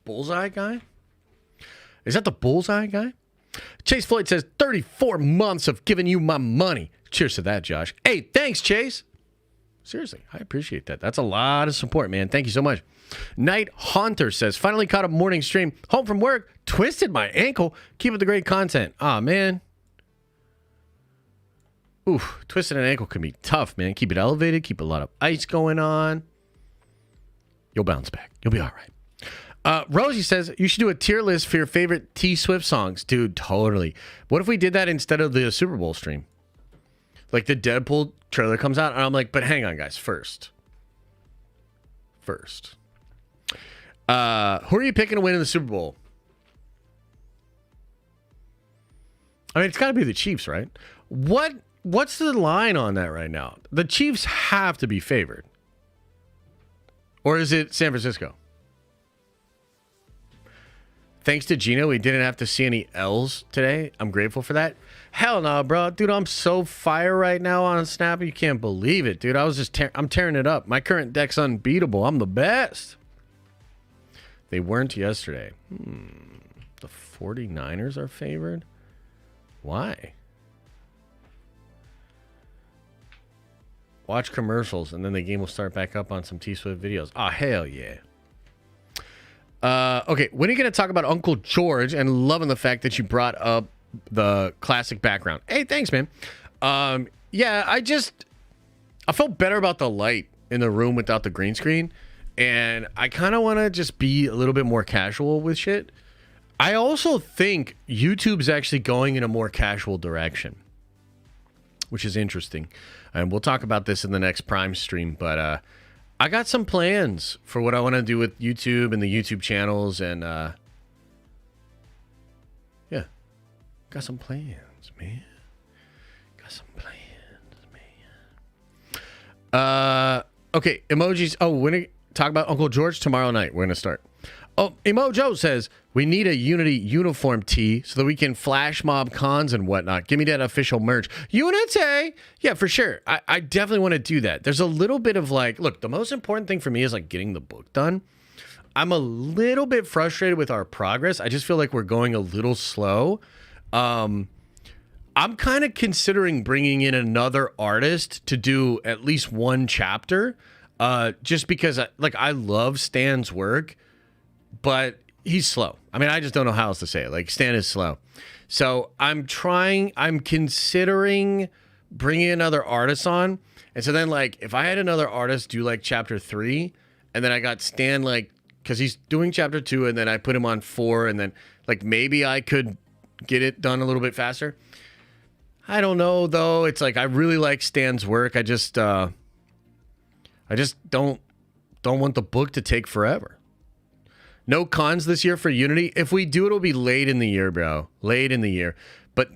Bullseye guy? Is that the Bullseye guy? Chase Floyd says, 34 months of giving you my money. Cheers to that, Josh. Hey, thanks, Chase. Seriously, I appreciate that. That's a lot of support, man. Thank you so much. Night Haunter says, finally caught a morning stream. Home from work. Twisted my ankle. Keep up the great content. Aw, man. Oof, twisted an ankle can be tough, man. Keep it elevated. Keep a lot of ice going on. You'll bounce back. You'll be all right. Rosie says, you should do a tier list for your favorite T Swift songs. Dude, totally. What if we did that instead of the Super Bowl stream? Like the Deadpool trailer comes out, and I'm like, but hang on, guys. First. Who are you picking to win in the Super Bowl? I mean, it's got to be the Chiefs, right? What's the line on that right now? The Chiefs have to be favored. Or is it San Francisco? Thanks to Gina, we didn't have to see any L's today. I'm grateful for that. Hell no, bro. Dude, I'm so fire right now on Snap. You can't believe it, dude. I was just I'm tearing it up. My current deck's unbeatable. I'm the best. They weren't yesterday. The 49ers are favored? Why? Watch commercials, and then the game will start back up on some T-Swift videos. Oh, hell yeah. Okay, when are you going to talk about Uncle George? And loving the fact that you brought up the classic background. Hey, thanks, man. Yeah, I felt better about the light in the room without the green screen. And I kind of want to just be a little bit more casual with shit. I also think YouTube's actually going in a more casual direction, which is interesting. And we'll talk about this in the next Prime stream. But I got some plans for what I want to do with YouTube and the YouTube channels. And yeah, got some plans, man. Got some plans, man. Okay, emojis. Oh, we're going to talk about Uncle George tomorrow night. We're going to start. Oh, Emojo says, we need a Unity uniform tee so that we can flash mob cons and whatnot. Give me that official merch. Unity! Yeah, for sure. I definitely want to do that. There's a little bit of like, look, the most important thing for me is like getting the book done. I'm a little bit frustrated with our progress. I just feel like we're going a little slow. I'm kind of considering bringing in another artist to do at least one chapter. Just because I love Stan's work. But he's slow. I mean, I just don't know how else to say it. Like, Stan is slow. So I'm considering bringing another artist on. And so then, like, if I had another artist do, like, chapter 3, and then I got Stan, like, because he's doing chapter 2, and then I put him on 4, and then, like, maybe I could get it done a little bit faster. I don't know, though. It's like, I really like Stan's work. I just don't want the book to take forever. No cons this year for Unity. If we do, it'll be late in the year, bro. Late in the year. But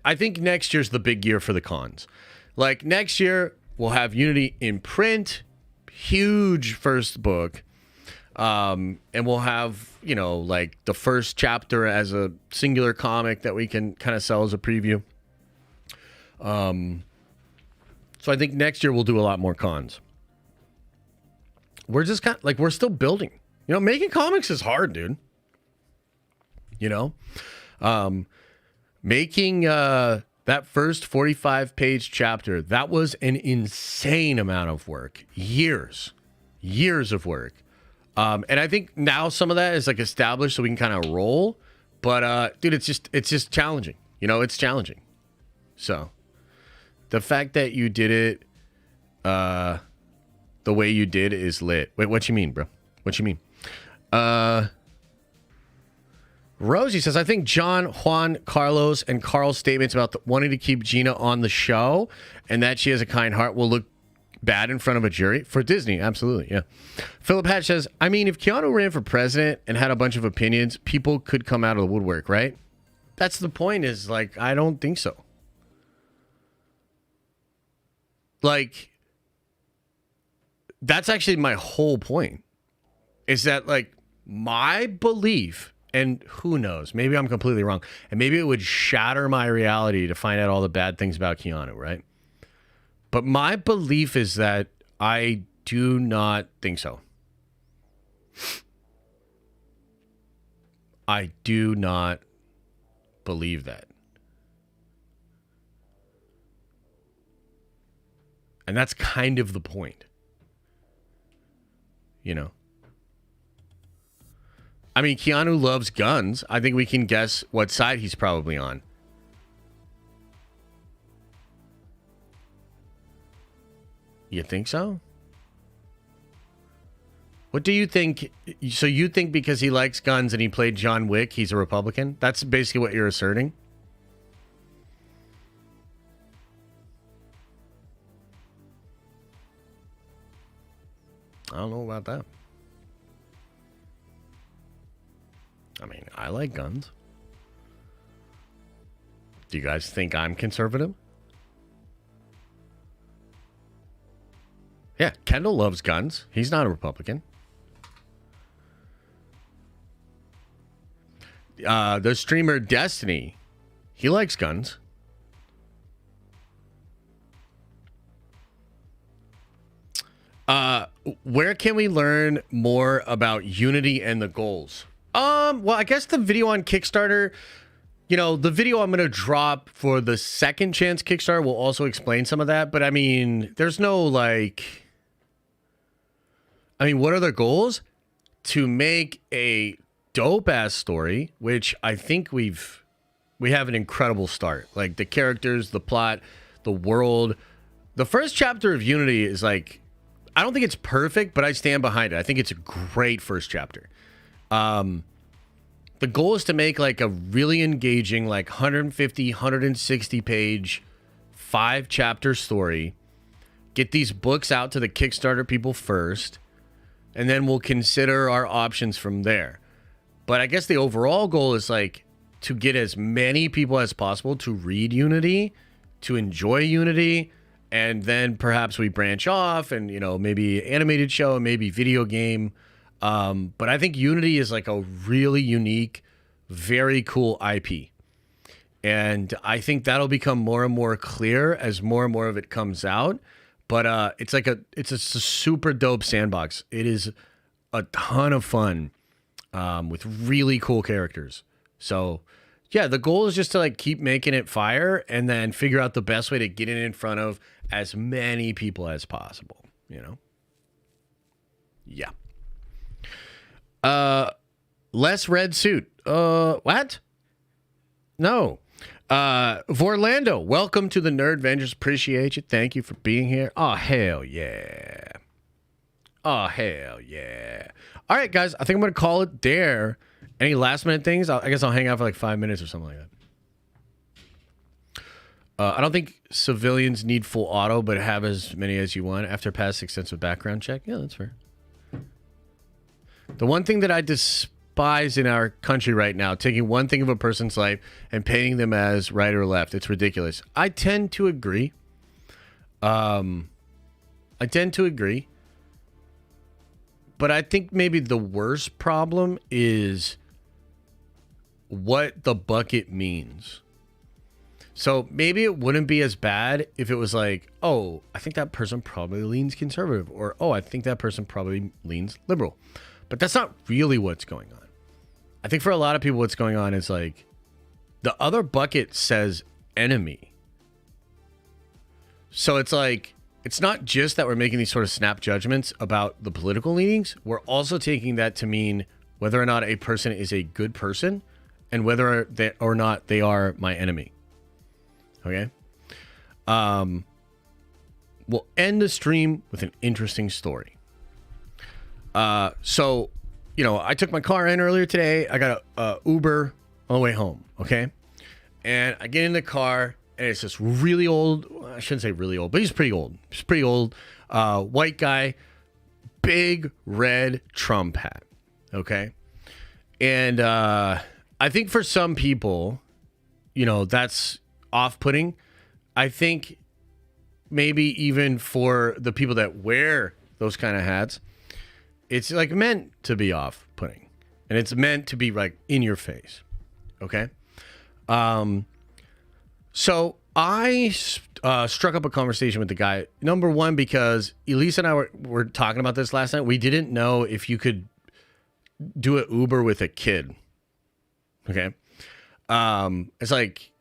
I think next year's the big year for the cons. Like, next year, we'll have Unity in print. Huge first book. And we'll have, like the first chapter as a singular comic that we can kind of sell as a preview. So I think next year we'll do a lot more cons. We're just kind of, like, we're still building. Making comics is hard, dude. Making that first 45-page chapter, that was an insane amount of work. Years of work. And I think now some of that is like established so we can kind of roll. But dude, it's just challenging. It's challenging. So the fact that you did it the way you did is lit. Wait, what you mean, bro? What you mean? Rosie says, I think John, Juan, Carlos, and Carl's statements about wanting to keep Gina on the show and that she has a kind heart will bad in front of a jury for Disney. Absolutely, yeah. Philip Hatch says, I mean, if Keanu ran for president and had a bunch of opinions, people could come out of the woodwork, right? That's the point is, like, I don't think so. Like, that's actually my whole point. Is that, like, my belief, and who knows, maybe I'm completely wrong, and maybe it would shatter my reality to find out all the bad things about Keanu, right? But my belief is that I do not think so. I do not believe that. And that's kind of the point. You know? I mean, Keanu loves guns. I think we can guess what side he's probably on. You think so? What do you think? So you think because he likes guns and he played John Wick, he's a Republican? That's basically what you're asserting? I don't know about that. I mean, I like guns. Do you guys think I'm conservative? Yeah, Kendall loves guns. He's not a Republican. The streamer Destiny, he likes guns. Where can we learn more about Unity and the goals? Well, I guess the video on Kickstarter, you know, the video I'm going to drop for the Second Chance Kickstarter will also explain some of that. But I mean, there's no like, I mean, what are the goals? To make a dope ass story, which I think we have an incredible start. Like the characters, the plot, the world. The first chapter of Unity is like, I don't think it's perfect, but I stand behind it. I think it's a great first chapter. The goal is to make like a really engaging, like 150, 160 page, 5-chapter story. Get these books out to the Kickstarter people first, and then we'll consider our options from there. But I guess the overall goal is like to get as many people as possible to read Unity, to enjoy Unity, and then perhaps we branch off and, you know, maybe animated show, maybe video game. But I think Unity is like a really unique, very cool IP. And I think that'll become more and more clear as more and more of it comes out. But it's a super dope sandbox. It is a ton of fun with really cool characters. So yeah, the goal is just to like keep making it fire and then figure out the best way to get it in front of as many people as possible, you know? Yeah. Less red suit. What? No. Vorlando, welcome to the Nerd Vengers. Appreciate you. Thank you for being here. Oh, hell yeah. Oh, hell yeah. All right, guys. I think I'm going to call it there. Any last minute things? I guess I'll hang out for like 5 minutes or something like that. I don't think civilians need full auto, but have as many as you want after past extensive background check. Yeah, that's fair. The one thing that I despise in our country right now, taking one thing of a person's life and painting them as right or left. It's ridiculous. I tend to agree. But I think maybe the worst problem is what the bucket means. So maybe it wouldn't be as bad if it was like, oh, I think that person probably leans conservative, or oh, I think that person probably leans liberal. But that's not really what's going on. I think for a lot of people, what's going on is like the other bucket says enemy. So it's like, it's not just that we're making these sort of snap judgments about the political leanings. We're also taking that to mean whether or not a person is a good person and whether they or not they are my enemy. Okay? We'll end the stream with an interesting story. So, you know, I took my car in earlier today. I got a Uber on the way home, okay? And I get in the car, and it's this really old, I shouldn't say really old, but he's pretty old. He's pretty old. White guy, big red Trump hat. Okay. And I think for some people, you know, that's off-putting. I think maybe even for the people that wear those kind of hats, it's like meant to be off-putting. And it's meant to be like in your face. Okay. So I struck up a conversation with the guy. Number one, because Elise and I were talking about this last night. We didn't know if you could do an Uber with a kid. Okay. It's like,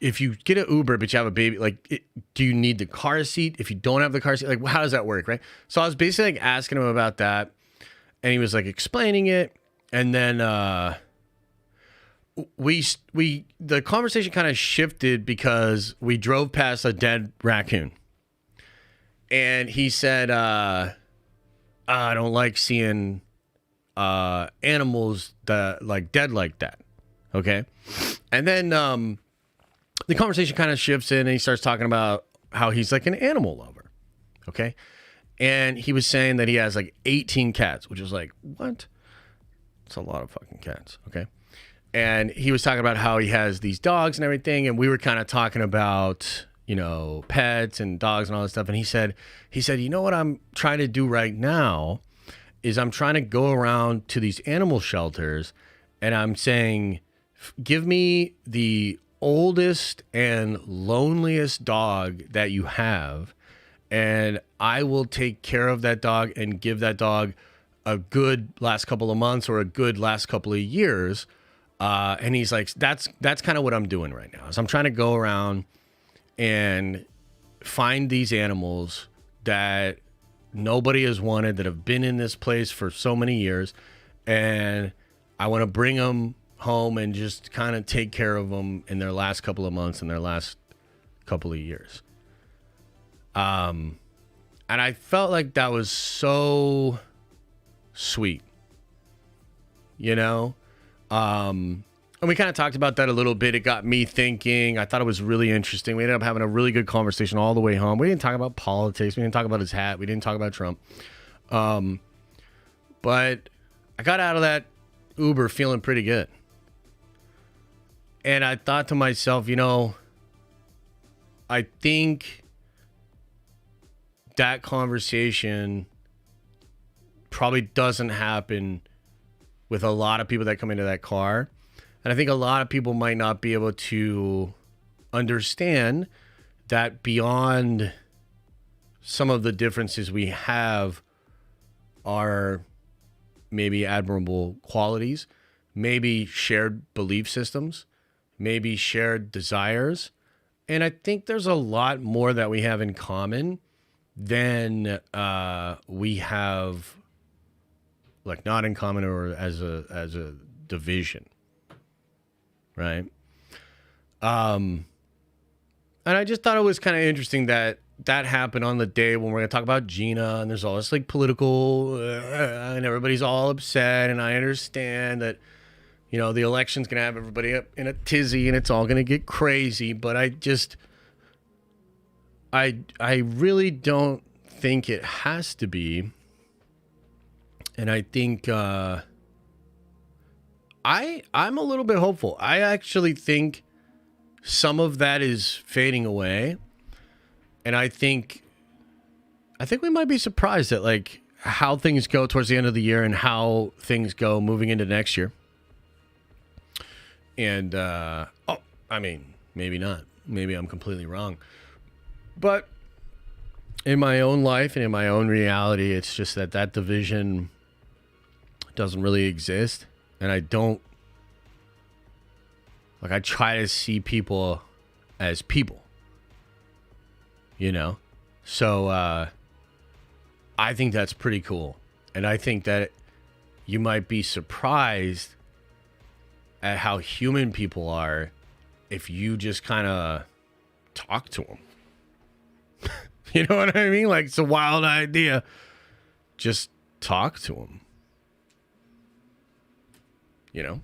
if you get an Uber, but you have a baby, like, do you need the car seat? If you don't have the car seat, like, how does that work? Right. So I was basically like asking him about that, and he was like explaining it. And then, the conversation kind of shifted because we drove past a dead raccoon, and he said, I don't like seeing animals that like dead like that. Okay. And then the conversation kind of shifts in, and he starts talking about how he's like an animal lover. Okay. And he was saying that he has like 18 cats, which is like, what? It's a lot of fucking cats. Okay. And he was talking about how he has these dogs and everything. And we were kind of talking about, you know, pets and dogs and all this stuff. And he said, you know what I'm trying to do right now is I'm trying to go around to these animal shelters, and I'm saying, give me the oldest and loneliest dog that you have, and I will take care of that dog and give that dog a good last couple of months or a good last couple of years. And he's like, that's kind of what I'm doing right now. So I'm trying to go around and find these animals that nobody has wanted, that have been in this place for so many years. And I want to bring them home and just kind of take care of them in their last couple of months and their last couple of years. And I felt like that was so sweet, you know? And we kind of talked about that a little bit. It got me thinking. I thought it was really interesting. We ended up having a really good conversation all the way home. We didn't talk about politics. We didn't talk about his hat. We didn't talk about Trump. But I got out of that Uber feeling pretty good. And I thought to myself, you know, I think that conversation probably doesn't happen with a lot of people that come into that car. And I think a lot of people might not be able to understand that beyond some of the differences we have are maybe admirable qualities, maybe shared belief systems, maybe shared desires. And I think there's a lot more that we have in common than we have, like, not in common or as a division, right? And I just thought it was kind of interesting that happened on the day when we're going to talk about Gina, and there's all this like political, and everybody's all upset, and I understand that, you know, the election's going to have everybody up in a tizzy, and it's all going to get crazy, but I really don't think it has to be. And I think I'm a little bit hopeful. I actually think some of that is fading away. And I think we might be surprised at like how things go towards the end of the year and how things go moving into next year. And I mean, maybe not. Maybe I'm completely wrong. But in my own life and in my own reality, it's just that division doesn't really exist. And I try to see people as people, you know? So I think that's pretty cool. And I think that you might be surprised at how human people are if you just kind of talk to them. You know what I mean? Like, it's a wild idea. Just talk to them. You know?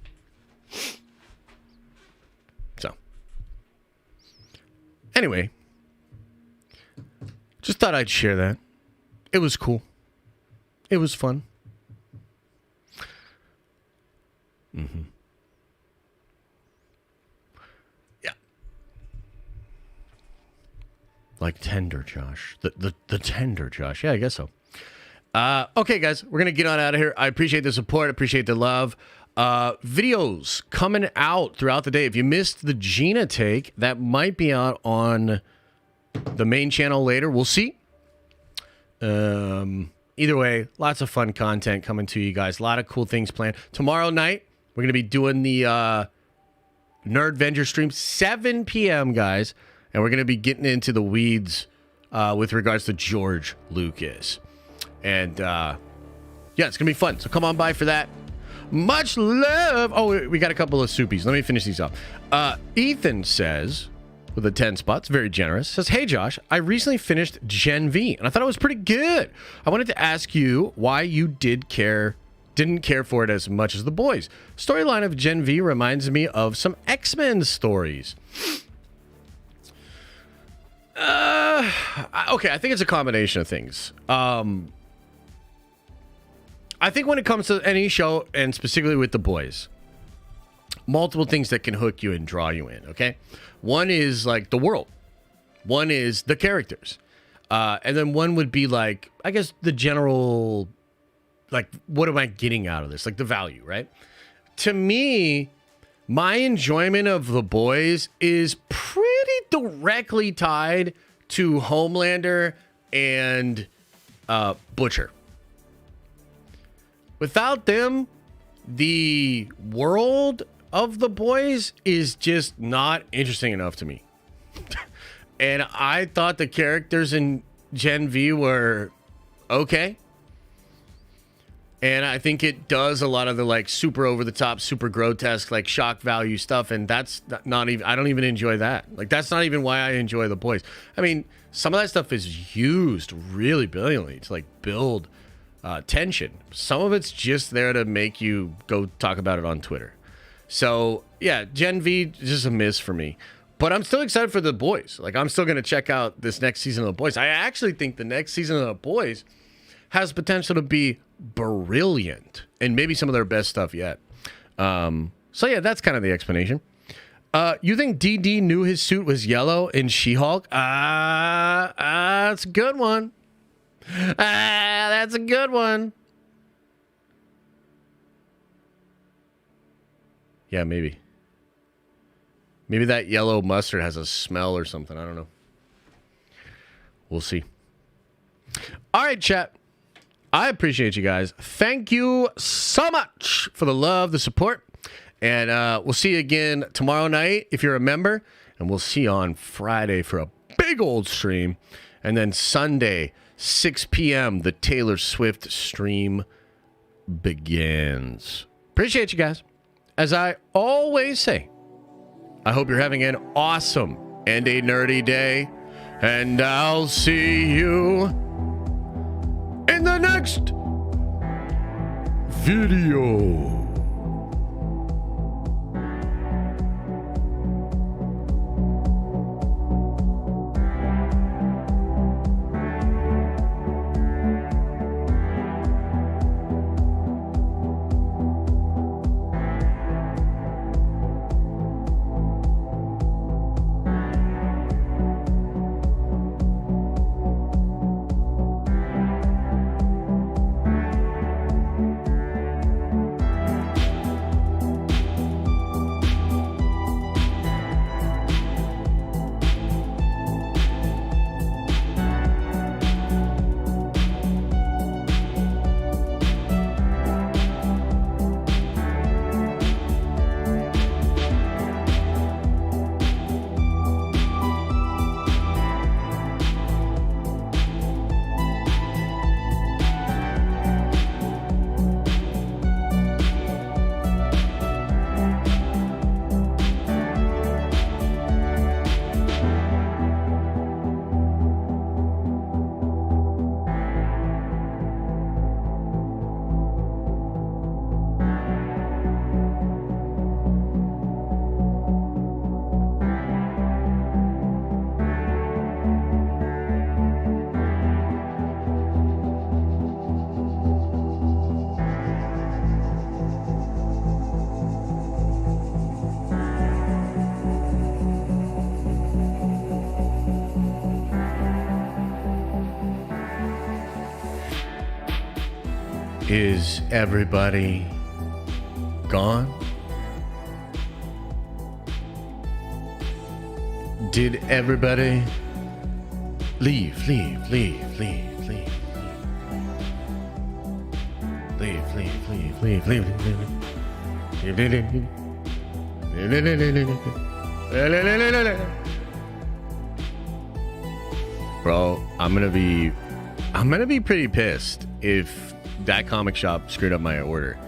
So, Anyway, just thought I'd share that. It was cool. It was fun. Yeah. Like tender Josh. The tender Josh. Yeah, I guess so. Okay, guys, we're going to get on out of here. I appreciate the support. Appreciate the love. Videos coming out throughout the day. If you missed the Gina take, that might be out on the main channel later. We'll see. Either way, lots of fun content coming to you guys. A lot of cool things planned. Tomorrow night, we're going to be doing the Nerdvenger stream, 7 p.m., guys. And we're going to be getting into the weeds with regards to George Lucas. And, yeah, it's going to be fun. So come on by for that. Much love. Oh, we got a couple of soupies. Let me finish these off. Ethan says, with the 10 spots, very generous, says, hey, Josh, I recently finished Gen V, and I thought it was pretty good. I wanted to ask you why you didn't care for it as much as the boys. Storyline of Gen V reminds me of some X-Men stories. Okay, I think it's a combination of things. I think when it comes to any show, and specifically with the boys, multiple things that can hook you and draw you in, okay? One is, like, the world. One is the characters. And then one would be, like, I guess the general, like, what am I getting out of this? Like, the value, right? To me, my enjoyment of the boys is pretty directly tied to Homelander and Butcher. Without them, the world of the boys is just not interesting enough to me. And I thought the characters in Gen V were okay. And I think it does a lot of the, like, super over the top, super grotesque, like, shock value stuff. And that's not even, I don't even enjoy that. Like, that's not even why I enjoy the boys. I mean, some of that stuff is used really brilliantly to, like, build tension. Some of it's just there to make you go talk about it on Twitter. So, yeah, Gen V is just a miss for me. But I'm still excited for the boys. Like, I'm still going to check out this next season of the boys. I actually think the next season of the boys has potential to be brilliant and maybe some of their best stuff yet. So, yeah, that's kind of the explanation. You think DD knew his suit was yellow in She-Hulk? That's a good one. That's a good one. Yeah, maybe. Maybe that yellow mustard has a smell or something. I don't know. We'll see. All right, chat. I appreciate you guys. Thank you so much for the love, the support. And we'll see you again tomorrow night if you're a member. And we'll see you on Friday for a big old stream. And then Sunday, 6 p.m., the Taylor Swift stream begins. Appreciate you guys. As I always say, I hope you're having an awesome and a nerdy day. And I'll see you in the next video. Is everybody gone? Did everybody leave? Bro, I'm gonna be pretty pissed if that comic shop screwed up my order.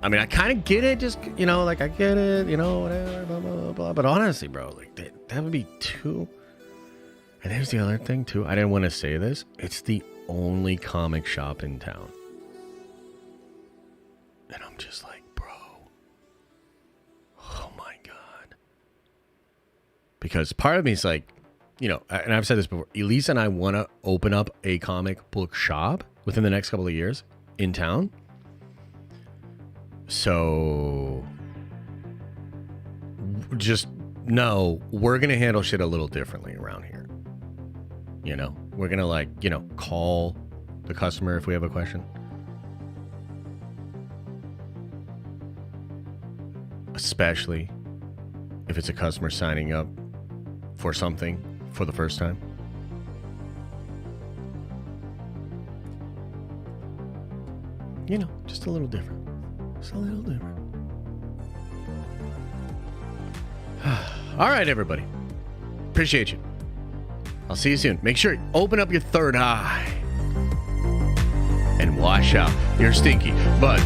I mean, I kind of get it, just, you know, like, I get it, you know, whatever, blah, blah, blah, blah. But honestly, bro, like, that would be too... And here's the other thing, too. I didn't want to say this. It's the only comic shop in town. And I'm just like, bro. Oh, my God. Because part of me is like, you know, and I've said this before, Elise and I want to open up a comic book shop within the next couple of years in town. So just know we're going to handle shit a little differently around here. You know, we're going to, like, you know, call the customer if we have a question. Especially if it's a customer signing up for something for the first time. You know, just a little different. Just a little different. All right, everybody. Appreciate you. I'll see you soon. Make sure you open up your third eye and wash out your stinky butt.